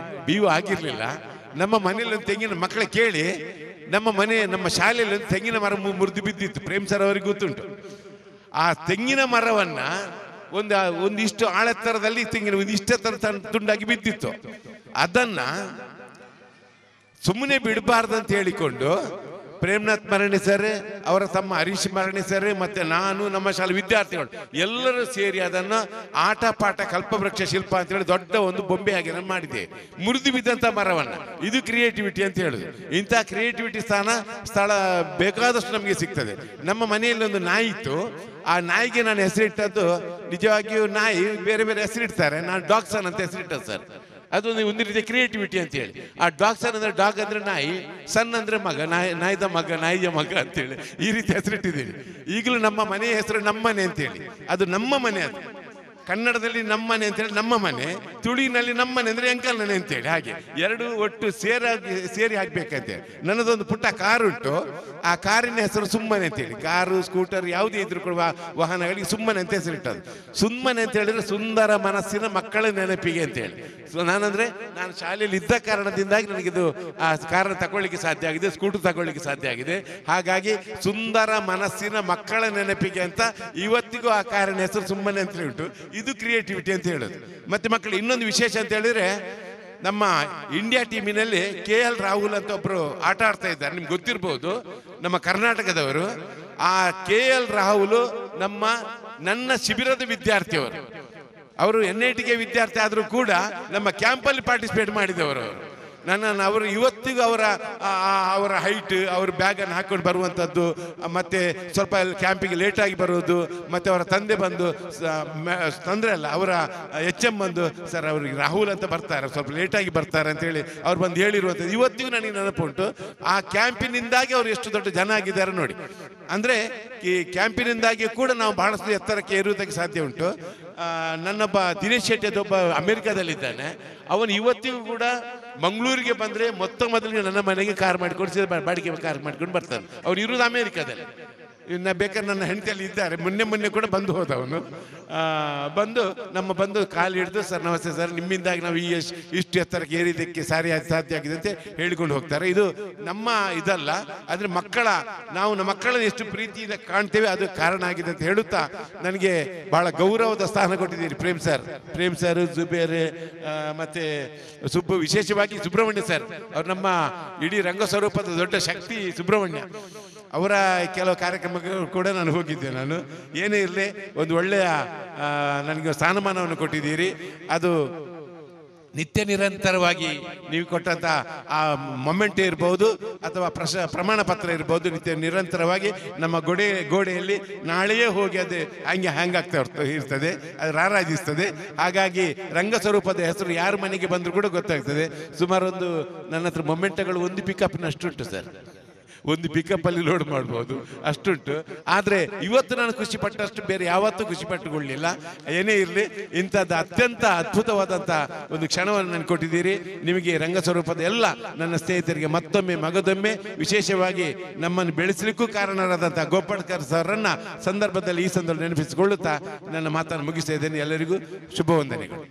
ಯು ಆಗಿರಲಿಲ್ಲ. ನಮ್ಮ ಮನೆಯಲ್ಲಿ ಒಂದು ತೆಂಗಿನ ಮಕ್ಕಳ ಕೇಳಿ, ನಮ್ಮ ಶಾಲೆಯಲ್ಲಿ ಒಂದು ತೆಂಗಿನ ಮರ ಮುರಿದು ಬಿದ್ದಿತ್ತು. ಪ್ರೇಮ್ ಸರ್ ಅವರಿಗೆ ಗೊತ್ತುಂಟು. ಆ ತೆಂಗಿನ ಮರವನ್ನ ಒಂದಿಷ್ಟು ಆಳೆತ್ತರದಲ್ಲಿ ಒಂದಿಷ್ಟೇ ತುಂಡಾಗಿ ಬಿದ್ದಿತ್ತು. ಅದನ್ನ ಸುಮ್ಮನೆ ಬಿಡಬಾರ್ದಂತ ಹೇಳಿಕೊಂಡು ಪ್ರೇಮ್ನಾಥ್ ಮರಣಿ ಸರ್, ಅವರ ತಮ್ಮ ಹರೀಶ್ ಮರಣಿ ಸರ್, ಮತ್ತೆ ನಾನು, ನಮ್ಮ ಶಾಲೆ ವಿದ್ಯಾರ್ಥಿಗಳು ಎಲ್ಲರೂ ಸೇರಿ ಅದನ್ನು ಆಟ ಪಾಠ ಕಲ್ಪವೃಕ್ಷ ಶಿಲ್ಪ ಅಂತೇಳಿ ದೊಡ್ಡ ಒಂದು ಬೊಂಬೆ ಹಾಗೆ ಮಾಡಿದೆ, ಮುರಿದು ಬಿದ್ದಂಥ ಮರವನ್ನು. ಇದು ಕ್ರಿಯೇಟಿವಿಟಿ ಅಂತ ಹೇಳುದು. ಇಂಥ ಕ್ರಿಯೇಟಿವಿಟಿ ಸ್ಥಳ ಬೇಕಾದಷ್ಟು ನಮಗೆ ಸಿಗ್ತದೆ. ನಮ್ಮ ಮನೆಯಲ್ಲಿ ಒಂದು ನಾಯಿ ಇತ್ತು. ಆ ನಾಯಿಗೆ ನಾನು ಹೆಸರಿಟ್ಟದ್ದು, ನಿಜವಾಗಿಯೂ ನಾಯಿ ಬೇರೆ ಬೇರೆ ಹೆಸರಿಡ್ತಾರೆ, ನಾನು ಡಾಗ್ಸನ್ ಅಂತ ಹೆಸರಿಟ್ಟದ್ದು ಸರ್. ಅದೊಂದು ಒಂದು ರೀತಿಯ ಕ್ರಿಯೇಟಿವಿಟಿ ಅಂತ ಹೇಳಿ. ಆ ಡಾಗ್ಸನ್ ಅಂದ್ರೆ ಡಾಗ್ ಅಂದ್ರೆ ನಾಯಿ, ಸನ್ ಅಂದ್ರೆ ಮಗ, ನಾಯಿಯ ಮಗ ಅಂತೇಳಿ ಈ ರೀತಿ ಹೆಸರಿಟ್ಟಿದ್ದೀನಿ. ಈಗಲೂ ನಮ್ಮ ಮನೆಯ ಹೆಸರು ನಮ್ಮನೆ ಅಂತೇಳಿ. ಅದು ನಮ್ಮ ಮನೆ. ಅದು ಕನ್ನಡದಲ್ಲಿ ನಮ್ಮನೆ ಅಂತೇಳಿ ನಮ್ಮ ಮನೆ, ತುಳುವಿನಲ್ಲಿ ನಮ್ಮನೆ ಅಂದ್ರೆ ಎಂಕಲ್ ಮನೆ ಅಂತೇಳಿ. ಹಾಗೆ ಎರಡು ಒಟ್ಟು ಸೇರಿ ಆಗ್ಬೇಕಂತೇಳಿ. ನನ್ನದೊಂದು ಪುಟ್ಟ ಕಾರು ಉಂಟು. ಆ ಕಾರಿನ ಹೆಸರು ಸುಮ್ಮನೆ ಅಂತೇಳಿ. ಕಾರು, ಸ್ಕೂಟರ್ ಯಾವುದೇ ಇದ್ರು ಕೂಡ ವಾಹನಗಳಿಗೆ ಸುಮ್ಮನೆ ಅಂತ ಹೆಸರಿಟ್ಟದು. ಸುಮ್ಮನೆ ಅಂತ ಹೇಳಿದ್ರೆ ಸುಂದರ ಮನಸ್ಸಿನ ಮಕ್ಕಳ ನೆನಪಿಗೆ ಅಂತೇಳಿ. ನಾನು ಶಾಲೆಯಲ್ಲಿ ಇದ್ದ ಕಾರಣದಿಂದಾಗಿ ನನಗಿದು ಆ ಕಾರನ್ನು ತಗೊಳ್ಳಿಕ್ಕೆ ಸಾಧ್ಯ ಆಗಿದೆ, ಸ್ಕೂಟರ್ ತಗೊಳ್ಳಿಕ್ಕೆ ಸಾಧ್ಯ ಆಗಿದೆ. ಹಾಗಾಗಿ ಸುಂದರ ಮನಸ್ಸಿನ ಮಕ್ಕಳ ನೆನಪಿಗೆ ಅಂತ ಇವತ್ತಿಗೂ ಆ ಕಾರಿನ ಹೆಸರು ಸುಮ್ಮನೆ ಅಂತೇಳಿ ಉಂಟು. ಇದು ಕ್ರಿಯೇಟಿವಿಟಿ ಅಂತ ಹೇಳೋದು. ಮತ್ತೆ ಮಕ್ಕಳು ಇನ್ನೊಂದು ವಿಶೇಷ ಅಂತ ಹೇಳಿದ್ರೆ, ನಮ್ಮ ಇಂಡಿಯಾ ಟೀಮಿನಲ್ಲಿ KL ರಾಹುಲ್ ಅಂತ ಒಬ್ರು ಆಟ ಆಡ್ತಾ ಇದ್ದಾರೆ, ನಿಮ್ಗೆ ಗೊತ್ತಿರ್ಬೋದು, ನಮ್ಮ ಕರ್ನಾಟಕದವರು. ಆ KL ರಾಹುಲ್ ನನ್ನ ಶಿಬಿರದ ವಿದ್ಯಾರ್ಥಿಯವರು. ಅವರು NITಗೆ ವಿದ್ಯಾರ್ಥಿ ಆದರೂ ಕೂಡ ನಮ್ಮ ಕ್ಯಾಂಪಲ್ಲಿ ಪಾರ್ಟಿಸಿಪೇಟ್ ಮಾಡಿದವರು. ಅವರು ಇವತ್ತಿಗೂ ಅವರ ಹೈಟ್, ಅವ್ರ ಬ್ಯಾಗನ್ನು ಹಾಕೊಂಡು ಬರುವಂಥದ್ದು, ಮತ್ತೆ ಸ್ವಲ್ಪ ಕ್ಯಾಂಪಿಗೆ ಲೇಟಾಗಿ ಬರುವುದು, ಮತ್ತೆ ಅವರ ತಂದೆ ಬಂದು ತೊಂದರೆ ಅಲ್ಲ, ಅವರ HM ಬಂದು, ಸರ್ ಅವ್ರಿಗೆ ರಾಹುಲ್ ಅಂತ ಬರ್ತಾರೆ, ಸ್ವಲ್ಪ ಲೇಟಾಗಿ ಬರ್ತಾರೆ ಅಂತೇಳಿ ಅವ್ರು ಬಂದು ಹೇಳಿರುವಂಥದ್ದು ಇವತ್ತಿಗೂ ನನಗೆ ನೆನಪುಂಟು. ಆ ಕ್ಯಾಂಪಿನಿಂದಾಗಿ ಅವರು ಎಷ್ಟು ದೊಡ್ಡ ಜನ ಆಗಿದ್ದಾರೆ ನೋಡಿ. ಅಂದರೆ ಈ ಕ್ಯಾಂಪಿನಿಂದಾಗಿ ಕೂಡ ನಾವು ಬಹಳಷ್ಟು ಎತ್ತರಕ್ಕೆ ಏರುವುದಕ್ಕೆ ಸಾಧ್ಯ ಉಂಟು. ನನ್ನೊಬ್ಬ ದಿನೇಶ್ ಶೆಟ್ಟಿ ಅದೊಬ್ಬ ಅಮೆರಿಕಾದಲ್ಲಿದ್ದಾನೆ. ಅವನು ಇವತ್ತಿಗೂ ಕೂಡ ಮಂಗಳೂರಿಗೆ ಬಂದರೆ ಮೊದಲಿಗೆ ನನ್ನ ಮನೆಗೆ ಕಾರ್ ಮಾಡಿಕೊಂಡು ಬಾಡಿಗೆ ಕಾರ್ ಮಾಡ್ಕೊಂಡು ಬರ್ತಾನೆ. ಅವ್ರು ಇರುವುದು ಅಮೆರಿಕಾದಲ್ಲಿ. ಇನ್ನು ಬೇಕಾದ್ರೆ ನನ್ನ ಹೆಂಡತಿಯಲ್ಲಿ ಇದ್ದಾರೆ. ಮೊನ್ನೆ ಕೂಡ ಬಂದು ಹೋದ ಅವನು. ಬಂದು ಕಾಲು ಹಿಡಿದು, ಸರ್ ನಮಸ್ತೆ ಸರ್, ನಿಮ್ಮಿಂದಾಗಿ ನಾವು ಇಷ್ಟು ಎತ್ತರಕ್ಕೆ ಏರಿದ್ದಕ್ಕೆ ಸಾಧ್ಯ ಆಗಿದೆ ಅಂತ ಹೇಳಿಕೊಂಡು ಹೋಗ್ತಾರೆ. ಇದು ನಮ್ಮ ಇದಲ್ಲ, ಆದರೆ ನಾವು ನಮ್ಮ ಮಕ್ಕಳನ್ನು ಎಷ್ಟು ಪ್ರೀತಿಯಿಂದ ಕಾಣ್ತೇವೆ ಅದು ಕಾರಣ ಆಗಿದೆ ಅಂತ ಹೇಳುತ್ತಾ ನನಗೆ ಬಹಳ ಗೌರವದ ಸ್ಥಾನ ಕೊಟ್ಟಿದ್ದೀರಿ ಪ್ರೇಮ್ ಸರ್, ಜುಬೇರ್, ಮತ್ತೆ ವಿಶೇಷವಾಗಿ ಸುಬ್ರಹ್ಮಣ್ಯ ಸರ್. ಅವ್ರು ನಮ್ಮ ಇಡೀ ರಂಗಸ್ವರೂಪದ ದೊಡ್ಡ ಶಕ್ತಿ ಸುಬ್ರಹ್ಮಣ್ಯ. ಅವರ ಕೆಲವು ಕಾರ್ಯಕ್ರಮಗಳು ಕೂಡ ನಾನು ಹೋಗಿದ್ದೆ. ನಾನು ಏನೇ ಇರಲಿ ಒಂದು ಒಳ್ಳೆಯ ನನಗೆ ಸ್ಥಾನಮಾನವನ್ನು ಕೊಟ್ಟಿದ್ದೀರಿ. ಅದು ನಿತ್ಯ ನಿರಂತರವಾಗಿ ನೀವು ಕೊಟ್ಟಂಥ ಆ ಮೊಮೆಂಟ್ ಇರ್ಬೋದು ಅಥವಾ ಪ್ರಮಾಣ ಪತ್ರ ಇರ್ಬೋದು, ನಿತ್ಯ ನಿರಂತರವಾಗಿ ನಮ್ಮ ಗೋಡೆಯಲ್ಲಿ ನಾಳೆಯೇ ಹೋಗಿ ಅದು ಹ್ಯಾಂಗಾಗ್ತಾ ಇರ್ತದೆ, ಅದು ರಾರಾಜಿಸ್ತದೆ. ಹಾಗಾಗಿ ರಂಗಸ್ವರೂಪದ ಹೆಸರು ಯಾರ ಮನೆಗೆ ಬಂದರೂ ಕೂಡ ಗೊತ್ತಾಗ್ತದೆ. ಸುಮಾರು ನನ್ನ ಹತ್ರ ಮೊಮೆಂಟ್ಗಳು ಒಂದು ಪಿಕಪ್ನಷ್ಟುಂಟು ಸರ್. ಒಂದು ಪಿಕಪ್ಪಲ್ಲಿ ಲೋಡ್ ಮಾಡ್ಬೋದು, ಅಷ್ಟುಂಟು. ಆದರೆ ಇವತ್ತು ನಾನು ಖುಷಿ ಪಟ್ಟಷ್ಟು ಬೇರೆ ಯಾವತ್ತೂ ಖುಷಿ ಪಟ್ಟುಕೊಳ್ಳಲಿಲ್ಲ. ಏನೇ ಇರಲಿ, ಇಂಥದ್ದು ಅತ್ಯಂತ ಅದ್ಭುತವಾದಂಥ ಒಂದು ಕ್ಷಣವನ್ನು ನಾನು ಕೊಟ್ಟಿದ್ದೀರಿ. ನಿಮಗೆ ರಂಗಸ್ವರೂಪದ ಎಲ್ಲ ನನ್ನ ಸ್ನೇಹಿತರಿಗೆ ಮತ್ತೊಮ್ಮೆ ಮಗದೊಮ್ಮೆ ವಿಶೇಷವಾಗಿ ನಮ್ಮನ್ನು ಬೆಳೆಸಲಿಕ್ಕೂ ಕಾರಣರಾದಂಥ ಗೋಪಾಳ್ಕರ್ ಸರ್ರನ್ನ ಸಂದರ್ಭದಲ್ಲಿ ಈ ಸಂದರ್ಭ ನೆನಪಿಸಿಕೊಳ್ಳುತ್ತಾ ನನ್ನ ಮಾತನ್ನು ಮುಗಿಸ್ತಾ ಇದ್ದೇನೆ. ಎಲ್ಲರಿಗೂ ಶುಭ ವಂದನೆಗಳು.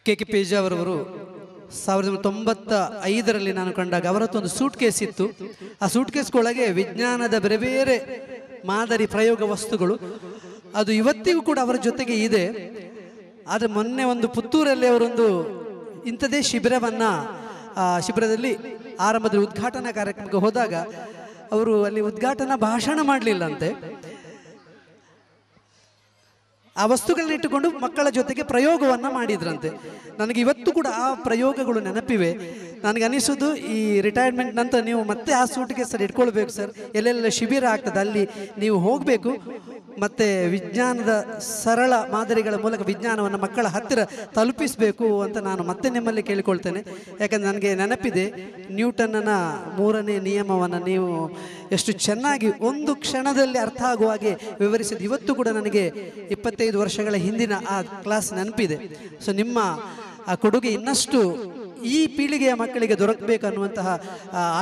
KK ಪೇಜಾವರವರು 1995ರಲ್ಲಿ ನಾನು ಕಂಡಾಗ ಅವರತ್ತೊಂದು ಸೂಟ್ ಕೇಸ್ ಇತ್ತು. ಆ ಸೂಟ್ ಕೇಸ್ಗೊಳಗೆ ವಿಜ್ಞಾನದ ಬೇರೆ ಬೇರೆ ಮಾದರಿ ಪ್ರಯೋಗ ವಸ್ತುಗಳು, ಅದು ಇವತ್ತಿಗೂ ಕೂಡ ಅವರ ಜೊತೆಗೆ ಇದೆ. ಆದರೆ ಮೊನ್ನೆ ಒಂದು ಪುತ್ತೂರಲ್ಲಿ ಅವರೊಂದು ಇಂಥದೇ ಶಿಬಿರದಲ್ಲಿ ಆರಂಭದಲ್ಲಿ ಉದ್ಘಾಟನಾ ಕಾರ್ಯಕ್ರಮಕ್ಕೆ ಹೋದಾಗ ಅವರು ಅಲ್ಲಿ ಉದ್ಘಾಟನಾ ಭಾಷಣ ಮಾಡಲಿಲ್ಲಂತೆ. ಆ ವಸ್ತುಗಳನ್ನ ಇಟ್ಟುಕೊಂಡು ಮಕ್ಕಳ ಜೊತೆಗೆ ಪ್ರಯೋಗವನ್ನು ಮಾಡಿದ್ರಂತೆ. ನನಗೆ ಇವತ್ತು ಕೂಡ ಆ ಪ್ರಯೋಗಗಳು ನೆನಪಿವೆ. ನನಗೆ ಅನಿಸೋದು ಈ ರಿಟೈರ್ಮೆಂಟ್ ನಂತರ ನೀವು ಮತ್ತೆ ಆ ಸೂಟ್ಗೆ ಸರ್ ಇಟ್ಕೊಳ್ಬೇಕು ಸರ್. ಎಲ್ಲೆಲ್ಲ ಶಿಬಿರ ಆಗ್ತದೆ ಅಲ್ಲಿ ನೀವು ಹೋಗಬೇಕು. ಮತ್ತು ವಿಜ್ಞಾನದ ಸರಳ ಮಾದರಿಗಳ ಮೂಲಕ ವಿಜ್ಞಾನವನ್ನು ಮಕ್ಕಳ ಹತ್ತಿರ ತಲುಪಿಸಬೇಕು ಅಂತ ನಾನು ಮತ್ತೆ ನಿಮ್ಮಲ್ಲಿ ಕೇಳಿಕೊಳ್ತೇನೆ. ಯಾಕಂದರೆ ನನಗೆ ನೆನಪಿದೆ ನ್ಯೂಟನ್ನ 3ನೇ ನಿಯಮವನ್ನು ನೀವು ಎಷ್ಟು ಚೆನ್ನಾಗಿ ಒಂದು ಕ್ಷಣದಲ್ಲಿ ಅರ್ಥ ಆಗುವ ಹಾಗೆ ವಿವರಿಸಿದ್ದು. ಇವತ್ತು ಕೂಡ ನನಗೆ 25 ವರ್ಷಗಳ ಹಿಂದಿನ ಆ ಕ್ಲಾಸ್ ನೆನಪಿದೆ. ಸೊ ನಿಮ್ಮ ಆ ಕೊಡುಗೆ ಇನ್ನಷ್ಟು ಈ ಪೀಳಿಗೆಯ ಮಕ್ಕಳಿಗೆ ದೊರಕಬೇಕನ್ನುವಂತಹ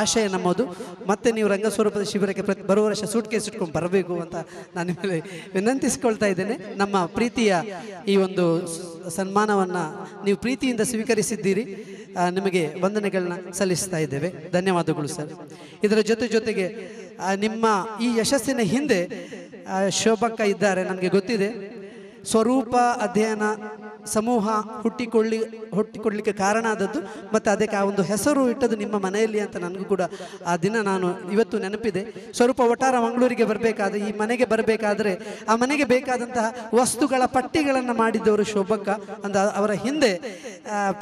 ಆಶಯ ನಮ್ಮದು. ಮತ್ತೆ ನೀವು ರಂಗಸ್ವರೂಪದ ಶಿಬಿರಕ್ಕೆ ಬರುವ ವರ್ಷ ಸೂಟ್ ಕೇಸ್ ಇಟ್ಕೊಂಡು ಬರಬೇಕು ಅಂತ ನಾನು ನಿಮ್ಮಲ್ಲಿ ವಿನಂತಿಸಿಕೊಳ್ತಾ ಇದ್ದೇನೆ. ನಮ್ಮ ಪ್ರೀತಿಯ ಈ ಒಂದು ಸನ್ಮಾನವನ್ನು ನೀವು ಪ್ರೀತಿಯಿಂದ ಸ್ವೀಕರಿಸಿದ್ದೀರಿ. ನಿಮಗೆ ವಂದನೆಗಳನ್ನ ಸಲ್ಲಿಸ್ತಾ ಇದ್ದೇವೆ. ಧನ್ಯವಾದಗಳು ಸರ್. ಇದರ ಜೊತೆಗೆ ನಿಮ್ಮ ಈ ಯಶಸ್ಸಿನ ಹಿಂದೆ ಶೋಭಕ್ಕ ಇದ್ದಾರೆ, ನನಗೆ ಗೊತ್ತಿದೆ. ಸ್ವರೂಪ ಅಧ್ಯಯನ ಸಮೂಹ ಹುಟ್ಟಿಕೊಳ್ಳಲಿಕ್ಕೆ ಕಾರಣ ಆದದ್ದು ಮತ್ತು ಅದಕ್ಕೆ ಆ ಒಂದು ಹೆಸರು ಇಟ್ಟದ್ದು ನಿಮ್ಮ ಮನೆಯಲ್ಲಿ ಅಂತ ನನಗೂ ಕೂಡ ಆ ದಿನ ನಾನು ಇವತ್ತು ನೆನಪಿದೆ. ಸ್ವರೂಪ ಒಟ್ಟಾರ ಮಂಗಳೂರಿಗೆ ಬರಬೇಕಾದ್ರೆ, ಈ ಮನೆಗೆ ಬರಬೇಕಾದ್ರೆ ಆ ಮನೆಗೆ ಬೇಕಾದಂತಹ ವಸ್ತುಗಳ ಪಟ್ಟಿಗಳನ್ನು ಮಾಡಿದ್ದವರು ಶೋಭಕ್ಕ ಅಂತ. ಅವರ ಹಿಂದೆ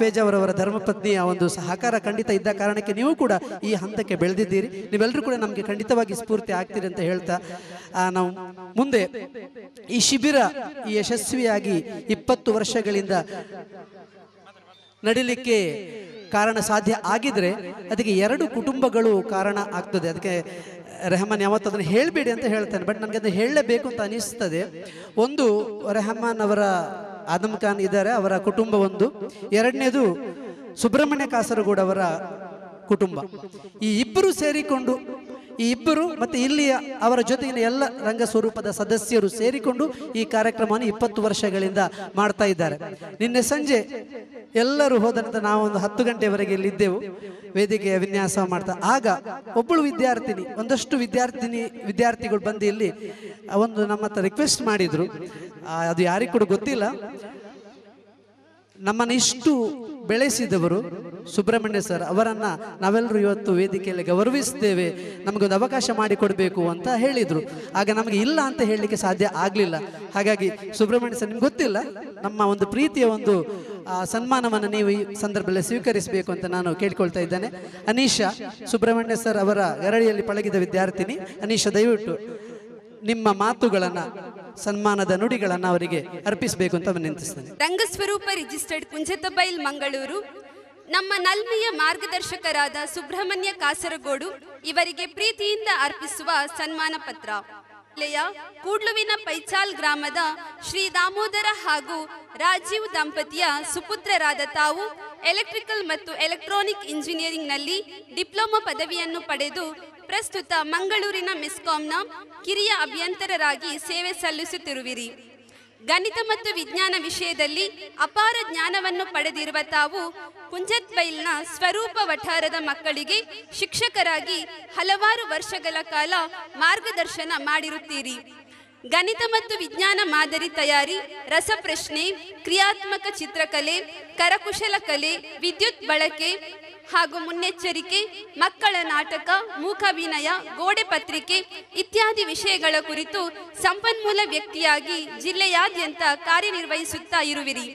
ಪೇಜಾವರವರ ಧರ್ಮಪತ್ನಿಯ ಒಂದು ಸಹಕಾರ ಖಂಡಿತ ಇದ್ದ ಕಾರಣಕ್ಕೆ ನೀವು ಕೂಡ ಈ ಹಂತಕ್ಕೆ ಬೆಳೆದಿದ್ದೀರಿ. ನೀವೆಲ್ಲರೂ ಕೂಡ ನಮಗೆ ಖಂಡಿತವಾಗಿ ಸ್ಫೂರ್ತಿ ಆಗ್ತೀರಿ ಅಂತ ಹೇಳ್ತಾ ನಾವು ಮುಂದೆ ಈ ಶಿಬಿರ ಈ ಯಶಸ್ವಿಯಾಗಿ 20 ವರ್ಷಗಳಿಂದ ನಡೀಲಿಕ್ಕೆ ಕಾರಣ ಸಾಧ್ಯ ಆಗಿದ್ರೆ ಅದಕ್ಕೆ 2 ಕುಟುಂಬಗಳು ಕಾರಣ ಆಗ್ತದೆ. ಅದಕ್ಕೆ ರೆಹಮಾನ್ ಯಾವತ್ತೂ ಅದನ್ನು ಹೇಳಬೇಡಿ ಅಂತ ಹೇಳ್ತಾನೆ, ಬಟ್ ನನಗೆ ಅದನ್ನು ಹೇಳಲೇಬೇಕು ಅಂತ ಅನಿಸ್ತದೆ. ಒಂದು ರೆಹಮಾನ್ ಅವರ ಆದಮ್ ಖಾನ್ ಇದ್ದಾರೆ, ಅವರ ಕುಟುಂಬ ಒಂದು. ಎರಡನೇದು ಸುಬ್ರಹ್ಮಣ್ಯ ಕಾಸರಗೋಡು ಅವರ ಕುಟುಂಬ. ಈ ಇಬ್ಬರು ಸೇರಿಕೊಂಡು ಮತ್ತು ಇಲ್ಲಿಯ ಅವರ ಜೊತೆಗಿನ ಎಲ್ಲ ರಂಗಸ್ವರೂಪದ ಸದಸ್ಯರು ಸೇರಿಕೊಂಡು ಈ ಕಾರ್ಯಕ್ರಮವನ್ನು 20 ವರ್ಷಗಳಿಂದ ಮಾಡ್ತಾ ಇದ್ದಾರೆ. ನಿನ್ನೆ ಸಂಜೆ ಎಲ್ಲರೂ ಹೋದಂತ ನಾವೊಂದು 10 ಗಂಟೆವರೆಗೆ ಇಲ್ಲಿದ್ದೆವು ವೇದಿಕೆಯ ವಿನ್ಯಾಸ ಮಾಡ್ತಾ. ಆಗ ಒಬ್ಬಳು ವಿದ್ಯಾರ್ಥಿನಿ, ಒಂದಷ್ಟು ವಿದ್ಯಾರ್ಥಿಗಳು ಬಂದು ಇಲ್ಲಿ ಒಂದು ನಮ್ಮ ಹತ್ರ ರಿಕ್ವೆಸ್ಟ್ ಮಾಡಿದ್ರು. ಅದು ಯಾರಿಗೂ ಕೂಡ ಗೊತ್ತಿಲ್ಲ. ನಮ್ಮನ್ನು ಇಷ್ಟು ಬೆಳೆಸಿದವರು ಸುಬ್ರಹ್ಮಣ್ಯ ಸರ್, ಅವರನ್ನು ನಾವೆಲ್ಲರೂ ಇವತ್ತು ವೇದಿಕೆಯಲ್ಲಿ ಗೌರವಿಸ್ತೇವೆ, ನಮಗೊಂದು ಅವಕಾಶ ಮಾಡಿಕೊಡ್ಬೇಕು ಅಂತ ಹೇಳಿದರು. ಆಗ ನಮಗೆ ಇಲ್ಲ ಅಂತ ಹೇಳಲಿಕ್ಕೆ ಸಾಧ್ಯ ಆಗಲಿಲ್ಲ. ಹಾಗಾಗಿ ಸುಬ್ರಹ್ಮಣ್ಯ ಸರ್, ನಿಮ್ಗೆ ಗೊತ್ತಿಲ್ಲ, ನಮ್ಮ ಒಂದು ಪ್ರೀತಿಯ ಒಂದು ಸನ್ಮಾನವನ್ನು ನೀವು ಈ ಸಂದರ್ಭದಲ್ಲಿ ಸ್ವೀಕರಿಸಬೇಕು ಅಂತ ನಾನು ಕೇಳ್ಕೊಳ್ತಾ ಇದ್ದೇನೆ. ಅನೀಶಾ ಸುಬ್ರಹ್ಮಣ್ಯ ಸರ್ ಅವರ ಗರಡಿಯಲ್ಲಿ ಪಳಗಿದ ವಿದ್ಯಾರ್ಥಿನಿ. ಅನೀಶಾ, ದಯವಿಟ್ಟು ನಿಮ್ಮ ಮಾತುಗಳನ್ನು, ಸನ್ಮಾನದ ನುಡಿಗಳನ್ನು ಅವರಿಗೆ ಅರ್ಪಿಸಬೇಕು ಅಂತ ವಿನಂತಿಸ್ತೇನೆ. ರಂಗಸ್ವರೂಪ ರಿಜಿಸ್ಟರ್ಡ್ ಕುಂಜತಬೈಲ್ ಮಂಗಳೂರು ನಮ್ಮ ನಲ್ಮೆಯ ಮಾರ್ಗದರ್ಶಕರಾದ ಸುಬ್ರಹ್ಮಣ್ಯ ಕಾಸರಗೋಡು ಇವರಿಗೆ ಪ್ರೀತಿಯಿಂದ ಅರ್ಪಿಸುವ ಸನ್ಮಾನ ಪತ್ರ. ಕೂಡ್ಲುವಿನ ಪೈಚಾಲ್ ಗ್ರಾಮದ ಶ್ರೀ ದಾಮೋದರ ಹಾಗೂ ರಾಜೀವ್ ದಂಪತಿಯ ಸುಪುತ್ರರಾದ ತಾವು ಎಲೆಕ್ಟ್ರಿಕಲ್ ಮತ್ತು ಎಲೆಕ್ಟ್ರಾನಿಕ್ ಇಂಜಿನಿಯರಿಂಗ್ನಲ್ಲಿ ಡಿಪ್ಲೊಮಾ ಪದವಿಯನ್ನು ಪಡೆದು ಪ್ರಸ್ತುತ ಮಂಗಳೂರಿನ ಮೆಸ್ಕಾಂನ ಕಿರಿಯ ಅಭಿಯಂತರರಾಗಿ ಸೇವೆ ಸಲ್ಲಿಸುತ್ತಿರುವಿರಿ. ಗಣಿತ ಮತ್ತು ವಿಜ್ಞಾನ ವಿಷಯದಲ್ಲಿ ಅಪಾರ ಜ್ಞಾನವನ್ನು ಪಡೆದಿರುವ ತಾವು ಕುಂಜತ್ಬೈಲ್ನ ಸ್ವರೂಪ ವಠಾರದ ಮಕ್ಕಳಿಗೆ ಶಿಕ್ಷಕರಾಗಿ ಹಲವಾರು ವರ್ಷಗಳ ಕಾಲ ಮಾರ್ಗದರ್ಶನ ಮಾಡಿರುತ್ತೀರಿ. ಗಣಿತ ಮತ್ತು ವಿಜ್ಞಾನ ಮಾದರಿ ತಯಾರಿ, ರಸಪ್ರಶ್ನೆ, ಕ್ರಿಯಾತ್ಮಕ ಚಿತ್ರಕಲೆ, ಕರಕುಶಲ ಕಲೆ, ವಿದ್ಯುತ್ ಬಳಕೆ ಹಾಗೂ ಮುನ್ನೆಚ್ಚರಿಕೆ, ಮಕ್ಕಳ ನಾಟಕ, ಮೂಕಾಭಿನಯ, ಗೋಡೆ ಪತ್ರಿಕೆ ಇತ್ಯಾದಿ ವಿಷಯಗಳ ಕುರಿತು ಸಂಪನ್ಮೂಲ ವ್ಯಕ್ತಿಯಾಗಿ ಜಿಲ್ಲೆಯಾದ್ಯಂತ ಕಾರ್ಯನಿರ್ವಹಿಸುತ್ತಾ ಇರುವಿರಿ.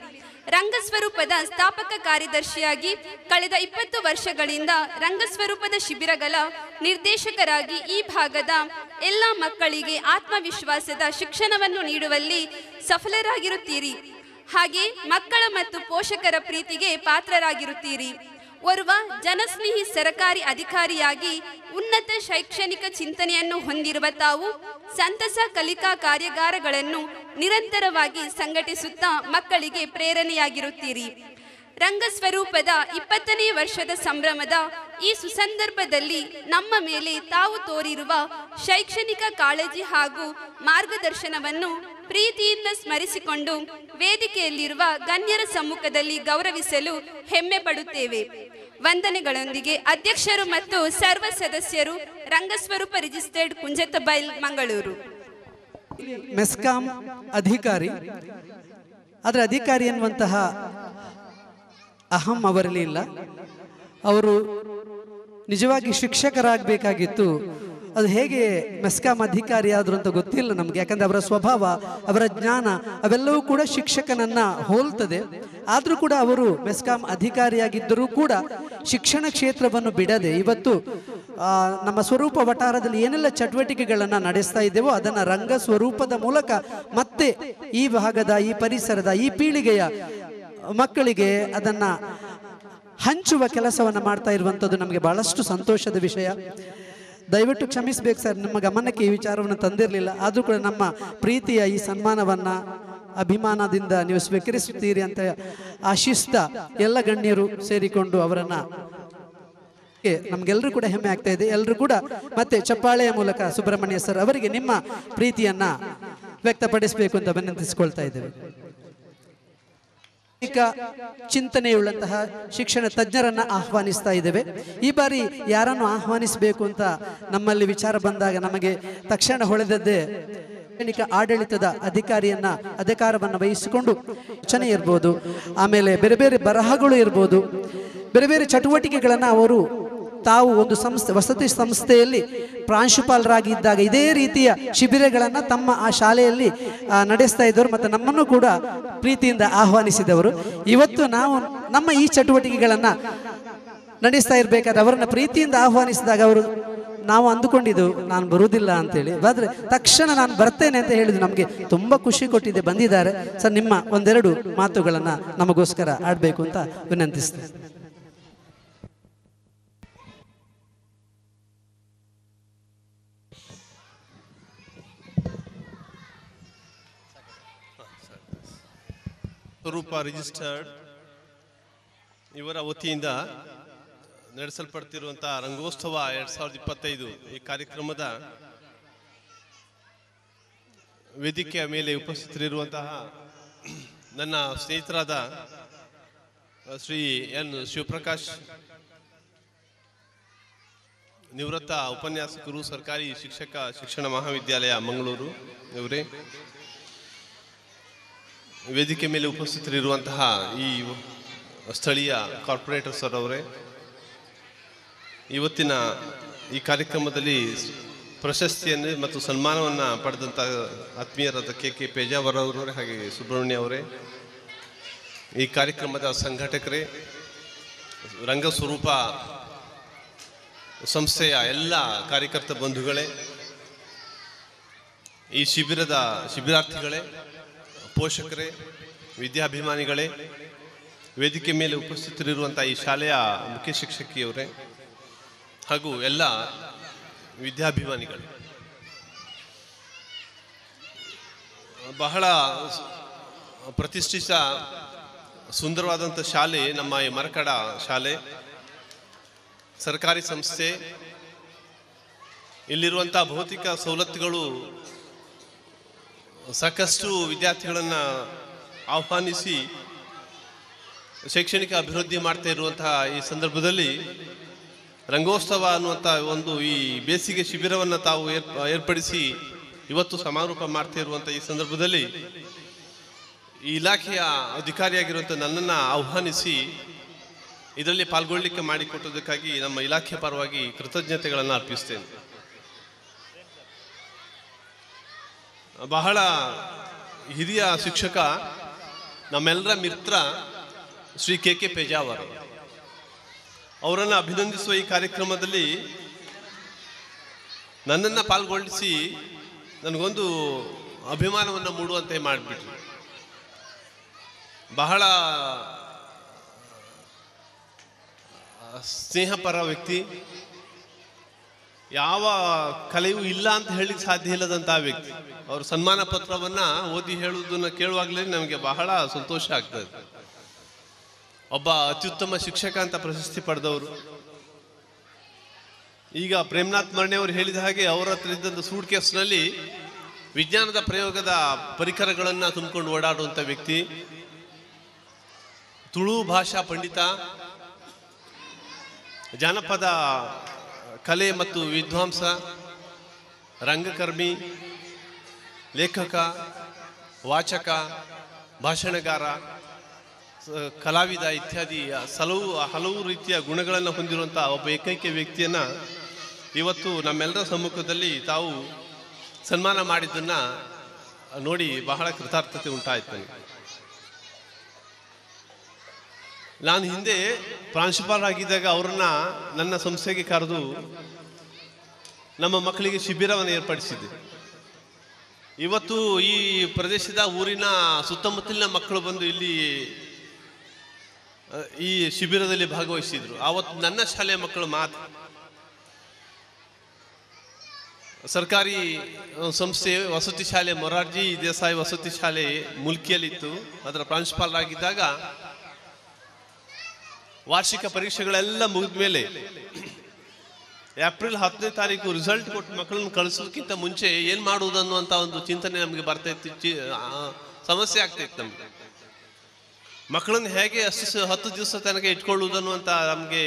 ರಂಗಸ್ವರೂಪದ ಸ್ಥಾಪಕ ಕಾರ್ಯದರ್ಶಿಯಾಗಿ ಕಳೆದ 20 ವರ್ಷಗಳಿಂದ ರಂಗಸ್ವರೂಪದ ಶಿಬಿರಗಳ ನಿರ್ದೇಶಕರಾಗಿ ಈ ಭಾಗದ ಎಲ್ಲ ಮಕ್ಕಳಿಗೆ ಆತ್ಮವಿಶ್ವಾಸದ ಶಿಕ್ಷಣವನ್ನು ನೀಡುವಲ್ಲಿ ಸಫಲರಾಗಿರುತ್ತೀರಿ. ಹಾಗೆ ಮಕ್ಕಳ ಮತ್ತು ಪೋಷಕರ ಪ್ರೀತಿಗೆ ಪಾತ್ರರಾಗಿರುತ್ತೀರಿ. ಓರ್ವ ಜನಸ್ನೇಹಿ ಸರಕಾರಿ ಅಧಿಕಾರಿಯಾಗಿ ಉನ್ನತ ಶೈಕ್ಷಣಿಕ ಚಿಂತನೆಯನ್ನು ಹೊಂದಿರುವ ತಾವು ಸಂತಸ ಕಲಿಕಾ ಕಾರ್ಯಾಗಾರಗಳನ್ನು ನಿರಂತರವಾಗಿ ಸಂಘಟಿಸುತ್ತಾ ಮಕ್ಕಳಿಗೆ ಪ್ರೇರಣೆಯಾಗಿರುತ್ತೀರಿ. ರಂಗಸ್ವರೂಪದ 20ನೇ ವರ್ಷದ ಸಂಭ್ರಮದ ಈ ಸುಸಂದರ್ಭದಲ್ಲಿ ನಮ್ಮ ಮೇಲೆ ತಾವು ತೋರಿರುವ ಶೈಕ್ಷಣಿಕ ಕಾಳಜಿ ಹಾಗೂ ಮಾರ್ಗದರ್ಶನವನ್ನು ಪ್ರೀತಿಯಿಂದ ಸ್ಮರಿಸಿಕೊಂಡು ವೇದಿಕೆಯಲ್ಲಿರುವ ಗಣ್ಯರ ಸಮ್ಮುಖದಲ್ಲಿ ಗೌರವಿಸಲು ಹೆಮ್ಮೆ ಪಡುತ್ತೇವೆ. ವಂದನೆಗಳೊಂದಿಗೆ ಅಧ್ಯಕ್ಷರು ಮತ್ತು ಸರ್ವ ಸದಸ್ಯರು, ರಂಗಸ್ವರೂಪ ರಿಜಿಸ್ಟರ್ಡ್ ಕುಂಜತಬೈಲ್ ಮಂಗಳೂರು. ಮೆಸ್ಕಾಂ ಅಧಿಕಾರಿ, ಆದರೆ ಅಧಿಕಾರಿ ಎನ್ನುವಂತಹ ಅಹಂ ಅವರಲ್ಲಿ ಇಲ್ಲ. ಅವರು ನಿಜವಾಗಿ ಶಿಕ್ಷಕರಾಗಬೇಕಾಗಿತ್ತು. ಅದು ಹೇಗೆ ಮೆಸ್ಕಾಂ ಅಧಿಕಾರಿ ಆದರು ಅಂತ ಗೊತ್ತಿಲ್ಲ ನಮಗೆ, ಯಾಕಂದರೆ ಅವರ ಸ್ವಭಾವ, ಅವರ ಜ್ಞಾನ ಅವೆಲ್ಲವೂ ಕೂಡ ಶಿಕ್ಷಕನನ್ನು ಹೋಲ್ತದೆ. ಆದರೂ ಕೂಡ ಅವರು ಮೆಸ್ಕಾಂ ಅಧಿಕಾರಿಯಾಗಿದ್ದರೂ ಕೂಡ ಶಿಕ್ಷಣ ಕ್ಷೇತ್ರವನ್ನು ಬಿಡದೆ ಇವತ್ತು ನಮ್ಮ ಸ್ವರೂಪ ವಠಾರದಲ್ಲಿ ಏನೆಲ್ಲ ಚಟುವಟಿಕೆಗಳನ್ನು ನಡೆಸ್ತಾ ಇದ್ದೇವೋ ಅದನ್ನು ರಂಗ ಸ್ವರೂಪದ ಮೂಲಕ ಮತ್ತೆ ಈ ಭಾಗದ, ಈ ಪರಿಸರದ, ಈ ಪೀಳಿಗೆಯ ಮಕ್ಕಳಿಗೆ ಅದನ್ನು ಹಂಚುವ ಕೆಲಸವನ್ನು ಮಾಡ್ತಾ ಇರುವಂಥದ್ದು ನಮಗೆ ಬಹಳಷ್ಟು ಸಂತೋಷದ ವಿಷಯ. ದಯವಿಟ್ಟು ಕ್ಷಮಿಸಬೇಕು ಸರ್, ನಿಮ್ಮ ಗಮನಕ್ಕೆ ಈ ವಿಚಾರವನ್ನು ತಂದಿರಲಿಲ್ಲ. ಆದರೂ ಕೂಡ ನಮ್ಮ ಪ್ರೀತಿಯ ಈ ಸನ್ಮಾನವನ್ನು ಅಭಿಮಾನದಿಂದ ನೀವು ಸ್ವೀಕರಿಸುತ್ತೀರಿ ಅಂತ ಆಶಿಸ್ತಾ ಎಲ್ಲ ಗಣ್ಯರು ಸೇರಿಕೊಂಡು ಅವರನ್ನು ನಮಗೆಲ್ಲರೂ ಕೂಡ ಹೆಮ್ಮೆ ಆಗ್ತಾ ಇದೆ. ಎಲ್ಲರೂ ಕೂಡ ಮತ್ತೆ ಚಪ್ಪಾಳೆಯ ಮೂಲಕ ಸುಬ್ರಹ್ಮಣ್ಯ ಸರ್ ಅವರಿಗೆ ನಿಮ್ಮ ಪ್ರೀತಿಯನ್ನ ವ್ಯಕ್ತಪಡಿಸಬೇಕು ಅಂತ ವಿನಂತಿಸಿಕೊಳ್ತಾ ಇದ್ದೇವೆ. ಚಿಂತನೆಯುಳ್ಳಂತಹ ಶಿಕ್ಷಣ ತಜ್ಞರನ್ನ ಆಹ್ವಾನಿಸ್ತಾ ಇದ್ದೇವೆ. ಈ ಬಾರಿ ಯಾರನ್ನು ಆಹ್ವಾನಿಸಬೇಕು ಅಂತ ನಮ್ಮಲ್ಲಿ ವಿಚಾರ ಬಂದಾಗ ನಮಗೆ ತಕ್ಷಣ ಹೊಳೆದದ್ದೇ ಶೈಕ್ಷಣಿಕ ಆಡಳಿತದ ಅಧಿಕಾರವನ್ನು ವಹಿಸಿಕೊಂಡು ರಚನೆ ಇರ್ಬೋದು, ಆಮೇಲೆ ಬೇರೆ ಬೇರೆ ಬರಹಗಳು ಇರ್ಬೋದು, ಬೇರೆ ಬೇರೆ ಚಟುವಟಿಕೆಗಳನ್ನು ಅವರು ತಾವು ಒಂದು ವಸತಿ ಸಂಸ್ಥೆಯಲ್ಲಿ ಪ್ರಾಂಶುಪಾಲರಾಗಿದ್ದಾಗ ಇದೇ ರೀತಿಯ ಶಿಬಿರಗಳನ್ನು ತಮ್ಮ ಆ ಶಾಲೆಯಲ್ಲಿ ನಡೆಸ್ತಾ ಇದ್ದವರು ಮತ್ತು ನಮ್ಮನ್ನು ಕೂಡ ಪ್ರೀತಿಯಿಂದ ಆಹ್ವಾನಿಸಿದವರು. ಇವತ್ತು ನಾವು ನಮ್ಮ ಈ ಚಟುವಟಿಕೆಗಳನ್ನು ನಡೆಸ್ತಾ ಇರಬೇಕಾದ್ರೆ ಅವರನ್ನು ಪ್ರೀತಿಯಿಂದ ಆಹ್ವಾನಿಸಿದಾಗ ಅವರು ನಾವು ಅಂದುಕೊಂಡಿದ್ದು ನಾನು ಬರುವುದಿಲ್ಲ ಅಂತೇಳಿ, ಆದರೆ ತಕ್ಷಣ ನಾನು ಬರ್ತೇನೆ ಅಂತ ಹೇಳಿದ್ದು ನಮಗೆ ತುಂಬ ಖುಷಿ ಕೊಟ್ಟಿದೆ. ಬಂದಿದ್ದಾರೆ ಸರ್, ನಿಮ್ಮ ಒಂದೆರಡು ಮಾತುಗಳನ್ನು ನಮಗೋಸ್ಕರ ಆಡಬೇಕು ಅಂತ ವಿನಂತಿಸ್ತೇನೆ. ಸ್ವರೂಪ ರಿಜಿಸ್ಟರ್ಡ್ ಇವರ ವತಿಯಿಂದ ನಡೆಸಲ್ಪಡ್ತಿರುವಂತಹ ರಂಗೋತ್ಸವ 2025 ಈ ಕಾರ್ಯಕ್ರಮದ ವೇದಿಕೆಯ ಮೇಲೆ ಉಪಸ್ಥಿತರಿರುವಂತಹ ನನ್ನ ಸ್ನೇಹಿತರಾದ ಶ್ರೀ ಎನ್ ಶಿವಪ್ರಕಾಶ್, ನಿವೃತ್ತ ಉಪನ್ಯಾಸಕರು, ಸರ್ಕಾರಿ ಶಿಕ್ಷಣ ಮಹಾವಿದ್ಯಾಲಯ ಮಂಗಳೂರು ಇವರೇ, ವೇದಿಕೆ ಮೇಲೆ ಉಪಸ್ಥಿತರಿರುವಂತಹ ಈ ಸ್ಥಳೀಯ ಕಾರ್ಪೊರೇಟರ್ ಸರ್ ಅವರೇ, ಇವತ್ತಿನ ಈ ಕಾರ್ಯಕ್ರಮದಲ್ಲಿ ಪ್ರಶಸ್ತಿಯನ್ನು ಮತ್ತು ಸನ್ಮಾನವನ್ನು ಪಡೆದಂಥ ಆತ್ಮೀಯರಾದ ಕೆ ಪೇಜಾವರ್ ಅವರವರೇ, ಹಾಗೆ ಸುಬ್ರಹ್ಮಣ್ಯ ಅವರೇ, ಈ ಕಾರ್ಯಕ್ರಮದ ಸಂಘಟಕರೇ, ರಂಗಸ್ವರೂಪ ಸಂಸ್ಥೆಯ ಎಲ್ಲ ಕಾರ್ಯಕರ್ತ ಬಂಧುಗಳೇ, ಈ ಶಿಬಿರಾರ್ಥಿಗಳೇ, ಪೋಷಕರೇ, ವಿದ್ಯಾಭಿಮಾನಿಗಳೇ, ವೇದಿಕೆ ಮೇಲೆ ಉಪಸ್ಥಿತರಿರುವಂಥ ಈ ಶಾಲೆಯ ಮುಖ್ಯ ಶಿಕ್ಷಕಿಯವರೇ ಹಾಗೂ ಎಲ್ಲ ವಿದ್ಯಾಭಿಮಾನಿಗಳು, ಬಹಳ ಪ್ರತಿಷ್ಠಿತ ಸುಂದರವಾದಂಥ ಶಾಲೆ ನಮ್ಮ ಈ ಮರಕಡ ಶಾಲೆ, ಸರ್ಕಾರಿ ಸಂಸ್ಥೆ. ಇಲ್ಲಿರುವಂಥ ಭೌತಿಕ ಸವಲತ್ತುಗಳು ಸಾಕಷ್ಟು ವಿದ್ಯಾರ್ಥಿಗಳನ್ನು ಆಹ್ವಾನಿಸಿ ಶೈಕ್ಷಣಿಕ ಅಭಿವೃದ್ಧಿ ಮಾಡ್ತಾ ಇರುವಂತಹ ಈ ಸಂದರ್ಭದಲ್ಲಿ ರಂಗೋತ್ಸವ ಅನ್ನುವಂಥ ಒಂದು ಈ ಬೇಸಿಗೆ ಶಿಬಿರವನ್ನು ತಾವು ಏರ್ಪಡಿಸಿ ಇವತ್ತು ಸಮಾರೋಪ ಮಾಡ್ತಾ ಇರುವಂಥ ಈ ಸಂದರ್ಭದಲ್ಲಿ ಈ ಇಲಾಖೆಯ ಅಧಿಕಾರಿಯಾಗಿರುವಂಥ ನನ್ನನ್ನು ಆಹ್ವಾನಿಸಿ ಇದರಲ್ಲಿ ಪಾಲ್ಗೊಳ್ಳಿಕ್ಕೆ ಮಾಡಿಕೊಟ್ಟದಕ್ಕಾಗಿ ನಮ್ಮ ಇಲಾಖೆ ಪರವಾಗಿ ಕೃತಜ್ಞತೆಗಳನ್ನು ಅರ್ಪಿಸ್ತೇನೆ. ಬಹಳ ಹಿರಿಯ ಶಿಕ್ಷಕ, ನಮ್ಮೆಲ್ಲರ ಮಿತ್ರ ಶ್ರೀ ಕೆ ಪೇಜಾವರ್ ಅವರನ್ನು ಅಭಿನಂದಿಸುವ ಈ ಕಾರ್ಯಕ್ರಮದಲ್ಲಿ ನನ್ನನ್ನು ಪಾಲ್ಗೊಳಿಸಿ ನನಗೊಂದು ಅಭಿಮಾನವನ್ನು ಮೂಡುವಂತೆ ಮಾಡಿಬಿಟ್ರು. ಬಹಳ ಸ್ನೇಹಪರ ವ್ಯಕ್ತಿ, ಯಾವ ಕಲೆಯೂ ಇಲ್ಲ ಅಂತ ಹೇಳಿಕ್ಕೆ ಸಾಧ್ಯ ಇಲ್ಲದಂತಹ ವ್ಯಕ್ತಿ. ಅವ್ರ ಸನ್ಮಾನ ಪತ್ರವನ್ನು ಓದಿ ಹೇಳುವುದನ್ನು ಕೇಳುವಾಗಲೇ ನಮಗೆ ಬಹಳ ಸಂತೋಷ ಆಗ್ತದೆ. ಒಬ್ಬ ಅತ್ಯುತ್ತಮ ಶಿಕ್ಷಕ ಅಂತ ಪ್ರಶಸ್ತಿ ಪಡೆದವರು. ಈಗ ಪ್ರೇಮನಾಥ್ ಮರ್ಣೆ ಅವರು ಹೇಳಿದ ಹಾಗೆ ಅವರ ಹತ್ರ ಇದ್ದಂಥ ಸೂಟ್ ಕೇಸ್ನಲ್ಲಿ ವಿಜ್ಞಾನದ ಪ್ರಯೋಗದ ಪರಿಕರಗಳನ್ನು ತುಂಬಿಕೊಂಡು ಓಡಾಡುವಂಥ ವ್ಯಕ್ತಿ, ತುಳು ಭಾಷಾ ಪಂಡಿತ, ಜಾನಪದ ಕಲೆ ಮತ್ತು ವಿದ್ವಾಂಸ, ರಂಗಕರ್ಮಿ, ಲೇಖಕ, ವಾಚಕ, ಭಾಷಣಗಾರ, ಕಲಾವಿದ ಇತ್ಯಾದಿ ಹಲವು ರೀತಿಯ ಗುಣಗಳನ್ನು ಹೊಂದಿರುವಂಥ ಒಬ್ಬ ಏಕೈಕ ವ್ಯಕ್ತಿಯನ್ನು ಇವತ್ತು ನಮ್ಮೆಲ್ಲರ ಸಮ್ಮುಖದಲ್ಲಿ ತಾವು ಸನ್ಮಾನ ಮಾಡಿದ್ದನ್ನು ನೋಡಿ ಬಹಳ ಕೃತಾರ್ಥತೆ ಉಂಟಾಯಿತು ನನಗೆ. ನಾನು ಹಿಂದೆ ಪ್ರಾಂಶುಪಾಲರಾಗಿದ್ದಾಗ ಅವರನ್ನು ನನ್ನ ಸಂಸ್ಥೆಗೆ ಕರೆದು ನಮ್ಮ ಮಕ್ಕಳಿಗೆ ಶಿಬಿರವನ್ನು ಏರ್ಪಡಿಸಿದೆ. ಇವತ್ತು ಈ ಪ್ರದೇಶದ ಊರಿನ ಸುತ್ತಮುತ್ತಲಿನ ಮಕ್ಕಳು ಬಂದು ಇಲ್ಲಿ ಈ ಶಿಬಿರದಲ್ಲಿ ಭಾಗವಹಿಸಿದ್ರು. ಆವತ್ತು ನನ್ನ ಶಾಲೆಯ ಮಕ್ಕಳು ಮಾತ್ರ ಸರ್ಕಾರಿ ಸಂಸ್ಥೆ ವಸತಿ ಶಾಲೆ ಮೊರಾರ್ಜಿ ದೇಸಾಯಿ ವಸತಿ ಶಾಲೆ ಮುಲ್ಕಿಯಲ್ಲಿತ್ತು. ಅದರ ಪ್ರಾಂಶುಪಾಲರಾಗಿದ್ದಾಗ ವಾರ್ಷಿಕ ಪರೀಕ್ಷೆಗಳೆಲ್ಲ ಮುಗಿದ ಮೇಲೆ ಏಪ್ರಿಲ್ 10ನೇ ತಾರೀಕು ರಿಸಲ್ಟ್ ಕೊಟ್ಟು ಮಕ್ಕಳನ್ನು ಕಳಿಸೋದಕ್ಕಿಂತ ಮುಂಚೆ ಏನು ಮಾಡುವುದು ಅನ್ನುವಂಥ ಒಂದು ಚಿಂತನೆ ನಮಗೆ ಬರ್ತೈತಿ. ಸಮಸ್ಯೆ ಆಗ್ತೈತೆ ನಮಗೆ. ಮಕ್ಕಳನ್ನು ಹೇಗೆ 10 ದಿವಸ ತನಕ ಇಟ್ಕೊಳ್ಳುವುದನ್ನುವಂಥ ನಮಗೆ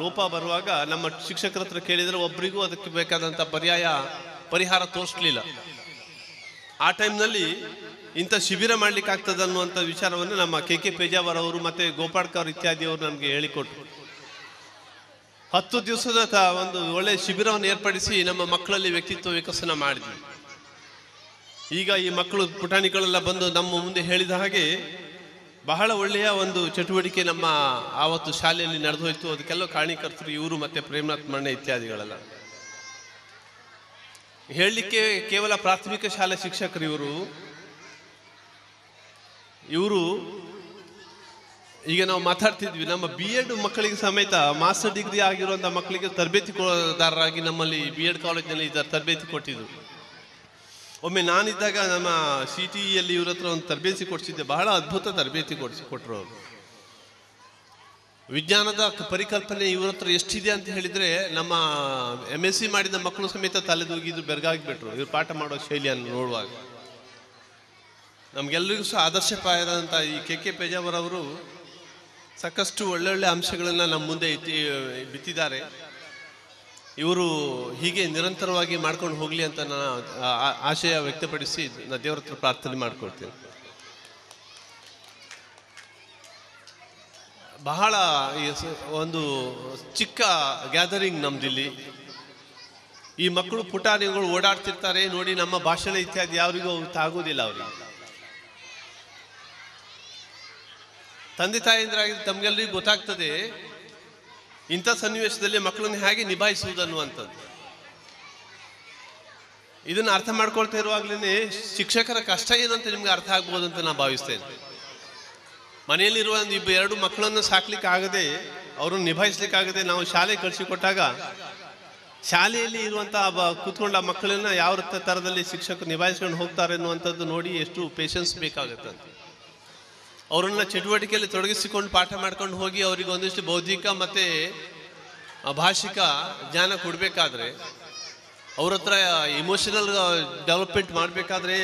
ಲೋಪ ಬರುವಾಗ ನಮ್ಮ ಶಿಕ್ಷಕರ ಹತ್ರ ಕೇಳಿದರೆ ಒಬ್ಬರಿಗೂ ಅದಕ್ಕೆ ಬೇಕಾದಂಥ ಪರಿಹಾರ ತೋರಿಸಲಿಲ್ಲ. ಆ ಟೈಮ್ನಲ್ಲಿ ಇಂಥ ಶಿಬಿರ ಮಾಡ್ಲಿಕ್ಕೆ ಆಗ್ತದೆ ಅನ್ನುವಂಥ ವಿಚಾರವನ್ನು ನಮ್ಮ ಕೆ ಪೇಜಾವರ್ ಅವರು ಮತ್ತು ಗೋಪಾಡ್ಕರ್ ಇತ್ಯಾದಿಯವರು ನಮಗೆ ಹೇಳಿಕೊಟ್ರು. 10 ದಿವಸದ ಒಂದು ಒಳ್ಳೆಯ ಶಿಬಿರವನ್ನು ಏರ್ಪಡಿಸಿ ನಮ್ಮ ಮಕ್ಕಳಲ್ಲಿ ವ್ಯಕ್ತಿತ್ವ ವಿಕಸನ ಮಾಡಿದ್ವಿ. ಈಗ ಈ ಮಕ್ಕಳು ಪುಟಾಣಿಗಳೆಲ್ಲ ಬಂದು ನಮ್ಮ ಮುಂದೆ ಹೇಳಿದ ಹಾಗೆ ಬಹಳ ಒಳ್ಳೆಯ ಒಂದು ಚಟುವಟಿಕೆ ನಮ್ಮ ಆವತ್ತು ಶಾಲೆಯಲ್ಲಿ ನಡೆದು ಹೋಯಿತು. ಅದಕ್ಕೆಲ್ಲ ಕಾರಣೀಕರ್ತರು ಇವರು ಮತ್ತು ಪ್ರೇಮನಾಥ್ ಮಣ್ಣೆ ಇತ್ಯಾದಿಗಳೆಲ್ಲ. ಹೇಳಲಿಕ್ಕೆ ಕೇವಲ ಪ್ರಾಥಮಿಕ ಶಾಲೆ ಶಿಕ್ಷಕರು ಇವರು ಈಗ ನಾವು ಮಾತಾಡ್ತಿದ್ವಿ, ನಮ್ಮ BEd ಮಕ್ಕಳಿಗೆ ಸಮೇತ ಮಾಸ್ಟರ್ ಡಿಗ್ರಿ ಆಗಿರುವಂಥ ಮಕ್ಕಳಿಗೆ ತರಬೇತಿದಾರರಾಗಿ ನಮ್ಮಲ್ಲಿ BEd ಕಾಲೇಜಿನಲ್ಲಿ ತರಬೇತಿ ಕೊಟ್ಟಿದ್ರು. ಒಮ್ಮೆ ನಾನಿದ್ದಾಗ ನಮ್ಮ CTEಯಲ್ಲಿ ಇವ್ರ ಹತ್ರ ಒಂದು ತರಬೇತಿ ಕೊಡಿಸಿದ್ದೆ. ಬಹಳ ಅದ್ಭುತ ತರಬೇತಿ ಕೊಟ್ಟರು ಅವರು. ವಿಜ್ಞಾನದ ಪರಿಕಲ್ಪನೆ ಇವ್ರ ಹತ್ರ ಎಷ್ಟಿದೆ ಅಂತ ಹೇಳಿದರೆ ನಮ್ಮ MSc ಮಾಡಿದ ಮಕ್ಕಳು ಸಮೇತ ತಲೆದೂಗಿದ್ರು, ಬೆರಗಾಗಿಬಿಟ್ರು ಇವ್ರು ಪಾಠ ಮಾಡೋ ಶೈಲಿಯನ್ನು ನೋಡುವಾಗ. ನಮಗೆಲ್ಲರಿಗೂ ಸಹ ಆದರ್ಶಪ್ರಾಯದಂಥ ಈ ಕೆ ಪೇಜಾವರ್ ಅವರು ಸಾಕಷ್ಟು ಒಳ್ಳೊಳ್ಳೆ ಅಂಶಗಳನ್ನು ನಮ್ಮ ಮುಂದೆ ಬಿತ್ತಿದ್ದಾರೆ. ಇವರು ಹೀಗೆ ನಿರಂತರವಾಗಿ ಮಾಡ್ಕೊಂಡು ಹೋಗಲಿ ಅಂತ ನಾನು ಆಶಯ ವ್ಯಕ್ತಪಡಿಸಿ ನಾನು ದೇವರ ಹತ್ರ ಪ್ರಾರ್ಥನೆ ಮಾಡ್ಕೊಳ್ತೇನೆ. ಬಹಳ ಒಂದು ಚಿಕ್ಕ ಗ್ಯಾದರಿಂಗ್ ನಮ್ದಿಲ್ಲಿ. ಈ ಮಕ್ಕಳು ಪುಟಾಣಿಗಳು ಓಡಾಡ್ತಿರ್ತಾರೆ ನೋಡಿ, ನಮ್ಮ ಭಾಷಣ ಇತ್ಯಾದಿ ಯಾರಿಗೂ ಆಗೋದಿಲ್ಲ. ಅವರಿಗೆ ತಂದೆ ತಾಯಿಂದ್ರಾಗಿ ತಮಗೆಲ್ಲರಿಗೂ ಗೊತ್ತಾಗ್ತದೆ ಇಂಥ ಸನ್ನಿವೇಶದಲ್ಲಿ ಮಕ್ಕಳನ್ನು ಹೇಗೆ ನಿಭಾಯಿಸುವುದನ್ನುವಂಥದ್ದು. ಇದನ್ನು ಅರ್ಥ ಮಾಡ್ಕೊಳ್ತಾ ಇರುವಾಗಲೇ ಶಿಕ್ಷಕರ ಕಷ್ಟ ಏನಂತ ನಿಮ್ಗೆ ಅರ್ಥ ಆಗ್ಬೋದು ಅಂತ ನಾನು ಭಾವಿಸ್ತೇನೆ. ಮನೆಯಲ್ಲಿರುವ ಒಂದು 2 ಮಕ್ಕಳನ್ನು ಸಾಕ್ಲಿಕ್ಕೆ ಆಗದೆ, ಅವ್ರನ್ನ ನಿಭಾಯಿಸ್ಲಿಕ್ಕಾಗದೆ ನಾವು ಶಾಲೆ ಕಳಿಸಿಕೊಟ್ಟಾಗ ಶಾಲೆಯಲ್ಲಿ ಇರುವಂಥ ಕೂತ್ಕೊಂಡ ಮಕ್ಕಳನ್ನ ಯಾವ ಥರದಲ್ಲಿ ಶಿಕ್ಷಕರು ನಿಭಾಯಿಸ್ಕೊಂಡು ಹೋಗ್ತಾರೆ ಅನ್ನುವಂಥದ್ದು ನೋಡಿ ಎಷ್ಟು ಪೇಷನ್ಸ್ ಬೇಕಾಗುತ್ತೆ ಅಂತ. ಅವರನ್ನ ಚಟುವಟಿಕೆಯಲ್ಲಿ ತೊಡಗಿಸಿಕೊಂಡು ಪಾಠ ಮಾಡ್ಕೊಂಡು ಹೋಗಿ ಅವರಿಗೆ ಒಂದಿಷ್ಟು ಬೌದ್ಧಿಕ ಮತ್ತು ಭಾಷಿಕ ಜ್ಞಾನ ಕೊಡಬೇಕಾದ್ರೆ, ಅವ್ರ ಹತ್ರ ಇಮೋಷನಲ್ ಡೆವಲಪ್ಮೆಂಟ್ ಮಾಡಬೇಕಾದ್ರೆ,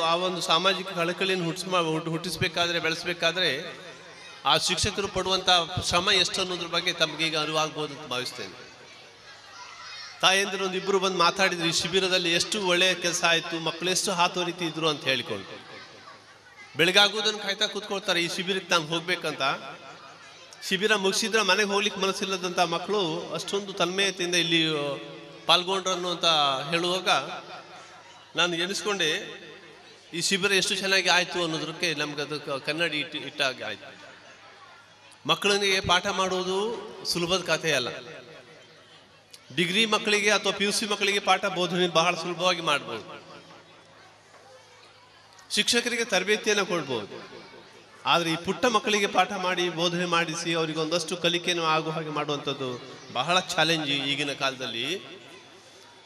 ಆ ಒಂದು ಸಾಮಾಜಿಕ ಕಳಕಳಿಯನ್ನು ಹುಟ್ಟಿಸ್ಬೇಕಾದ್ರೆ, ಬೆಳೆಸಬೇಕಾದ್ರೆ ಆ ಶಿಕ್ಷಕರು ಪಡುವಂಥ ಶ್ರಮ ಎಷ್ಟು ಅನ್ನೋದ್ರ ಬಗ್ಗೆ ತಮಗೀಗ ಅರಿವಾಗ್ಬೋದು ಅಂತ ಭಾವಿಸ್ತೇನೆ. ತಾಯಂದಿರು ಒಂದಿಬ್ಬರು ಬಂದು ಮಾತಾಡಿದ್ರು, ಈ ಶಿಬಿರದಲ್ಲಿ ಎಷ್ಟು ಒಳ್ಳೆಯ ಕೆಲಸ ಆಯಿತು, ಮಕ್ಕಳು ಎಷ್ಟು ಹಾತೋರಿತಿ ಇದ್ರು ಅಂತ ಹೇಳಿಕೊಂಡು. ಬೆಳಗಾಗುವುದನ್ನು ಕಾಯ್ತಾ ಕೂತ್ಕೊಳ್ತಾರೆ ಈ ಶಿಬಿರಕ್ಕೆ ನಾನು ಹೋಗ್ಬೇಕಂತ. ಶಿಬಿರ ಮುಗಿಸಿದ್ರೆ ಮನೆಗೆ ಹೋಗ್ಲಿಕ್ಕೆ ಮನಸ್ಸಿಲ್ಲದಂಥ ಮಕ್ಕಳು ಅಷ್ಟೊಂದು ತನ್ಮಯತೆಯಿಂದ ಇಲ್ಲಿ ಪಾಲ್ಗೊಂಡ್ರು ಅನ್ನುವಂತ ಹೇಳುವಾಗ ನಾನು ಎನಿಸ್ಕೊಂಡೆ ಈ ಶಿಬಿರ ಎಷ್ಟು ಚೆನ್ನಾಗಿ ಆಯಿತು ಅನ್ನೋದಕ್ಕೆ ನಮ್ಗೆ ಅದಕ್ಕೆ ಕನ್ನಡಿ ಇಟ್ಟಾಗ ಆಯಿತು. ಮಕ್ಕಳಿಗೆ ಪಾಠ ಮಾಡುವುದು ಸುಲಭದ ಕಥೆ ಅಲ್ಲ. ಡಿಗ್ರಿ ಮಕ್ಕಳಿಗೆ ಅಥವಾ PUC ಮಕ್ಕಳಿಗೆ ಪಾಠ ಬೋಧನೆ ಬಹಳ ಸುಲಭವಾಗಿ ಮಾಡ್ಬೋದು. ಶಿಕ್ಷಕರಿಗೆ ತರಬೇತಿಯನ್ನು ಕೊಡ್ಬೋದು. ಆದರೆ ಈ ಪುಟ್ಟ ಮಕ್ಕಳಿಗೆ ಪಾಠ ಮಾಡಿ ಬೋಧನೆ ಮಾಡಿಸಿ ಅವರಿಗೆ ಒಂದಷ್ಟು ಕಲಿಕೆಯನ್ನು ಆಗುವ ಹಾಗೆ ಮಾಡುವಂಥದ್ದು ಬಹಳ ಚಾಲೆಂಜ್. ಈಗಿನ ಕಾಲದಲ್ಲಿ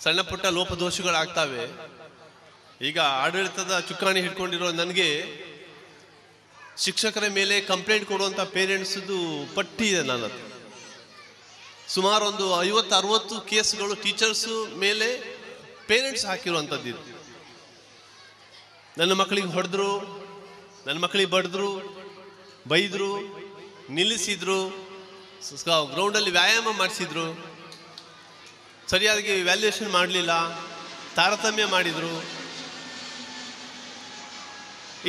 ಸಣ್ಣ ಪುಟ್ಟ ಲೋಪದೋಷಗಳಾಗ್ತವೆ. ಈಗ ಆಡಳಿತದ ಚುಕ್ಕಾಣಿ ಹಿಡ್ಕೊಂಡಿರೋ ನನಗೆ ಶಿಕ್ಷಕರ ಮೇಲೆ ಕಂಪ್ಲೇಂಟ್ ಕೊಡುವಂಥ ಪೇರೆಂಟ್ಸ್ದು ಪಟ್ಟಿ ಇದೆ ನನ್ನ ಹತ್ರ. ಸುಮಾರು ಒಂದು 50-60 ಕೇಸ್ಗಳು ಟೀಚರ್ಸು ಮೇಲೆ ಪೇರೆಂಟ್ಸ್ ಹಾಕಿರುವಂಥದ್ದು. ನನ್ನ ಮಕ್ಕಳಿಗೆ ಹೊಡೆದ್ರು, ನನ್ನ ಮಕ್ಕಳಿಗೆ ಬಡಿದ್ರು, ಬೈದರು, ನಿಲ್ಲಿಸಿದ್ರು, ಗ್ರೌಂಡಲ್ಲಿ ವ್ಯಾಯಾಮ ಮಾಡಿಸಿದ್ರು, ಸರಿಯಾಗಿ ವ್ಯಾಲ್ಯೂಯೇಷನ್ ಮಾಡಲಿಲ್ಲ, ತಾರತಮ್ಯ ಮಾಡಿದರು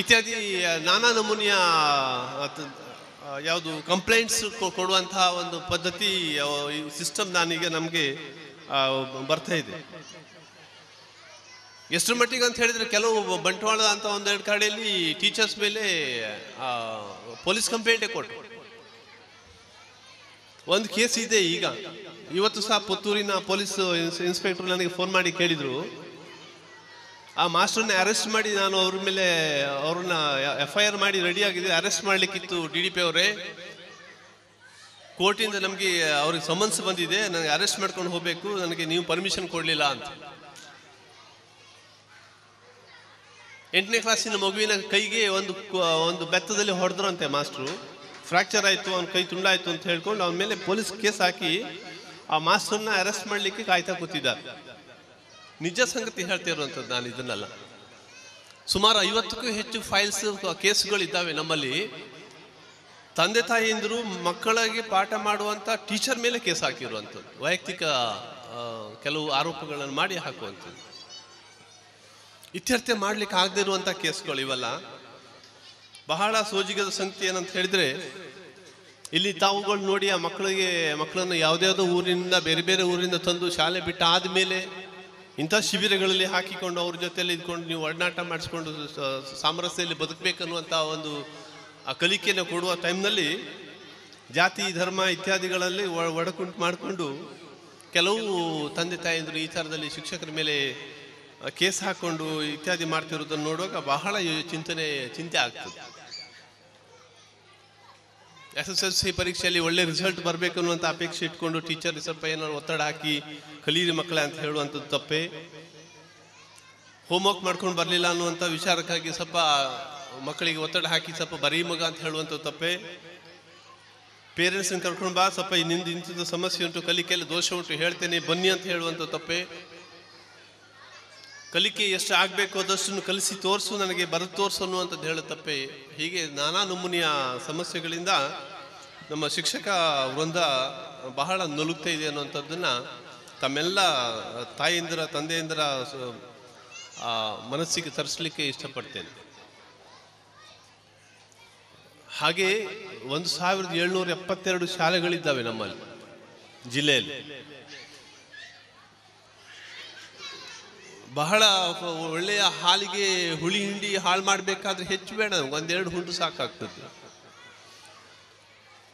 ಇತ್ಯಾದಿ ನಾನಾ ನಮೂನೆಯ ಯಾವುದು ಕಂಪ್ಲೇಂಟ್ಸ್ ಕೊಡುವಂತಹ ಒಂದು ಪದ್ಧತಿ ಸಿಸ್ಟಮ್ ನಾನೀಗ ನಮಗೆ ಬರ್ತಾ ಇದೆ. ಎಷ್ಟರ ಮಟ್ಟಿಗೆ ಅಂತ ಹೇಳಿದ್ರೆ ಕೆಲವು ಬಂಟ್ವಾಳ ಅಂತ 1-2 ಕಡೆಯಲ್ಲಿ ಟೀಚರ್ಸ್ ಮೇಲೆ ಪೊಲೀಸ್ ಕಂಪ್ಲೇಂಟೇ ಕೊಟ್ಟರು. ಒಂದು ಕೇಸ್ ಇದೆ ಈಗ ಇವತ್ತು ಸಹ ಪುತ್ತೂರಿನ ಪೊಲೀಸ್ ಇನ್ಸ್ಪೆಕ್ಟರ್ ನನಗೆ ಫೋನ್ ಮಾಡಿ ಕೇಳಿದರು, ಆ ಮಾಸ್ಟರ್ನ ಅರೆಸ್ಟ್ ಮಾಡಿ ನಾನು ಅವ್ರ ಮೇಲೆ ಅವ್ರನ್ನ FIR ಮಾಡಿ ರೆಡಿಯಾಗಿದೆ, ಅರೆಸ್ಟ್ ಮಾಡಲಿಕ್ಕಿತ್ತು DDP ಅವರೇ, ಕೋರ್ಟಿಂದ ನಮಗೆ ಅವ್ರಿಗೆ ಸಮನ್ಸ್ ಬಂದಿದೆ, ನನಗೆ ಅರೆಸ್ಟ್ ಮಾಡ್ಕೊಂಡು ಹೋಗಬೇಕು, ನನಗೆ ನೀವು ಪರ್ಮಿಷನ್ ಕೊಡಲಿಲ್ಲ ಅಂತ. 8ನೇ ಕ್ಲಾಸಿನ ಮಗುವಿನ ಕೈಗೆ ಒಂದು ಬೆತ್ತದಲ್ಲಿ ಹೊಡೆದ್ರಂತೆ ಮಾಸ್ಟ್ರು, ಫ್ರ್ಯಾಕ್ಚರ್ ಆಯಿತು, ಅವ್ನ ಕೈ ತುಂಡಾಯಿತು ಅಂತ ಹೇಳ್ಕೊಂಡು ಅವನ ಮೇಲೆ ಪೊಲೀಸ್ ಕೇಸ್ ಹಾಕಿ ಆ ಮಾಸ್ಟರ್ನ ಅರೆಸ್ಟ್ ಮಾಡಲಿಕ್ಕೆ ಕಾಯ್ತಾ ಕೂತಿದ್ದಾರೆ. ನಿಜ ಸಂಗತಿ ಹೇಳ್ತಿರುವಂಥದ್ದು ನಾನು ಇದನ್ನೆಲ್ಲ. ಸುಮಾರು 50ಕ್ಕೂ ಹೆಚ್ಚು ಫೈಲ್ಸ್ ಕೇಸ್ಗಳಿದ್ದಾವೆ ನಮ್ಮಲ್ಲಿ. ತಂದೆ ತಾಯಿಯಂದರು ಮಕ್ಕಳಿಗೆ ಪಾಠ ಮಾಡುವಂಥ ಟೀಚರ್ ಮೇಲೆ ಕೇಸ್ ಹಾಕಿರುವಂಥದ್ದು, ವೈಯಕ್ತಿಕ ಕೆಲವು ಆರೋಪಗಳನ್ನು ಮಾಡಿ ಹಾಕುವಂಥದ್ದು. ಇತ್ಯರ್ಥ ಮಾಡಲಿಕ್ಕೆ ಆಗದೆ ಇರುವಂಥ ಕೇಸ್ಗಳು ಇವೆಲ್ಲ. ಬಹಳ ಸೋಜಿಗದ ಸಂಗತಿ ಏನಂತ ಹೇಳಿದ್ರೆ, ಇಲ್ಲಿ ತಾವುಗಳು ನೋಡಿ ಆ ಮಕ್ಕಳನ್ನು ಯಾವುದ್ಯಾವುದೋ ಊರಿನಿಂದ ಬೇರೆ ಬೇರೆ ಊರಿಂದ ತಂದು ಶಾಲೆ ಬಿಟ್ಟ ಆದಮೇಲೆ ಇಂಥ ಶಿಬಿರಗಳಲ್ಲಿ ಹಾಕಿಕೊಂಡು ಅವ್ರ ಜೊತೆಯಲ್ಲಿ ಇದ್ಕೊಂಡು ನೀವು ಒಡನಾಟ ಮಾಡಿಸ್ಕೊಂಡು ಸಾಮರಸ್ಯದಲ್ಲಿ ಬದುಕಬೇಕನ್ನುವಂಥ ಒಂದು ಆ ಕಲಿಕೆಯನ್ನು ಕೊಡುವ ಟೈಮ್ನಲ್ಲಿ ಜಾತಿ ಧರ್ಮ ಇತ್ಯಾದಿಗಳಲ್ಲಿ ಒಡಕುಂಟು ಮಾಡಿಕೊಂಡು ಕೆಲವು ತಂದೆ ತಾಯಿಯಂದರು ಈ ಥರದಲ್ಲಿ ಶಿಕ್ಷಕರ ಮೇಲೆ ಕೇಸ್ ಹಾಕ್ಕೊಂಡು ಇತ್ಯಾದಿ ಮಾಡ್ತಿರೋದನ್ನು ನೋಡುವಾಗ ಬಹಳ ಚಿಂತೆ ಆಗ್ತದೆ. SSLC ಪರೀಕ್ಷೆಯಲ್ಲಿ ಒಳ್ಳೆ ರಿಸಲ್ಟ್ ಬರಬೇಕು ಅನ್ನುವಂಥ ಅಪೇಕ್ಷೆ ಇಟ್ಕೊಂಡು ಟೀಚರ್ ಸ್ವಲ್ಪ ಏನಾದ್ರು ಒತ್ತಡ ಹಾಕಿ ಕಲೀರಿ ಮಕ್ಕಳೇ ಅಂತ ಹೇಳುವಂಥದ್ದು ತಪ್ಪೇ. ಹೋಮ್ವರ್ಕ್ ಮಾಡ್ಕೊಂಡು ಬರಲಿಲ್ಲ ಅನ್ನುವಂಥ ವಿಚಾರಕ್ಕಾಗಿ ಸ್ವಲ್ಪ ಮಕ್ಕಳಿಗೆ ಒತ್ತಡ ಹಾಕಿ ಸ್ವಲ್ಪ ಬರೀ ಮಗ ಅಂತ ಹೇಳುವಂಥದ್ದು ತಪ್ಪೇ. ಪೇರೆಂಟ್ಸನ್ನು ಕರ್ಕೊಂಡು ಬಾ, ಸ್ವಲ್ಪ ನಿಂದು ಇಂಥದ್ದು ಸಮಸ್ಯೆ ಉಂಟು, ಕಲಿಕೆಯಲ್ಲಿ ದೋಷ ಉಂಟು, ಹೇಳ್ತೇನೆ ಬನ್ನಿ ಅಂತ ಹೇಳುವಂಥದ್ದು ತಪ್ಪೇ. ಕಲಿಕೆ ಎಷ್ಟು ಆಗಬೇಕು ಅದಷ್ಟನ್ನು ಕಲಿಸಿ ತೋರಿಸು, ನನಗೆ ಬರೆದು ತೋರಿಸು ಅನ್ನುವಂಥದ್ದು ಹೇಳೋ ತಪ್ಪೇ. ಹೀಗೆ ನಾನಾ ನಮೂನೆಯ ಸಮಸ್ಯೆಗಳಿಂದ ನಮ್ಮ ಶಿಕ್ಷಕ ವೃಂದ ಬಹಳ ನಲುಗ್ತಾ ಇದೆ ಅನ್ನುವಂಥದ್ದನ್ನು ತಮ್ಮೆಲ್ಲ ತಾಯಿಯಂದಿರ ತಂದೆಯಂದಿರ ಮನಸ್ಸಿಗೆ ತರಿಸಲಿಕ್ಕೆ ಇಷ್ಟಪಡ್ತೇನೆ. ಹಾಗೆ 1772 ಶಾಲೆಗಳಿದ್ದಾವೆ ನಮ್ಮಲ್ಲಿ ಜಿಲ್ಲೆಯಲ್ಲಿ. ಬಹಳ ಒಳ್ಳೆಯ ಹಾಲಿಗೆ ಹುಳಿ ಹಿಂಡಿ ಹಾಳು ಮಾಡಬೇಕಾದ್ರೆ ಹೆಚ್ಚು ಬೇಡ, 1-2 ಹುಂಡು ಸಾಕಾಗ್ತದೆ.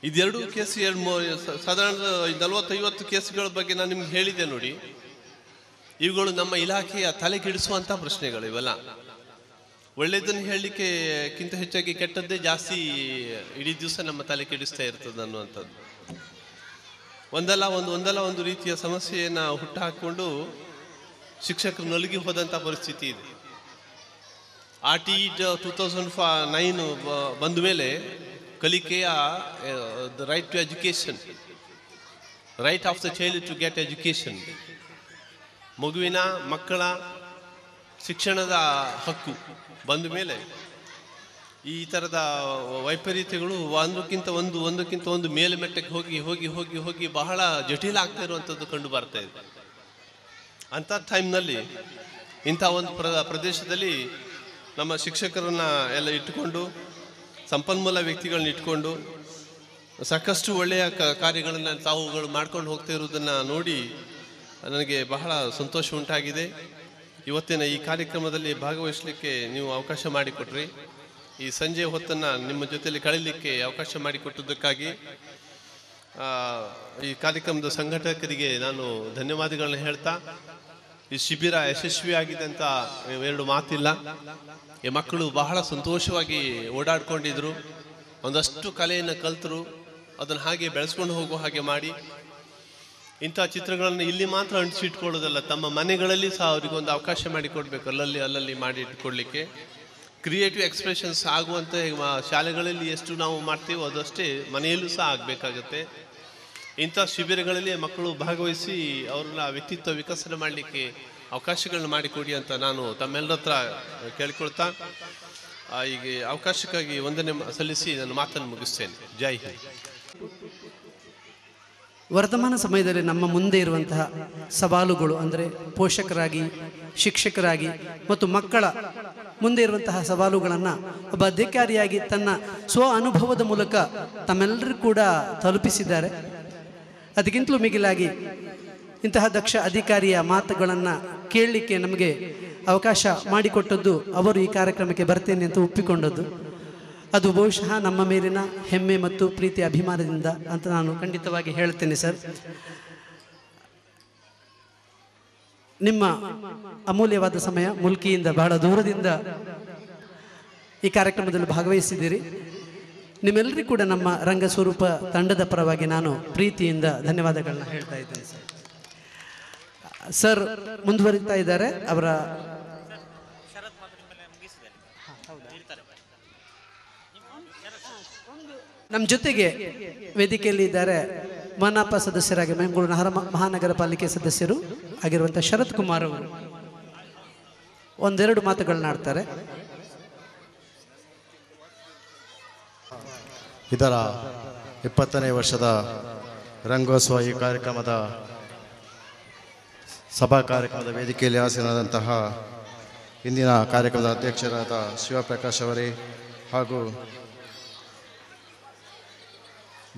ಇದೆರಡು ಕೇಸ್ ಸಾಧಾರಣ 40-50 ಕೇಸ್ಗಳ ಬಗ್ಗೆ ನಾನು ನಿಮ್ಗೆ ಹೇಳಿದೆ ನೋಡಿ. ಇವುಗಳು ನಮ್ಮ ಇಲಾಖೆಯ ತಲೆಗಿಡಿಸುವಂಥ ಪ್ರಶ್ನೆಗಳು ಇವೆಲ್ಲ. ಒಳ್ಳೆಯದನ್ನು ಹೇಳಲಿಕ್ಕೆಕ್ಕಿಂತ ಹೆಚ್ಚಾಗಿ ಕೆಟ್ಟದ್ದೇ ಜಾಸ್ತಿ ಇಡೀ ದಿವಸ ನಮ್ಮ ತಲೆ ಕೆಡಿಸ್ತಾ ಇರ್ತದೆ ಅನ್ನುವಂಥದ್ದು. ಒಂದಲ್ಲ ಒಂದು ರೀತಿಯ ಸಮಸ್ಯೆಯನ್ನು ಹುಟ್ಟು ಹಾಕಿಕೊಂಡು ಶಿಕ್ಷಕರು ನಲುಗಿ ಹೋದಂಥ ಪರಿಸ್ಥಿತಿ ಇದೆ. RT 2009 ಬಂದ ಮೇಲೆ ಕಲಿಕೆಯ the right to education, right of the child to get education, ಮಕ್ಕಳ ಶಿಕ್ಷಣದ ಹಕ್ಕು ಬಂದ ಮೇಲೆ ಈ ಥರದ ವೈಪರೀತ್ಯಗಳು ಒಂದಕ್ಕಿಂತ ಒಂದು ಮೇಲ್ಮೆಟ್ಟಕ್ಕೆ ಹೋಗಿ ಬಹಳ ಜಟಿಲ ಆಗ್ತಾ ಇರುವಂಥದ್ದು ಕಂಡು ಬರ್ತಾ ಇದೆ. ಅಂಥ ಟೈಮ್ನಲ್ಲಿ ಇಂಥ ಒಂದು ಪ್ರದೇಶದಲ್ಲಿ ನಮ್ಮ ಶಿಕ್ಷಕರನ್ನ ಎಲ್ಲ ಇಟ್ಟುಕೊಂಡು, ಸಂಪನ್ಮೂಲ ವ್ಯಕ್ತಿಗಳನ್ನ ಇಟ್ಕೊಂಡು ಸಾಕಷ್ಟು ಒಳ್ಳೆಯ ಕಾರ್ಯಗಳನ್ನು ತಾವುಗಳು ಮಾಡ್ಕೊಂಡು ಹೋಗ್ತಾ ಇರೋದನ್ನು ನೋಡಿ ನನಗೆ ಬಹಳ ಸಂತೋಷ ಉಂಟಾಗಿದೆ. ಇವತ್ತಿನ ಈ ಕಾರ್ಯಕ್ರಮದಲ್ಲಿ ಭಾಗವಹಿಸಲಿಕ್ಕೆ ನೀವು ಅವಕಾಶ ಮಾಡಿಕೊಟ್ರಿ. ಈ ಸಂಜೆ ಹೊತ್ತನ್ನು ನಿಮ್ಮ ಜೊತೆಯಲ್ಲಿ ಕಳೀಲಿಕ್ಕೆ ಅವಕಾಶ ಮಾಡಿಕೊಟ್ಟದ್ದಕ್ಕಾಗಿ ಈ ಕಾರ್ಯಕ್ರಮದ ಸಂಘಟಕರಿಗೆ ನಾನು ಧನ್ಯವಾದಗಳನ್ನ ಹೇಳ್ತಾ, ಈ ಶಿಬಿರ ಯಶಸ್ವಿಯಾಗಿದೆ ಅಂತ 2 ಮಾತಿಲ್ಲ. ಈ ಮಕ್ಕಳು ಬಹಳ ಸಂತೋಷವಾಗಿ ಓಡಾಡ್ಕೊಂಡಿದ್ರು, ಒಂದಷ್ಟು ಕಲೆಯನ್ನು ಕಲ್ತರು, ಅದನ್ನು ಹಾಗೆ ಬೆಳೆಸ್ಕೊಂಡು ಹೋಗೋ ಹಾಗೆ ಮಾಡಿ ಇಂಥ ಚಿತ್ರಗಳನ್ನು ಇಲ್ಲಿ ಮಾತ್ರ ಅಂಟಿಸಿಟ್ಕೊಳ್ಳೋದಲ್ಲ, ತಮ್ಮ ಮನೆಗಳಲ್ಲಿ ಸಹ ಅವರಿಗೊಂದು ಅವಕಾಶ ಮಾಡಿಕೊಡ್ಬೇಕು, ಅಲ್ಲಲ್ಲಿ ಮಾಡಿ ಇಟ್ಕೊಡ್ಲಿಕ್ಕೆ. ಕ್ರಿಯೇಟಿವ್ ಎಕ್ಸ್ಪ್ರೆಷನ್ಸ್ ಆಗುವಂಥ ಶಾಲೆಗಳಲ್ಲಿ ಎಷ್ಟು ನಾವು ಮಾಡ್ತೀವೋ ಅದಷ್ಟೇ ಮನೆಯಲ್ಲೂ ಸಹ ಆಗಬೇಕಾಗತ್ತೆ. ಇಂಥ ಶಿಬಿರಗಳಲ್ಲಿ ಮಕ್ಕಳು ಭಾಗವಹಿಸಿ ಅವ್ರನ್ನ ವ್ಯಕ್ತಿತ್ವ ವಿಕಸನ ಮಾಡಲಿಕ್ಕೆ ಅವಕಾಶಗಳನ್ನ ಮಾಡಿಕೊಡಿ ಅಂತ ನಾನು ತಮ್ಮೆಲ್ಲರ ಹತ್ರ ಕೇಳ್ಕೊಳ್ತಾ ಈಗ ಅವಕಾಶಕ್ಕಾಗಿ ವಂದನೆ ಸಲ್ಲಿಸಿ ನನ್ನ ಮಾತನ್ನು ಮುಗಿಸ್ತೇನೆ. ಜೈ ಹಿಂದ್. ವರ್ತಮಾನ ಸಮಯದಲ್ಲಿ ನಮ್ಮ ಮುಂದೆ ಇರುವಂತಹ ಸವಾಲುಗಳು ಅಂದರೆ ಪೋಷಕರಾಗಿ, ಶಿಕ್ಷಕರಾಗಿ ಮತ್ತು ಮಕ್ಕಳ ಮುಂದೆ ಇರುವಂತಹ ಸವಾಲುಗಳನ್ನು ಒಬ್ಬ ಅಧಿಕಾರಿಯಾಗಿ ತನ್ನ ಸ್ವ ಅನುಭವದ ಮೂಲಕ ತಮ್ಮೆಲ್ಲರೂ ಕೂಡ ತಲುಪಿಸಿದ್ದಾರೆ. ಅದಕ್ಕಿಂತಲೂ ಮಿಗಿಲಾಗಿ ಇಂತಹ ದಕ್ಷ ಅಧಿಕಾರಿಯ ಮಾತುಗಳನ್ನು ಕೇಳಲಿಕ್ಕೆ ನಮಗೆ ಅವಕಾಶ ಮಾಡಿಕೊಟ್ಟದ್ದು, ಅವರು ಈ ಕಾರ್ಯಕ್ರಮಕ್ಕೆ ಬರ್ತೇನೆ ಅಂತ ಒಪ್ಪಿಕೊಂಡದ್ದು, ಅದು ಬಹುಶಃ ನಮ್ಮ ಮೇಲಿನ ಹೆಮ್ಮೆ ಮತ್ತು ಪ್ರೀತಿ ಅಭಿಮಾನದಿಂದ ಅಂತ ನಾನು ಖಂಡಿತವಾಗಿ ಹೇಳ್ತೇನೆ ಸರ್. ನಿಮ್ಮ ಅಮೂಲ್ಯವಾದ ಸಮಯ, ಮುಲ್ಕಿಯಿಂದ ಬಹಳ ದೂರದಿಂದ ಈ ಕಾರ್ಯಕ್ರಮದಲ್ಲಿ ಭಾಗವಹಿಸಿದ್ದೀರಿ. ನಿಮ್ಮೆಲ್ಲರಿಗೂ ಕೂಡ ನಮ್ಮ ರಂಗಸ್ವರೂಪ ತಂಡದ ಪರವಾಗಿ ನಾನು ಪ್ರೀತಿಯಿಂದ ಧನ್ಯವಾದಗಳನ್ನ ಹೇಳ್ತಾ ಇದ್ದೇನೆ. ಸರ್ ಮುಂದುವರಿತಾ ಇದ್ದಾರೆ. ಅವರ ನಮ್ಮ ಜೊತೆಗೆ ವೇದಿಕೆಯಲ್ಲಿ ಇದ್ದಾರೆ ಮನಪಾ ಸದಸ್ಯರಾಗಿ ಮಂಗಳೂರು ಮಹಾನಗರ ಪಾಲಿಕೆ ಸದಸ್ಯರು ಆಗಿರುವಂಥ ಶರತ್ ಕುಮಾರ್ ಅವರು ಒಂದೆರಡು ಮಾತುಗಳನ್ನ ಆಡ್ತಾರೆ. ಇದರ 20ನೇ ವರ್ಷದ ರಂಗೋತ್ಸವ ಈ ಕಾರ್ಯಕ್ರಮದ ಸಭಾ ಕಾರ್ಯಕ್ರಮದ ವೇದಿಕೆಯಲ್ಲಿ ಆಸೀನರಾದಂತಹ ಇಂದಿನ ಕಾರ್ಯಕ್ರಮದ ಅಧ್ಯಕ್ಷರಾದ ಶಿವಪ್ರಕಾಶ್ ಅವರೇ ಹಾಗೂ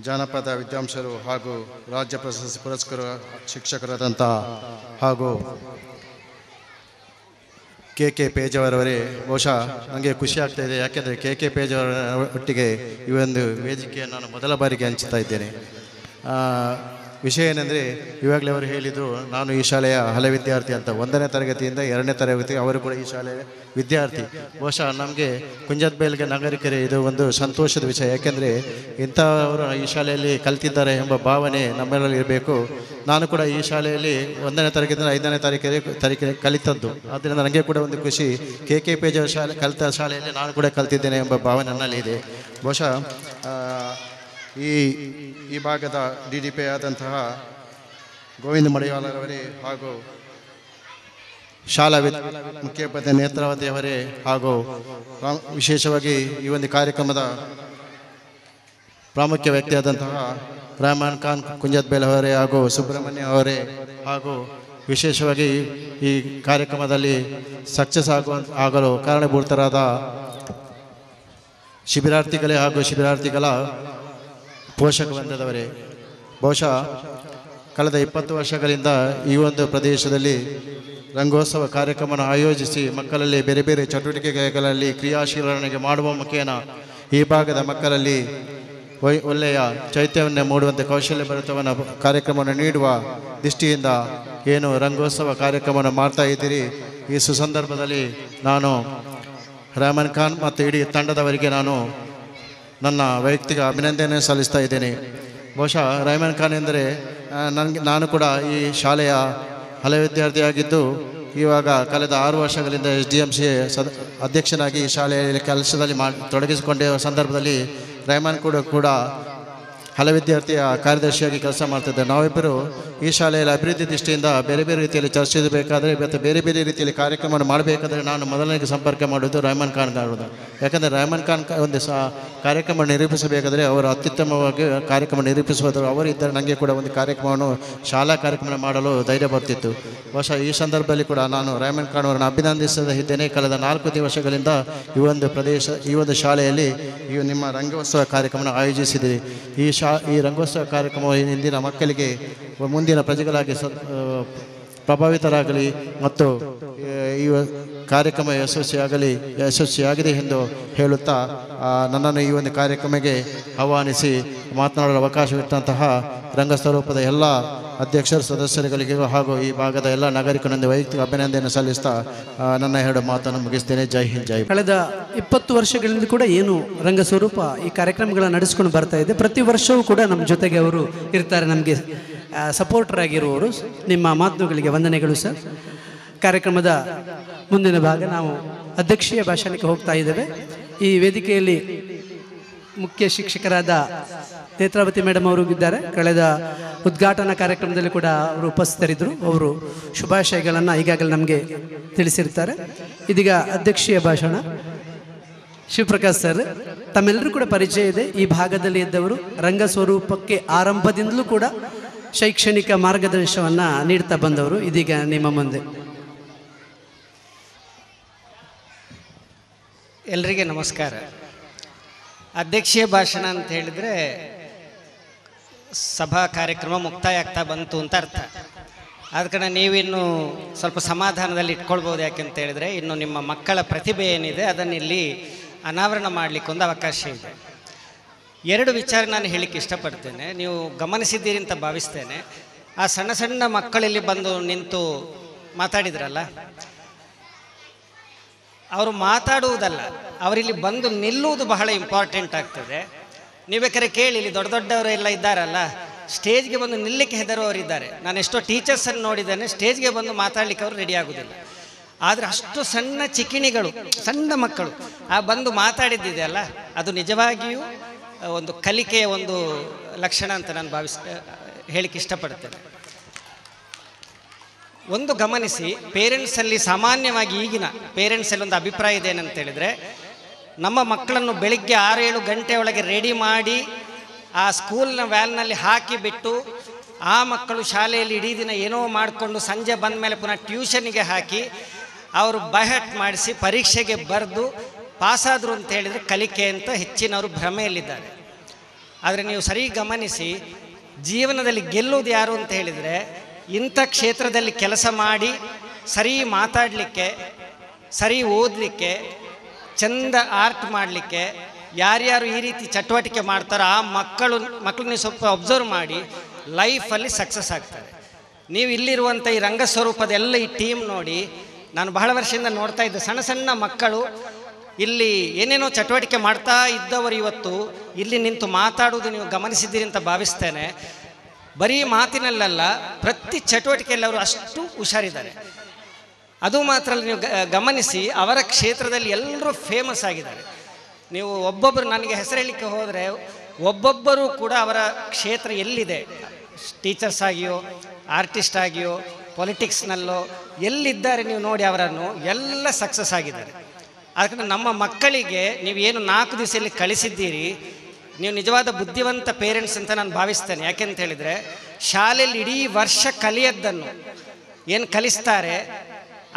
ಜಾನಪದ ವಿದ್ವಾಂಸರು ಹಾಗೂ ರಾಜ್ಯ ಪ್ರಶಸ್ತಿ ಪುರಸ್ಕೃತ ಶಿಕ್ಷಕರಾದಂಥ ಹಾಗೂ ಕೆ ಪೇಜಾವರವರೇ, ಬಹುಶಃ ನನಗೆ ಖುಷಿ ಆಗ್ತಾ ಇದೆ. ಯಾಕೆಂದರೆ ಕೆ ಪೇಜಾವರ ಒಟ್ಟಿಗೆ ಈ ಒಂದು ವೇದಿಕೆಯನ್ನು ನಾನು ಮೊದಲ ಬಾರಿಗೆ ಹಂಚ್ತಾ ಇದ್ದೇನೆ. ವಿಷಯ ಏನೆಂದರೆ, ಇವಾಗಲೇ ಅವರು ಹೇಳಿದರು ನಾನು ಈ ಶಾಲೆಯ ಹಳೆ ವಿದ್ಯಾರ್ಥಿ ಅಂತ. 1ನೇ ತರಗತಿಯಿಂದ 2ನೇ ತರಗತಿ ಅವರು ಕೂಡ ಈ ಶಾಲೆಯ ವಿದ್ಯಾರ್ಥಿ. ಬಹುಶಃ ನಮಗೆ ಕುಂಜತ್ಬೈಲ್ಗೆ ನಾಗರಿಕರೇ ಇದು ಒಂದು ಸಂತೋಷದ ವಿಷಯ. ಯಾಕೆಂದರೆ ಇಂಥವರು ಈ ಶಾಲೆಯಲ್ಲಿ ಕಲಿತಿದ್ದಾರೆ ಎಂಬ ಭಾವನೆ ನಮ್ಮೆಲ್ಲರಲ್ಲಿ ಇರಬೇಕು. ನಾನು ಕೂಡ ಈ ಶಾಲೆಯಲ್ಲಿ 1ನೇ ತರಗತಿಯಿಂದ 5ನೇ ತರಗತಿ ಕಲಿತದ್ದು. ಆದ್ದರಿಂದ ನನಗೆ ಕೂಡ ಒಂದು ಖುಷಿ, ಕೆ ಪೇಜ್ ಶಾಲೆ ಕಲಿತ ಶಾಲೆಯಲ್ಲಿ ನಾನು ಕೂಡ ಕಲಿತಿದ್ದೇನೆ ಎಂಬ ಭಾವನೆ ನನ್ನಲ್ಲಿ ಇದೆ. ಬಹುಶಃ ಈ ಭಾಗದ DDP ಆದಂತಹ ಗೋವಿಂದ ಮಡಿವಾಳರವರೇ ಹಾಗೂ ಶಾಲಾ ಮುಖ್ಯೋಪಾಧ್ಯಾಯ ನೇತ್ರಾವತಿಯವರೇ ಹಾಗೂ ವಿಶೇಷವಾಗಿ ಈ ಒಂದು ಕಾರ್ಯಕ್ರಮದ ಪ್ರಾಮುಖ್ಯ ವ್ಯಕ್ತಿಯಾದಂತಹ ರೆಹಮಾನ್ ಖಾನ್ ಕುಂಜತ್ಬೈಲ್ ಅವರೇ ಹಾಗೂ ಸುಬ್ರಹ್ಮಣ್ಯ ಅವರೇ ಹಾಗೂ ವಿಶೇಷವಾಗಿ ಈ ಕಾರ್ಯಕ್ರಮದಲ್ಲಿ ಸಕ್ಸಸ್ ಆಗಲು ಕಾರಣಭೂತರಾದ ಶಿಬಿರಾರ್ಥಿಗಳೇ ಹಾಗೂ ಶಿಬಿರಾರ್ಥಿಗಳ ಪೋಷಕ ವರ್ಗದವರೇ. ಬಹುಶಃ ಕಳೆದ 20 ವರ್ಷಗಳಿಂದ ಈ ಒಂದು ಪ್ರದೇಶದಲ್ಲಿ ರಂಗೋತ್ಸವ ಕಾರ್ಯಕ್ರಮವನ್ನು ಆಯೋಜಿಸಿ ಮಕ್ಕಳಲ್ಲಿ ಬೇರೆ ಬೇರೆ ಚಟುವಟಿಕೆಗಳಲ್ಲಿ ಕ್ರಿಯಾಶೀಲನೆಗೆ ಮಾಡುವ ಮುಖೇನ ಈ ಭಾಗದ ಮಕ್ಕಳಲ್ಲಿ ಒಳ್ಳೆಯ ಚೈತನ್ಯ ಮೂಡುವಂತೆ ಕೌಶಲ್ಯ ಭರಿತವನ್ನು ಕಾರ್ಯಕ್ರಮವನ್ನು ನೀಡುವ ದೃಷ್ಟಿಯಿಂದ ಏನು ರಂಗೋತ್ಸವ ಕಾರ್ಯಕ್ರಮವನ್ನು ಮಾಡ್ತಾ ಇದ್ದೀರಿ. ಈ ಸುಸಂದರ್ಭದಲ್ಲಿ ನಾನು ರೆಹಮಾನ್ ಖಾನ್ ಮತ್ತು ಇಡೀ ತಂಡದವರಿಗೆ ನಾನು ನನ್ನ ವೈಯಕ್ತಿಕ ಅಭಿನಂದನೆ ಸಲ್ಲಿಸ್ತಾ ಇದ್ದೇನೆ. ಬಹುಶಃ ರೆಹಮಾನ್ ಖಾನ್ ಎಂದರೆ ನಾನು ಕೂಡ ಈ ಶಾಲೆಯ ಹಳೆ ವಿದ್ಯಾರ್ಥಿಯಾಗಿದ್ದು ಇವಾಗ ಕಳೆದ 6 ವರ್ಷಗಳಿಂದ SDMC ಅಧ್ಯಕ್ಷನಾಗಿ ಈ ಶಾಲೆಯಲ್ಲಿ ಕೆಲಸದಲ್ಲಿ ತೊಡಗಿಸಿಕೊಂಡಿರುವ ಸಂದರ್ಭದಲ್ಲಿ ರೆಹಮಾನ್ ಕೂಡ ಹಳೆ ವಿದ್ಯಾರ್ಥಿಯ ಕಾರ್ಯದರ್ಶಿಯಾಗಿ ಕೆಲಸ ಮಾಡ್ತಿದ್ದೆ. ನಾವಿಬ್ಬರು ಈ ಶಾಲೆಯಲ್ಲಿ ಅಭಿವೃದ್ಧಿ ದೃಷ್ಟಿಯಿಂದ ಬೇರೆ ಬೇರೆ ರೀತಿಯಲ್ಲಿ ಚರ್ಚಿಸಬೇಕಾದ್ರೆ ಮತ್ತು ಬೇರೆ ಬೇರೆ ರೀತಿಯಲ್ಲಿ ಕಾರ್ಯಕ್ರಮವನ್ನು ಮಾಡಬೇಕಾದ್ರೆ ನಾನು ಮೊದಲನೇ ಸಂಪರ್ಕ ಮಾಡೋದು ರೆಹಮಾನ್ ಖಾನ್ ಅವರದು. ಯಾಕಂದರೆ ರೆಹಮಾನ್ ಖಾನ್ ಒಂದು ಕಾರ್ಯಕ್ರಮ ನಿರೂಪಿಸಬೇಕಾದ್ರೆ ಅವರು ಅತ್ಯುತ್ತಮವಾಗಿ ಕಾರ್ಯಕ್ರಮ ನಿರೂಪಿಸುವುದು. ಅವರಿದ್ದರೆ ನನಗೆ ಕೂಡ ಒಂದು ಕಾರ್ಯಕ್ರಮವನ್ನು ಶಾಲಾ ಕಾರ್ಯಕ್ರಮ ಮಾಡಲು ಧೈರ್ಯ ಬರ್ತಿತ್ತು. ಬಹುಶಃ ಈ ಸಂದರ್ಭದಲ್ಲಿ ಕೂಡ ನಾನು ರೆಹಮಾನ್ ಖಾನ್ ಅವರನ್ನು ಅಭಿನಂದಿಸದೇ ಇದ್ದೇನೆ. ಕಳೆದ 4 ವರ್ಷಗಳಿಂದ ಈ ಒಂದು ಶಾಲೆಯಲ್ಲಿ ಈ ನಿಮ್ಮ ರಂಗೋತ್ಸವ ಕಾರ್ಯಕ್ರಮವನ್ನು ಆಯೋಜಿಸಿದ್ದೀರಿ. ಈ ರಂಗೋತ್ಸವ ಕಾರ್ಯಕ್ರಮವು ಇಂದಿನ ಮಕ್ಕಳಿಗೆ ಮುಂದಿನ ಪ್ರಜೆಗಳಾಗಿ ಪ್ರಭಾವಿತರಾಗಲಿ ಮತ್ತು ಈ ಕಾರ್ಯಕ್ರಮ ಯಶಸ್ವಿಯಾಗಿದೆ ಎಂದು ಹೇಳುತ್ತಾ ನನ್ನನ್ನು ಈ ಒಂದು ಕಾರ್ಯಕ್ರಮಕ್ಕೆ ಆಹ್ವಾನಿಸಿ ಮಾತನಾಡಲು ಅವಕಾಶವಿಟ್ಟಂತಹ ರಂಗಸ್ವರೂಪದ ಎಲ್ಲ ಅಧ್ಯಕ್ಷರ ಸದಸ್ಯರುಗಳಿಗೆ ಹಾಗೂ ಈ ಭಾಗದ ಎಲ್ಲ ನಾಗರಿಕರೊಂದು ವೈಯಕ್ತಿಕ ಅಭಿನಂದನೆ ಸಲ್ಲಿಸ್ತಾ ನನ್ನ 2 ಮಾತನ್ನು ಮುಗಿಸ್ತೇನೆ. ಜೈ ಹಿಂದ್, ಜೈ. ಕಳೆದ 20 ವರ್ಷಗಳಿಂದ ಕೂಡ ಏನು ರಂಗಸ್ವರೂಪ ಈ ಕಾರ್ಯಕ್ರಮಗಳನ್ನು ನಡೆಸ್ಕೊಂಡು ಬರ್ತಾ ಇದೆ. ಪ್ರತಿ ವರ್ಷವೂ ಕೂಡ ನಮ್ಮ ಜೊತೆಗೆ ಅವರು ಇರ್ತಾರೆ, ನಮಗೆ ಸಪೋರ್ಟರ್ ಆಗಿರುವವರು. ನಿಮ್ಮ ಮಾತುಗಳಿಗೆ ವಂದನೆಗಳು ಸರ್. ಕಾರ್ಯಕ್ರಮದ ಮುಂದಿನ ಭಾಗ ನಾವು ಅಧ್ಯಕ್ಷೀಯ ಭಾಷಣಕ್ಕೆ ಹೋಗ್ತಾ ಇದ್ದೇವೆ. ಈ ವೇದಿಕೆಯಲ್ಲಿ ಮುಖ್ಯ ಶಿಕ್ಷಕರಾದ ನೇತ್ರಾವತಿ ಮೇಡಮ್ ಅವರು ಇದ್ದಾರೆ. ಕಳೆದ ಉದ್ಘಾಟನಾ ಕಾರ್ಯಕ್ರಮದಲ್ಲಿ ಕೂಡ ಅವರು ಉಪಸ್ಥಿತರಿದ್ದರು. ಅವರು ಶುಭಾಶಯಗಳನ್ನು ಈಗಾಗಲೇ ನಮಗೆ ತಿಳಿಸಿರ್ತಾರೆ. ಇದೀಗ ಅಧ್ಯಕ್ಷೀಯ ಭಾಷಣ ಶಿವಪ್ರಕಾಶ್ ಸರ್. ತಮ್ಮೆಲ್ಲರೂ ಕೂಡ ಪರಿಚಯ ಇದೆ. ಈ ಭಾಗದಲ್ಲಿ ಇದ್ದವರು ರಂಗಸ್ವರೂಪಕ್ಕೆ ಆರಂಭದಿಂದಲೂ ಕೂಡ ಶೈಕ್ಷಣಿಕ ಮಾರ್ಗದರ್ಶನವನ್ನು ನೀಡ್ತಾ ಬಂದವರು. ಇದೀಗ ನಿಮ್ಮ ಮುಂದೆ. ಎಲ್ರಿಗೆ ನಮಸ್ಕಾರ. ಅಧ್ಯಕ್ಷೀಯ ಭಾಷಣ ಅಂತ ಹೇಳಿದರೆ ಸಭಾ ಕಾರ್ಯಕ್ರಮ ಮುಕ್ತಾಯ ಆಗ್ತಾ ಬಂತು ಅಂತ ಅರ್ಥ. ಆದ ಕಾರಣ ನೀವಿನ್ನು ಸ್ವಲ್ಪ ಸಮಾಧಾನದಲ್ಲಿ ಇಟ್ಕೊಳ್ಬೋದು. ಯಾಕೆಂತ ಹೇಳಿದರೆ ಇನ್ನು ನಿಮ್ಮ ಮಕ್ಕಳ ಪ್ರತಿಭೆ ಏನಿದೆ ಅದನ್ನು ಇಲ್ಲಿ ಅನಾವರಣ ಮಾಡಲಿಕ್ಕೊಂದು ಅವಕಾಶ ಇದೆ. 2 ವಿಚಾರ ನಾನು ಹೇಳಲಿಕ್ಕೆ ಇಷ್ಟಪಡ್ತೇನೆ. ನೀವು ಗಮನಿಸಿದ್ದೀರಿ ಅಂತ ಭಾವಿಸ್ತೇನೆ. ಆ ಸಣ್ಣ ಸಣ್ಣ ಮಕ್ಕಳಲ್ಲಿ ಬಂದು ನಿಂತು ಮಾತಾಡಿದ್ರಲ್ಲ, ಅವರು ಮಾತಾಡುವುದಲ್ಲ, ಅವರಿಲ್ಲಿ ಬಂದು ನಿಲ್ಲುವುದು ಬಹಳ ಇಂಪಾರ್ಟೆಂಟ್ ಆಗ್ತದೆ. ನೀವು ಬೇಕಾದ್ರೆ ಕೇಳಿ, ಇಲ್ಲಿ ದೊಡ್ಡ ದೊಡ್ಡವರೆಲ್ಲ ಇದ್ದಾರಲ್ಲ, ಸ್ಟೇಜ್ಗೆ ಬಂದು ನಿಲ್ಲಕ್ಕೆ ಹೆದರುವವರಿದ್ದಾರೆ. ನಾನು ಎಷ್ಟೋ ಟೀಚರ್ಸನ್ನು ನೋಡಿದ್ದೇನೆ, ಸ್ಟೇಜ್ಗೆ ಬಂದು ಮಾತಾಡಲಿಕ್ಕೆ ಅವರು ರೆಡಿ ಆಗೋದಿಲ್ಲ. ಆದರೆ ಅಷ್ಟು ಸಣ್ಣ ಚಿಕಿಣಿಗಳು, ಸಣ್ಣ ಮಕ್ಕಳು ಆ ಬಂದು ಮಾತಾಡಿದ್ದಿದೆಯಲ್ಲ, ಅದು ನಿಜವಾಗಿಯೂ ಒಂದು ಕಲಿಕೆಯ ಒಂದು ಲಕ್ಷಣ ಅಂತ ನಾನು ಹೇಳಿಕ್ಕೆ ಇಷ್ಟಪಡ್ತೇನೆ. ಒಂದು ಗಮನಿಸಿ, ಪೇರೆಂಟ್ಸಲ್ಲಿ ಸಾಮಾನ್ಯವಾಗಿ ಈಗಿನ ಪೇರೆಂಟ್ಸಲ್ಲಿ ಒಂದು ಅಭಿಪ್ರಾಯ ಇದೆ ಏನಂತ ಹೇಳಿದರೆ, ನಮ್ಮ ಮಕ್ಕಳನ್ನು ಬೆಳಿಗ್ಗೆ 6-7 ಗಂಟೆ ಒಳಗೆ ರೆಡಿ ಮಾಡಿ ಆ ಸ್ಕೂಲ್ನ ವ್ಯಾನ್ನಲ್ಲಿ ಹಾಕಿಬಿಟ್ಟು ಆ ಮಕ್ಕಳು ಶಾಲೆಯಲ್ಲಿ ಇಡೀ ದಿನ ಏನೋ ಮಾಡಿಕೊಂಡು ಸಂಜೆ ಬಂದ ಮೇಲೆ ಪುನಃ ಟ್ಯೂಷನ್ಗೆ ಹಾಕಿ ಅವರು ಬೈಹಟ್ ಮಾಡಿಸಿ ಪರೀಕ್ಷೆಗೆ ಬರೆದು ಪಾಸಾದರು ಅಂತ ಹೇಳಿದರೆ ಕಲಿಕೆ ಅಂತ ಹೆಚ್ಚಿನವರು ಭ್ರಮೆಯಲ್ಲಿದ್ದಾರೆ. ಆದರೆ ನೀವು ಸರಿ ಗಮನಿಸಿ, ಜೀವನದಲ್ಲಿ ಗೆಲ್ಲುವುದು ಯಾರು ಅಂತ ಹೇಳಿದರೆ, ಇಂಥ ಕ್ಷೇತ್ರದಲ್ಲಿ ಕೆಲಸ ಮಾಡಿ ಸರಿ ಮಾತಾಡಲಿಕ್ಕೆ, ಸರಿ ಓದಲಿಕ್ಕೆ, ಚಂದ ಆರ್ಟ್ ಮಾಡಲಿಕ್ಕೆ ಯಾರ್ಯಾರು ಈ ರೀತಿ ಚಟುವಟಿಕೆ ಮಾಡ್ತಾರೋ ಆ ಮಕ್ಕಳು ನೀವು ಸ್ವಲ್ಪ ಅಬ್ಸರ್ವ್ ಮಾಡಿ ಲೈಫಲ್ಲಿ ಸಕ್ಸಸ್ ಆಗ್ತಾರೆ. ನೀವು ಇಲ್ಲಿರುವಂಥ ಈ ರಂಗಸ್ವರೂಪದ ಎಲ್ಲ ಈ ಟೀಮ್ ನೋಡಿ, ನಾನು ಬಹಳ ವರ್ಷದಿಂದ ನೋಡ್ತಾ ಇದ್ದೆ, ಸಣ್ಣ ಸಣ್ಣ ಮಕ್ಕಳು ಇಲ್ಲಿ ಏನೇನೋ ಚಟುವಟಿಕೆ ಮಾಡ್ತಾ ಇದ್ದವರು ಇವತ್ತು ಇಲ್ಲಿ ನಿಂತು ಮಾತಾಡುವುದು ನೀವು ಗಮನಿಸಿದ್ದೀರಿ ಅಂತ ಭಾವಿಸ್ತೇನೆ. ಬರೀ ಮಾತಿನಲ್ಲ, ಪ್ರತಿ ಚಟುವಟಿಕೆಯಲ್ಲಿ ಅವರು ಅಷ್ಟು ಹುಷಾರಿದ್ದಾರೆ. ಅದು ಮಾತ್ರ ನೀವು ಗಮನಿಸಿ, ಅವರ ಕ್ಷೇತ್ರದಲ್ಲಿ ಎಲ್ಲರೂ ಫೇಮಸ್ ಆಗಿದ್ದಾರೆ. ನೀವು ಒಬ್ಬೊಬ್ಬರು, ನನಗೆ ಹೆಸರು ಹೇಳಲಿಕ್ಕೆ ಹೋದರೆ ಒಬ್ಬೊಬ್ಬರು ಕೂಡ ಅವರ ಕ್ಷೇತ್ರ ಎಲ್ಲಿದೆ, ಟೀಚರ್ಸ್ ಆಗಿಯೋ, ಆರ್ಟಿಸ್ಟ್ ಆಗಿಯೋ, ಪೊಲಿಟಿಕ್ಸ್ನಲ್ಲೋ ಎಲ್ಲಿದ್ದಾರೆ ನೀವು ನೋಡಿ, ಅವರನ್ನು ಎಲ್ಲ ಸಕ್ಸಸ್ ಆಗಿದ್ದಾರೆ. ಅದಕ್ಕೆ ನಮ್ಮ ಮಕ್ಕಳಿಗೆ ನೀವು ಏನು 4 ದಿವಸದಲ್ಲಿ ಕಳಿಸಿದ್ದೀರಿ, ನೀವು ನಿಜವಾದ ಬುದ್ಧಿವಂತ ಪೇರೆಂಟ್ಸ್ ಅಂತ ನಾನು ಭಾವಿಸ್ತೇನೆ. ಯಾಕೆಂತ ಹೇಳಿದರೆ, ಶಾಲೆಯಲ್ಲಿ ಇಡೀ ವರ್ಷ ಕಲಿಯದ್ದನ್ನು ಏನು ಕಲಿಸ್ತಾರೆ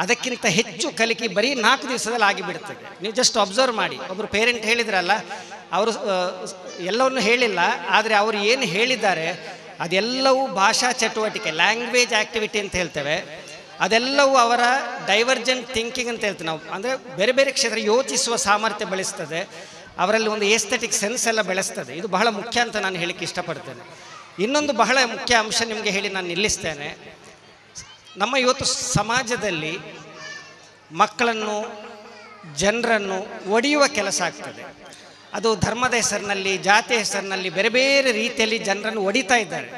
ಅದಕ್ಕಿಂತ ಹೆಚ್ಚು ಕಲಿಕೆ ಬರೀ 4 ದಿವಸದಲ್ಲಿ ಆಗಿಬಿಡ್ತದೆ. ನೀವು ಜಸ್ಟ್ ಅಬ್ಸರ್ವ್ ಮಾಡಿ. ಒಬ್ಬರು ಪೇರೆಂಟ್ ಹೇಳಿದ್ರಲ್ಲ, ಅವರು ಎಲ್ಲವನ್ನು ಹೇಳಿಲ್ಲ, ಆದರೆ ಅವರು ಏನು ಹೇಳಿದ್ದಾರೆ ಅದೆಲ್ಲವೂ ಭಾಷಾ ಚಟುವಟಿಕೆ, ಲ್ಯಾಂಗ್ವೇಜ್ ಆ್ಯಕ್ಟಿವಿಟಿ ಅಂತ ಹೇಳ್ತೇವೆ. ಅದೆಲ್ಲವೂ ಅವರ ಡೈವರ್ಜೆಂಟ್ ಥಿಂಕಿಂಗ್ ಅಂತ ಹೇಳ್ತೀವಿ ನಾವು. ಅಂದರೆ ಬೇರೆ ಬೇರೆ ಕ್ಷೇತ್ರ ಯೋಚಿಸುವ ಸಾಮರ್ಥ್ಯ ಬೆಳೆಸ್ತದೆ, ಅವರಲ್ಲಿ ಒಂದು ಏಸ್ಥೆಟಿಕ್ ಸೆನ್ಸ್ ಎಲ್ಲ ಬೆಳೆಸ್ತದೆ. ಇದು ಬಹಳ ಮುಖ್ಯ ಅಂತ ನಾನು ಹೇಳಿಕ್ಕೆ ಇಷ್ಟಪಡ್ತೇನೆ. ಇನ್ನೊಂದು ಬಹಳ ಮುಖ್ಯ ಅಂಶ ನಿಮಗೆ ಹೇಳಿ ನಾನು ನಿಲ್ಲಿಸ್ತೇನೆ. ನಮ್ಮ ಇವತ್ತು ಸಮಾಜದಲ್ಲಿ ಮಕ್ಕಳನ್ನು, ಜನರನ್ನು ಒಡೆಯುವ ಕೆಲಸ ಆಗ್ತದೆ. ಅದು ಧರ್ಮದ ಹೆಸರಿನಲ್ಲಿ, ಜಾತಿಯ ಹೆಸರಿನಲ್ಲಿ ಬೇರೆ ಬೇರೆ ರೀತಿಯಲ್ಲಿ ಜನರನ್ನು ಒಡಿತಾ ಇದ್ದಾರೆ.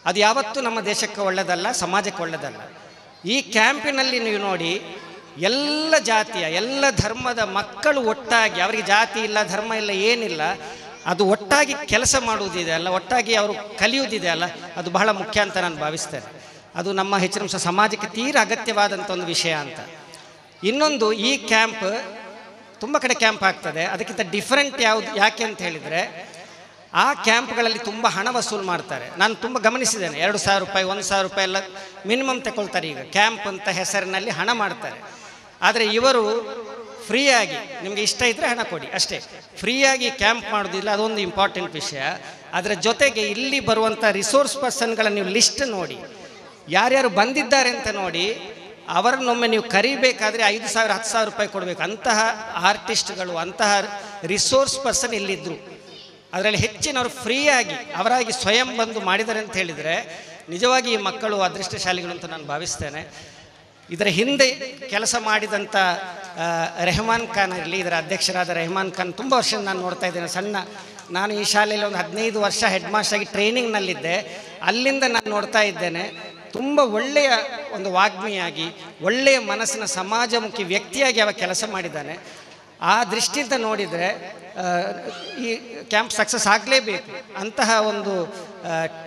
ಅದು ಯಾವತ್ತೂ ನಮ್ಮ ದೇಶಕ್ಕೆ ಒಳ್ಳೆಯದಲ್ಲ, ಸಮಾಜಕ್ಕೆ ಒಳ್ಳೆಯದಲ್ಲ. ಈ ಕ್ಯಾಂಪಿನಲ್ಲಿ ನೀವು ನೋಡಿ, ಎಲ್ಲ ಜಾತಿಯ, ಎಲ್ಲ ಧರ್ಮದ ಮಕ್ಕಳು ಒಟ್ಟಾಗಿ, ಅವರಿಗೆ ಜಾತಿ ಇಲ್ಲ, ಧರ್ಮ ಇಲ್ಲ, ಏನಿಲ್ಲ, ಅದು ಒಟ್ಟಾಗಿ ಕೆಲಸ ಮಾಡುವುದಿದೆ ಅಲ್ಲ, ಒಟ್ಟಾಗಿ ಅವರು ಕಲಿಯುವುದಿದೆ ಅಲ್ಲ, ಅದು ಬಹಳ ಮುಖ್ಯ ಅಂತ ನಾನು ಭಾವಿಸ್ತೇನೆ. ಅದು ನಮ್ಮ ಹೆಚ್ಚಿನ ಸಮಾಜಕ್ಕೆ ತೀರ ಅಗತ್ಯವಾದಂಥ ಒಂದು ವಿಷಯ ಅಂತ. ಇನ್ನೊಂದು, ಈ ಕ್ಯಾಂಪ್ ತುಂಬ ಕಡೆ ಕ್ಯಾಂಪ್ ಆಗ್ತದೆ, ಅದಕ್ಕಿಂತ ಡಿಫ್ರೆಂಟ್ ಯಾಕೆ ಅಂತ ಹೇಳಿದರೆ, ಆ ಕ್ಯಾಂಪ್ಗಳಲ್ಲಿ ತುಂಬ ಹಣ ವಸೂಲು ಮಾಡ್ತಾರೆ. ನಾನು ತುಂಬ ಗಮನಿಸಿದ್ದೇನೆ. 2,000 ರೂಪಾಯಿ, 1,000 ರೂಪಾಯಿ ಎಲ್ಲ ಮಿನಿಮಮ್ ತಗೊಳ್ತಾರೆ. ಈಗ ಕ್ಯಾಂಪ್ ಅಂತ ಹೆಸರಿನಲ್ಲಿ ಹಣ ಮಾಡ್ತಾರೆ. ಆದರೆ ಇವರು ಫ್ರೀಯಾಗಿ, ನಿಮಗೆ ಇಷ್ಟ ಇದ್ದರೆ ಹಣ ಕೊಡಿ ಅಷ್ಟೇ, ಫ್ರೀಯಾಗಿ ಕ್ಯಾಂಪ್ ಮಾಡೋದಿಲ್ಲ. ಅದೊಂದು ಇಂಪಾರ್ಟೆಂಟ್ ವಿಷಯ. ಅದರ ಜೊತೆಗೆ ಇಲ್ಲಿ ಬರುವಂಥ ರಿಸೋರ್ಸ್ ಪರ್ಸನ್ಗಳ ನೀವು ಲಿಸ್ಟ್ ನೋಡಿ, ಯಾರ್ಯಾರು ಬಂದಿದ್ದಾರೆ ಅಂತ ನೋಡಿ, ಅವರನ್ನೊಮ್ಮೆ ನೀವು ಕರಿಬೇಕಾದ್ರೆ 5,000 10,000 ರೂಪಾಯಿ ಕೊಡಬೇಕು. ಅಂತಹ ಆರ್ಟಿಸ್ಟ್ಗಳು, ಅಂತಹ ರಿಸೋರ್ಸ್ ಪರ್ಸನ್ ಇಲ್ಲಿದ್ದರು. ಅದರಲ್ಲಿ ಹೆಚ್ಚಿನವರು ಫ್ರೀಯಾಗಿ ಅವರಾಗಿ ಸ್ವಯಂ ಬಂದು ಮಾಡಿದ್ದಾರೆ ಅಂತ ಹೇಳಿದರೆ ನಿಜವಾಗಿ ಈ ಮಕ್ಕಳು ಅದೃಷ್ಟಶಾಲಿಗಳು ಅಂತ ನಾನು ಭಾವಿಸ್ತೇನೆ. ಇದರ ಹಿಂದೆ ಕೆಲಸ ಮಾಡಿದಂಥ ರೆಹಮಾನ್ ಖಾನ್ ಇರಲಿ, ಇದರ ಅಧ್ಯಕ್ಷರಾದ ರೆಹಮಾನ್ ಖಾನ್, ತುಂಬ ವರ್ಷ ನಾನು ನೋಡ್ತಾ ಇದ್ದೇನೆ. ನಾನು ಈ ಶಾಲೆಯಲ್ಲಿ ಒಂದು 15 ವರ್ಷ ಹೆಡ್ ಮಾಸ್ಟರ್ ಆಗಿ ಟ್ರೈನಿಂಗ್ನಲ್ಲಿದ್ದೆ. ಅಲ್ಲಿಂದ ನಾನು ನೋಡ್ತಾ ಇದ್ದೇನೆ. ತುಂಬ ಒಳ್ಳೆಯ ಒಂದು ವಾಗ್ಮಿಯಾಗಿ, ಒಳ್ಳೆಯ ಮನಸ್ಸಿನ ಸಮಾಜಮುಖಿ ವ್ಯಕ್ತಿಯಾಗಿ ಅವ ಕೆಲಸ ಮಾಡಿದ್ದಾನೆ. ಆ ದೃಷ್ಟಿಯಿಂದ ನೋಡಿದರೆ ಈ ಕ್ಯಾಂಪ್ ಸಕ್ಸಸ್ ಆಗಲೇಬೇಕು. ಅಂತಹ ಒಂದು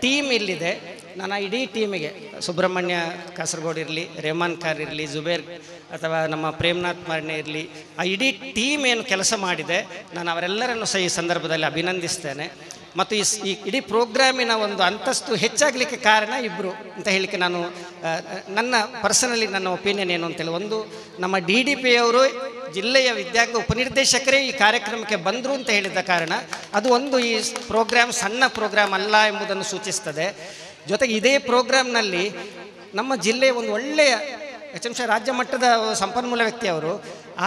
ಟೀಮ್ ಇಲ್ಲಿದೆ. ನಾನು ಇಡೀ ಟೀಮಿಗೆ, ಸುಬ್ರಹ್ಮಣ್ಯ ಕಾಸರಗೋಡು ಇರಲಿ, ರೆಹಮಾನ್ ಖಾನ್ ಇರಲಿ, ಜುಬೇರ್ ಅಥವಾ ನಮ್ಮ ಪ್ರೇಮ್ನಾಥ್ ಮಾರ್ನೆ ಇರಲಿ, ಆ ಇಡೀ ಟೀಮ್ ಏನು ಕೆಲಸ ಮಾಡಿದೆ, ನಾನು ಅವರೆಲ್ಲರನ್ನು ಸಹ ಈ ಸಂದರ್ಭದಲ್ಲಿ ಅಭಿನಂದಿಸ್ತೇನೆ. ಮತ್ತು ಈ ಇಡೀ ಪ್ರೋಗ್ರಾಮಿನ ಒಂದು ಅಂತಸ್ತು ಹೆಚ್ಚಾಗಲಿಕ್ಕೆ ಕಾರಣ ಇಬ್ಬರು ಅಂತ ಹೇಳಲಿಕ್ಕೆ ನಾನು, ನನ್ನ ಪರ್ಸನಲಿ ನನ್ನ ಒಪಿನಿಯನ್ ಏನು ಅಂತೇಳಿ, ಒಂದು ನಮ್ಮ DDP ಅವರು ಜಿಲ್ಲೆಯ ವಿದ್ಯಾಂಗ ಉಪನಿರ್ದೇಶಕರೇ ಈ ಕಾರ್ಯಕ್ರಮಕ್ಕೆ ಬಂದರು ಅಂತ ಹೇಳಿದ ಕಾರಣ ಅದು ಒಂದು ಈ ಪ್ರೋಗ್ರಾಮ್ ಸಣ್ಣ ಪ್ರೋಗ್ರಾಮ್ ಅಲ್ಲ ಎಂಬುದನ್ನು ಸೂಚಿಸ್ತದೆ. ಜೊತೆಗೆ ಇದೇ ಪ್ರೋಗ್ರಾಮ್ನಲ್ಲಿ ನಮ್ಮ ಜಿಲ್ಲೆಯ ಒಂದು ಒಳ್ಳೆಯ ರಾಜ್ಯ ಮಟ್ಟದ ಸಂಪನ್ಮೂಲ ವ್ಯಕ್ತಿ ಅವರು,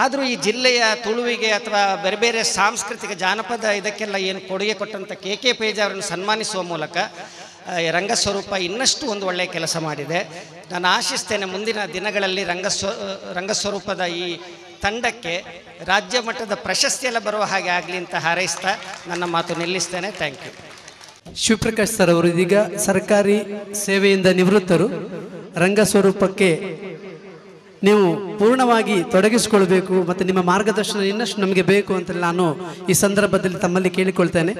ಆದರೂ ಈ ಜಿಲ್ಲೆಯ ತುಳುವಿಗೆ ಅಥವಾ ಬೇರೆ ಬೇರೆ ಸಾಂಸ್ಕೃತಿಕ ಜಾನಪದ ಇದಕ್ಕೆಲ್ಲ ಏನು ಕೊಡುಗೆ ಕೊಟ್ಟಂಥ KK ಪೇಜ ಅವರನ್ನು ಸನ್ಮಾನಿಸುವ ಮೂಲಕ ರಂಗಸ್ವರೂಪ ಇನ್ನಷ್ಟು ಒಂದು ಒಳ್ಳೆಯ ಕೆಲಸ ಮಾಡಿದೆ. ನಾನು ಆಶಿಸ್ತೇನೆ ಮುಂದಿನ ದಿನಗಳಲ್ಲಿ ರಂಗಸ್ವರೂಪದ ಈ ತಂಡಕ್ಕೆ ರಾಜ್ಯ ಮಟ್ಟದ ಪ್ರಶಸ್ತಿಯೆಲ್ಲ ಬರುವ ಹಾಗೆ ಆಗಲಿ ಅಂತ ಹಾರೈಸ್ತಾ ನನ್ನ ಮಾತು ನಿಲ್ಲಿಸ್ತೇನೆ. Thank you. ಶಿವಪ್ರಕಾಶ್ ಸರ್ ಅವರು ಇದೀಗ ಸರ್ಕಾರಿ ಸೇವೆಯಿಂದ ನಿವೃತ್ತರು. ರಂಗಸ್ವರೂಪಕ್ಕೆ ನೀವು ಪೂರ್ಣವಾಗಿ ತೊಡಗಿಸಿಕೊಳ್ಬೇಕು ಮತ್ತು ನಿಮ್ಮ ಮಾರ್ಗದರ್ಶನ ಇನ್ನಷ್ಟು ನಮಗೆ ಬೇಕು ಅಂತ ನಾನು ಈ ಸಂದರ್ಭದಲ್ಲಿ ತಮ್ಮಲ್ಲಿ ಕೇಳಿಕೊಳ್ತೇನೆ.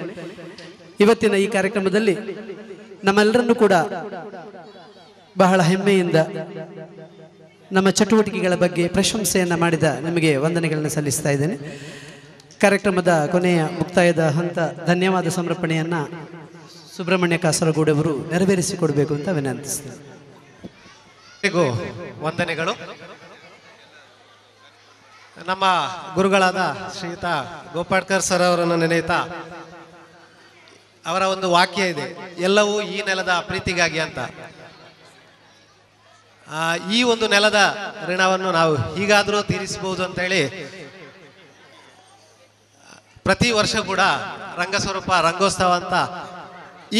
ಇವತ್ತಿನ ಈ ಕಾರ್ಯಕ್ರಮದಲ್ಲಿ ನಮ್ಮೆಲ್ಲರನ್ನೂ ಕೂಡ ಬಹಳ ಹೆಮ್ಮೆಯಿಂದ ನಮ್ಮ ಚಟುವಟಿಕೆಗಳ ಬಗ್ಗೆ ಪ್ರಶಂಸೆಯನ್ನು ಮಾಡಿದ ನಿಮಗೆ ವಂದನೆಗಳನ್ನು ಸಲ್ಲಿಸ್ತಾ ಇದ್ದೇನೆ. ಕಾರ್ಯಕ್ರಮದ ಕೊನೆಯ ಮುಕ್ತಾಯದ ಹಂತ ಧನ್ಯವಾದ ಸಮರ್ಪಣೆಯನ್ನು ಸುಬ್ರಹ್ಮಣ್ಯ ಕಾಸರಗೋಡವರು ನೆರವೇರಿಸಿಕೊಡಬೇಕು ಅಂತ ವಿನಂತಿಸ್ತೇನೆ. ವಂದನೆಗಳು. ನಮ್ಮ ಗುರುಗಳಾದ ಶ್ರೀಯುತ ಗೋಪಾಡ್ಕರ್ ಸರ್ ಅವರನ್ನು ನೆನೆಯುತ್ತಾ ಅವರ ಒಂದು ವಾಕ್ಯ ಇದೆ, ಎಲ್ಲವೂ ಈ ನೆಲದ ಪ್ರೀತಿಗಾಗಿ ಅಂತ. ಈ ಒಂದು ನೆಲದ ಋಣವನ್ನು ನಾವು ಹೀಗಾದರೂ ತೀರಿಸಬಹುದು ಅಂತ ಹೇಳಿ ಪ್ರತಿ ವರ್ಷ ಕೂಡ ರಂಗಸ್ವರೂಪ ರಂಗೋತ್ಸವ ಅಂತ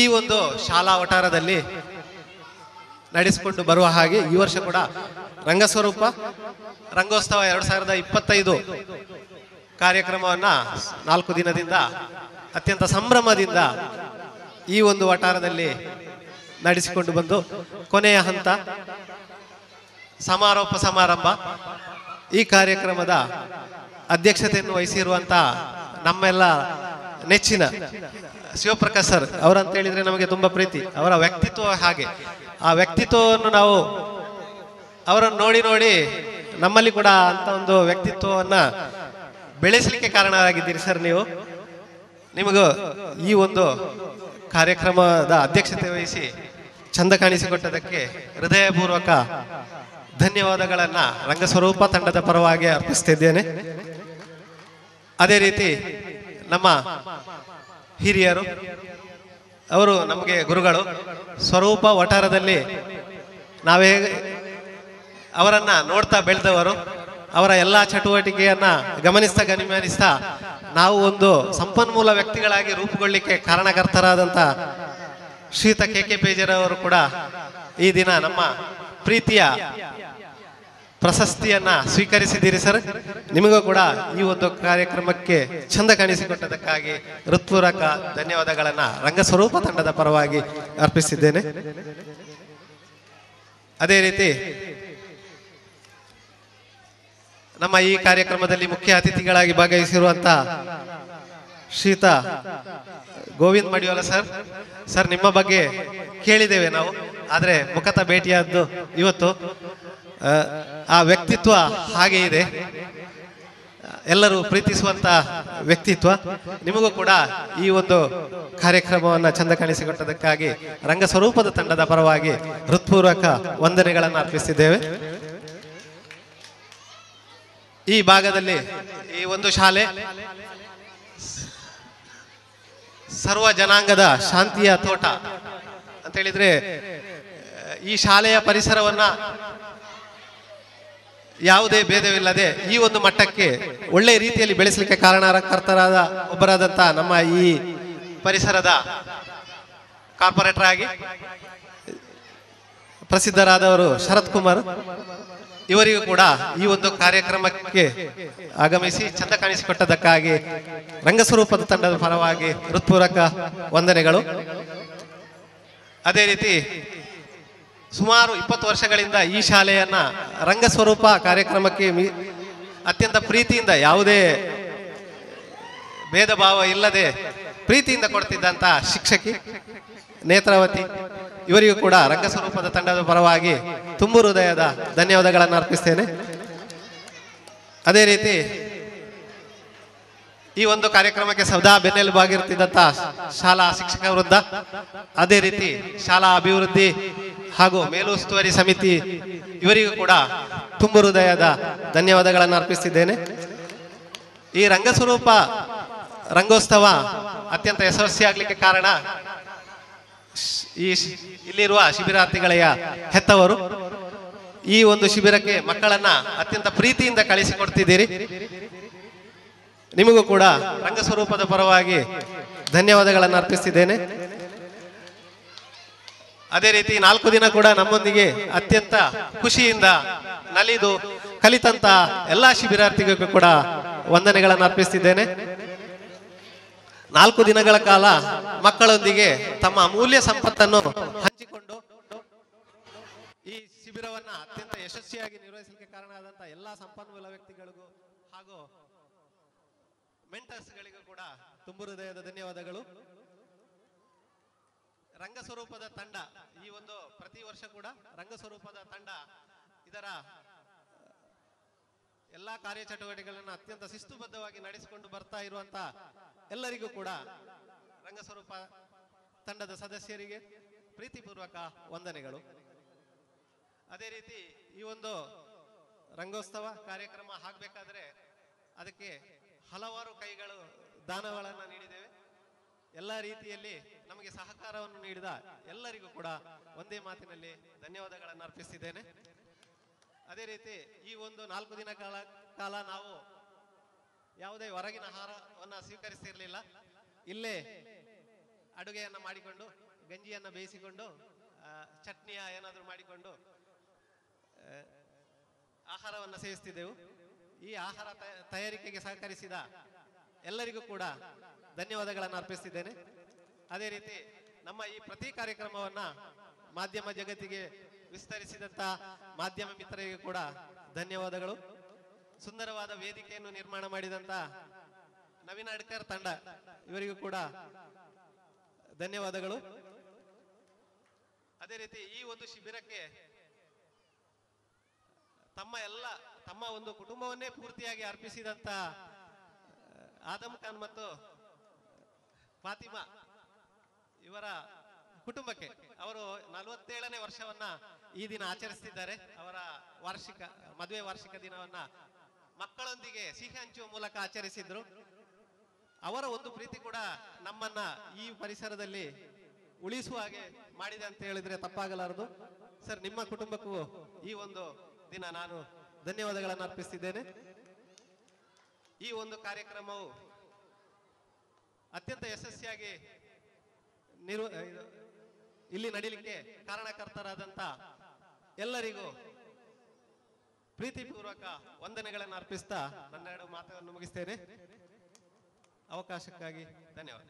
ಈ ಒಂದು ಶಾಲಾ ವಠಾರದಲ್ಲಿ ನಡೆಸಿಕೊಂಡು ಬರುವ ಹಾಗೆ ಈ ವರ್ಷ ಕೂಡ ರಂಗಸ್ವರೂಪ ರಂಗೋತ್ಸವ 2025 ಕಾರ್ಯಕ್ರಮವನ್ನು 4 ದಿನದಿಂದ ಅತ್ಯಂತ ಸಂಭ್ರಮದಿಂದ ಈ ಒಂದು ವಠಾರದಲ್ಲಿ ನಡೆಸಿಕೊಂಡು ಬಂದು ಕೊನೆಯ ಹಂತ ಸಮಾರೋಪ ಸಮಾರಂಭ. ಈ ಕಾರ್ಯಕ್ರಮದ ಅಧ್ಯಕ್ಷತೆಯನ್ನು ವಹಿಸಿರುವಂಥ ನಮ್ಮೆಲ್ಲ ನೆಚ್ಚಿನ ಶಿವಪ್ರಕಾಶ್ ಸರ್ ಅವರಂತ ಹೇಳಿದ್ರೆ ನಮಗೆ ತುಂಬ ಪ್ರೀತಿ. ಅವರ ವ್ಯಕ್ತಿತ್ವ ಹಾಗೆ, ಆ ವ್ಯಕ್ತಿತ್ವವನ್ನು ನಾವು ಅವರನ್ನು ನೋಡಿ ನೋಡಿ ನಮ್ಮಲ್ಲಿ ಕೂಡ ಅಂತ ಒಂದು ವ್ಯಕ್ತಿತ್ವವನ್ನು ಬೆಳೆಸಲಿಕ್ಕೆ ಕಾರಣರಾಗಿದ್ದೀರಿ ಸರ್ ನೀವು. ನಿಮಗೂ ಈ ಒಂದು ಕಾರ್ಯಕ್ರಮದ ಅಧ್ಯಕ್ಷತೆ ವಹಿಸಿ ಚಂದ ಕಾಣಿಸಿಕೊಟ್ಟದಕ್ಕೆ ಹೃದಯಪೂರ್ವಕ ಧನ್ಯವಾದಗಳನ್ನು ರಂಗಸ್ವರೂಪ ತಂಡದ ಪರವಾಗಿ ಅರ್ಪಿಸ್ತಿದ್ದೇನೆ. ಅದೇ ರೀತಿ ನಮ್ಮ ಹಿರಿಯರು, ಅವರು ನಮಗೆ ಗುರುಗಳು. ಸ್ವರೂಪ ವಠಾರದಲ್ಲಿ ನಾವೇ ಅವರನ್ನು ನೋಡ್ತಾ ಬೆಳೆದವರು. ಅವರ ಎಲ್ಲ ಚಟುವಟಿಕೆಯನ್ನು ಗಮನಿಸ್ತಾ ನಾವು ಒಂದು ಸಂಪನ್ಮೂಲ ವ್ಯಕ್ತಿಗಳಾಗಿ ರೂಪುಗೊಳ್ಳಲಿಕ್ಕೆ ಕಾರಣಕರ್ತರಾದಂಥ ಶ್ರೀಯುತ KK ಪೇಜರವರು ಕೂಡ ಈ ದಿನ ನಮ್ಮ ಪ್ರೀತಿಯ ಪ್ರಶಸ್ತಿಯನ್ನು ಸ್ವೀಕರಿಸಿದ್ದೀರಿ ಸರ್. ನಿಮಗೂ ಕೂಡ ಈ ಒಂದು ಕಾರ್ಯಕ್ರಮಕ್ಕೆ ಚಂದ ಕಾಣಿಸಿಕೊಟ್ಟದಕ್ಕಾಗಿ ಹೃತ್ಪೂರ್ವಕ ಧನ್ಯವಾದಗಳನ್ನು ರಂಗಸ್ವರೂಪ ತಂಡದ ಪರವಾಗಿ ಅರ್ಪಿಸಿದ್ದೇನೆ. ಅದೇ ರೀತಿ ನಮ್ಮ ಈ ಕಾರ್ಯಕ್ರಮದಲ್ಲಿ ಮುಖ್ಯ ಅತಿಥಿಗಳಾಗಿ ಭಾಗವಹಿಸಿರುವಂಥ ಶ್ರೀಯುತ ಗೋವಿಂದ್ ಮಡಿವಾಳ ಸರ್ ನಿಮ್ಮ ಬಗ್ಗೆ ಕೇಳಿದ್ದೇವೆ ನಾವು, ಆದರೆ ಮುಖತಃ ಭೇಟಿಯಾದ್ದು ಇವತ್ತು. ಆ ವ್ಯಕ್ತಿತ್ವ ಹಾಗೆ ಇದೆ, ಎಲ್ಲರೂ ಪ್ರೀತಿಸುವಂತ ವ್ಯಕ್ತಿತ್ವ. ನಿಮಗೂ ಕೂಡ ಈ ಒಂದು ಕಾರ್ಯಕ್ರಮವನ್ನು ಚಂದ ಕಾಣಿಸಿಕೊಟ್ಟದಕ್ಕಾಗಿ ರಂಗಸ್ವರೂಪದ ತಂಡದ ಪರವಾಗಿ ಹೃತ್ಪೂರ್ವಕ ವಂದನೆಗಳನ್ನು ಅರ್ಪಿಸಿದ್ದೇವೆ. ಈ ಭಾಗದಲ್ಲಿ ಈ ಒಂದು ಶಾಲೆ ಸರ್ವ ಜನಾಂಗದ ಶಾಂತಿಯ ತೋಟ ಅಂತ ಹೇಳಿದ್ರೆ, ಈ ಶಾಲೆಯ ಪರಿಸರವನ್ನ ಯಾವುದೇ ಭೇದವಿಲ್ಲದೆ ಈ ಒಂದು ಮಟ್ಟಕ್ಕೆ ಒಳ್ಳೆಯ ರೀತಿಯಲ್ಲಿ ಬೆಳೆಸಲಿಕ್ಕೆ ಕಾರಣಕರ್ತರಾದ ಒಬ್ಬರಾದಂಥ ನಮ್ಮ ಈ ಪರಿಸರದ ಕಾರ್ಪೊರೇಟರ್ ಆಗಿ ಪ್ರಸಿದ್ಧರಾದವರು ಶರತ್ ಕುಮಾರ್, ಇವರಿಗೂ ಕೂಡ ಈ ಒಂದು ಕಾರ್ಯಕ್ರಮಕ್ಕೆ ಆಗಮಿಸಿ ಚಂದ ಕಾಣಿಸಿಕೊಟ್ಟದಕ್ಕಾಗಿ ರಂಗಸ್ವರೂಪದ ತಂಡದ ಪರವಾಗಿ ಹೃತ್ಪೂರ್ವಕ ವಂದನೆಗಳು. ಅದೇ ರೀತಿ ಸುಮಾರು 20 ವರ್ಷಗಳಿಂದ ಈ ಶಾಲೆಯನ್ನ ರಂಗಸ್ವರೂಪ ಕಾರ್ಯಕ್ರಮಕ್ಕೆ ಅತ್ಯಂತ ಪ್ರೀತಿಯಿಂದ, ಯಾವುದೇ ಭೇದ ಭಾವ ಇಲ್ಲದೆ ಪ್ರೀತಿಯಿಂದ ಕೊಡ್ತಿದ್ದಂಥ ಶಿಕ್ಷಕಿ ನೇತ್ರಾವತಿ, ಇವರಿಗೂ ಕೂಡ ರಂಗಸ್ವರೂಪದ ತಂಡದ ಪರವಾಗಿ ತುಂಬು ಹೃದಯದ ಧನ್ಯವಾದಗಳನ್ನು ಅರ್ಪಿಸ್ತೇನೆ. ಅದೇ ರೀತಿ ಈ ಒಂದು ಕಾರ್ಯಕ್ರಮಕ್ಕೆ ಸದಾ ಬೆನ್ನೆಲುಬಾಗಿರ್ತಿದ್ದಂಥ ಶಾಲಾ ಶಿಕ್ಷಕ ವೃಂದ, ಅದೇ ರೀತಿ ಶಾಲಾ ಅಭಿವೃದ್ಧಿ ಹಾಗೂ ಮೇಲುಸ್ತುವಾರಿ ಸಮಿತಿ, ಇವರಿಗೂ ಕೂಡ ತುಂಬು ಹೃದಯದ ಧನ್ಯವಾದಗಳನ್ನು ಅರ್ಪಿಸ್ತಿದ್ದೇನೆ. ಈ ರಂಗಸ್ವರೂಪ ರಂಗೋತ್ಸವ ಅತ್ಯಂತ ಯಶಸ್ವಿಯಾಗಲಿಕ್ಕೆ ಕಾರಣ ಇಲ್ಲಿರುವ ಶಿಬಿರಾರ್ಥಿಗಳೆಯ ಹೆತ್ತವರು. ಈ ಒಂದು ಶಿಬಿರಕ್ಕೆ ಮಕ್ಕಳನ್ನ ಅತ್ಯಂತ ಪ್ರೀತಿಯಿಂದ ಕಳಿಸಿಕೊಡ್ತಿದ್ದೀರಿ. ನಿಮಗೂ ಕೂಡ ರಂಗಸ್ವರೂಪದ ಪರವಾಗಿ ಧನ್ಯವಾದಗಳನ್ನು ಅರ್ಪಿಸ್ತಿದ್ದೇನೆ. ಅದೇ ರೀತಿ 4 ದಿನ ಕೂಡ ನಮ್ಮೊಂದಿಗೆ ಅತ್ಯಂತ ಖುಷಿಯಿಂದ ನಲಿದು ಕಲಿತಂತ ಎಲ್ಲಾ ಶಿಬಿರಾರ್ಥಿಗಳಿಗೂ ಕೂಡ ವಂದನೆಗಳನ್ನು ಅರ್ಪಿಸ್ತಿದ್ದೇನೆ. 4 ದಿನಗಳ ಕಾಲ ಮಕ್ಕಳೊಂದಿಗೆ ತಮ್ಮ ಅಮೂಲ್ಯ ಸಂಪತ್ತನ್ನು ಹಂಚಿಕೊಂಡು ಈ ಶಿಬಿರವನ್ನ ಅತ್ಯಂತ ಯಶಸ್ವಿಯಾಗಿ ನಿರ್ವಹಿಸಲಿಕ್ಕೆ ಕಾರಣ ಆದಂತ ಎಲ್ಲಾ ಸಂಪನ್ಮೂಲ ವ್ಯಕ್ತಿಗಳಿಗೂ ಹಾಗೂ ಮೆಂಟರ್ಸ್ಗಳಿಗೂ ಕೂಡ ತುಂಬು ಹೃದಯದ ಧನ್ಯವಾದಗಳು. ರಂಗಸ್ವರೂಪದ ತಂಡ ಈ ಒಂದು ಪ್ರತಿ ವರ್ಷ ಕೂಡ ರಂಗಸ್ವರೂಪದ ತಂಡ ಇದರ ಎಲ್ಲಾ ಕಾರ್ಯಚಟುವಟಿಕೆಗಳನ್ನು ಅತ್ಯಂತ ಶಿಸ್ತುಬದ್ಧವಾಗಿ ನಡೆಸಿಕೊಂಡು ಬರ್ತಾ ಇರುವಂತ ಎಲ್ಲರಿಗೂ ಕೂಡ ರಂಗಸ್ವರೂಪ ತಂಡದ ಸದಸ್ಯರಿಗೆ ಪ್ರೀತಿಪೂರ್ವಕ ವಂದನೆಗಳು. ಅದೇ ರೀತಿ ಈ ಒಂದು ರಂಗೋತ್ಸವ ಕಾರ್ಯಕ್ರಮ ಆಗಬೇಕಾದ್ರೆ ಅದಕ್ಕೆ ಹಲವಾರು ಕೈಗಳು ದಾನಗಳನ್ನು ನೀಡಿದ್ದೇವೆ. ಎಲ್ಲ ರೀತಿಯಲ್ಲಿ ನಮಗೆ ಸಹಕಾರವನ್ನು ನೀಡಿದ ಎಲ್ಲರಿಗೂ ಕೂಡ ಒಂದೇ ಮಾತಿನಲ್ಲಿ ಧನ್ಯವಾದಗಳನ್ನು ಅರ್ಪಿಸಿದ್ದೇನೆ. ಅದೇ ರೀತಿ ಈ ಒಂದು 4 ದಿನ ಕಾಲ ನಾವು ಯಾವುದೇ ಹೊರಗಿನ ಆಹಾರವನ್ನ ಸ್ವೀಕರಿಸಿರಲಿಲ್ಲ. ಇಲ್ಲೇ ಅಡುಗೆಯನ್ನ ಮಾಡಿಕೊಂಡು ಗಂಜಿಯನ್ನ ಬೇಯಿಸಿಕೊಂಡು ಚಟ್ನಿಯ ಏನಾದರೂ ಮಾಡಿಕೊಂಡು ಆಹಾರವನ್ನು ಸೇವಿಸ್ತಿದ್ದೆವು. ಈ ಆಹಾರ ತಯಾರಿಕೆಗೆ ಸಹಕರಿಸಿದ ಎಲ್ಲರಿಗೂ ಕೂಡ ಧನ್ಯವಾದಗಳನ್ನು ಅರ್ಪಿಸ್ತಿದ್ದೇನೆ. ಅದೇ ರೀತಿ ನಮ್ಮ ಈ ಪ್ರತಿ ಕಾರ್ಯಕ್ರಮವನ್ನ ಮಾಧ್ಯಮ ಜಗತ್ತಿಗೆ ವಿಸ್ತರಿಸಿದಂತ ಮಾಧ್ಯಮ ಮಿತ್ರರಿಗೆ ಕೂಡ ಧನ್ಯವಾದಗಳು. ಸುಂದರವಾದ ವೇದಿಕೆಯನ್ನು ನಿರ್ಮಾಣ ಮಾಡಿದಂತ ನವೀನ್ ಅಡ್ಕರ್ ತಂಡ ಇವರಿಗೂ ಕೂಡ ಧನ್ಯವಾದಗಳು. ಅದೇ ರೀತಿ ಈ ಒಂದು ಶಿಬಿರಕ್ಕೆ ತಮ್ಮ ಒಂದು ಕುಟುಂಬವನ್ನೇ ಪೂರ್ತಿಯಾಗಿ ಅರ್ಪಿಸಿದಂತ ಆದಮ್ ಖಾನ್ ಮತ್ತು ಫಾತಿಮಾ ಇವರ ಕುಟುಂಬಕ್ಕೆ ಅವರು 47ನೇ ವರ್ಷವನ್ನ ಈ ದಿನ ಆಚರಿಸುತ್ತಿದ್ದಾರೆ. ಅವರ ಮದುವೆ ವಾರ್ಷಿಕ ದಿನವನ್ನ ಮಕ್ಕಳೊಂದಿಗೆ ಸಿಹಿ ಹಂಚುವ ಮೂಲಕ ಆಚರಿಸಿದ್ರು. ಅವರ ಒಂದು ಪ್ರೀತಿ ಕೂಡ ನಮ್ಮನ್ನ ಈ ಪರಿಸರದಲ್ಲಿ ಉಳಿಸುವ ಹಾಗೆ ಮಾಡಿದೆ ಅಂತ ಹೇಳಿದ್ರೆ ತಪ್ಪಾಗಲಾರದು. ಸರ್, ನಿಮ್ಮ ಕುಟುಂಬಕ್ಕೂ ಈ ಒಂದು ದಿನ ನಾನು ಧನ್ಯವಾದಗಳನ್ನು ಅರ್ಪಿಸ್ತಿದ್ದೇನೆ. ಈ ಒಂದು ಕಾರ್ಯಕ್ರಮವು ಅತ್ಯಂತ ಯಶಸ್ವಿಯಾಗಿ ಇಲ್ಲಿ ನಡೀಲಿಕ್ಕೆ ಕಾರಣಕರ್ತರಾದಂತ ಎಲ್ಲರಿಗೂ ಪ್ರೀತಿಪೂರ್ವಕ ವಂದನೆಗಳನ್ನು ಅರ್ಪಿಸ್ತಾ ನನ್ನ 2 ಮಾತುಗಳನ್ನು ಮುಗಿಸ್ತೇನೆ. ಅವಕಾಶಕ್ಕಾಗಿ ಧನ್ಯವಾದ.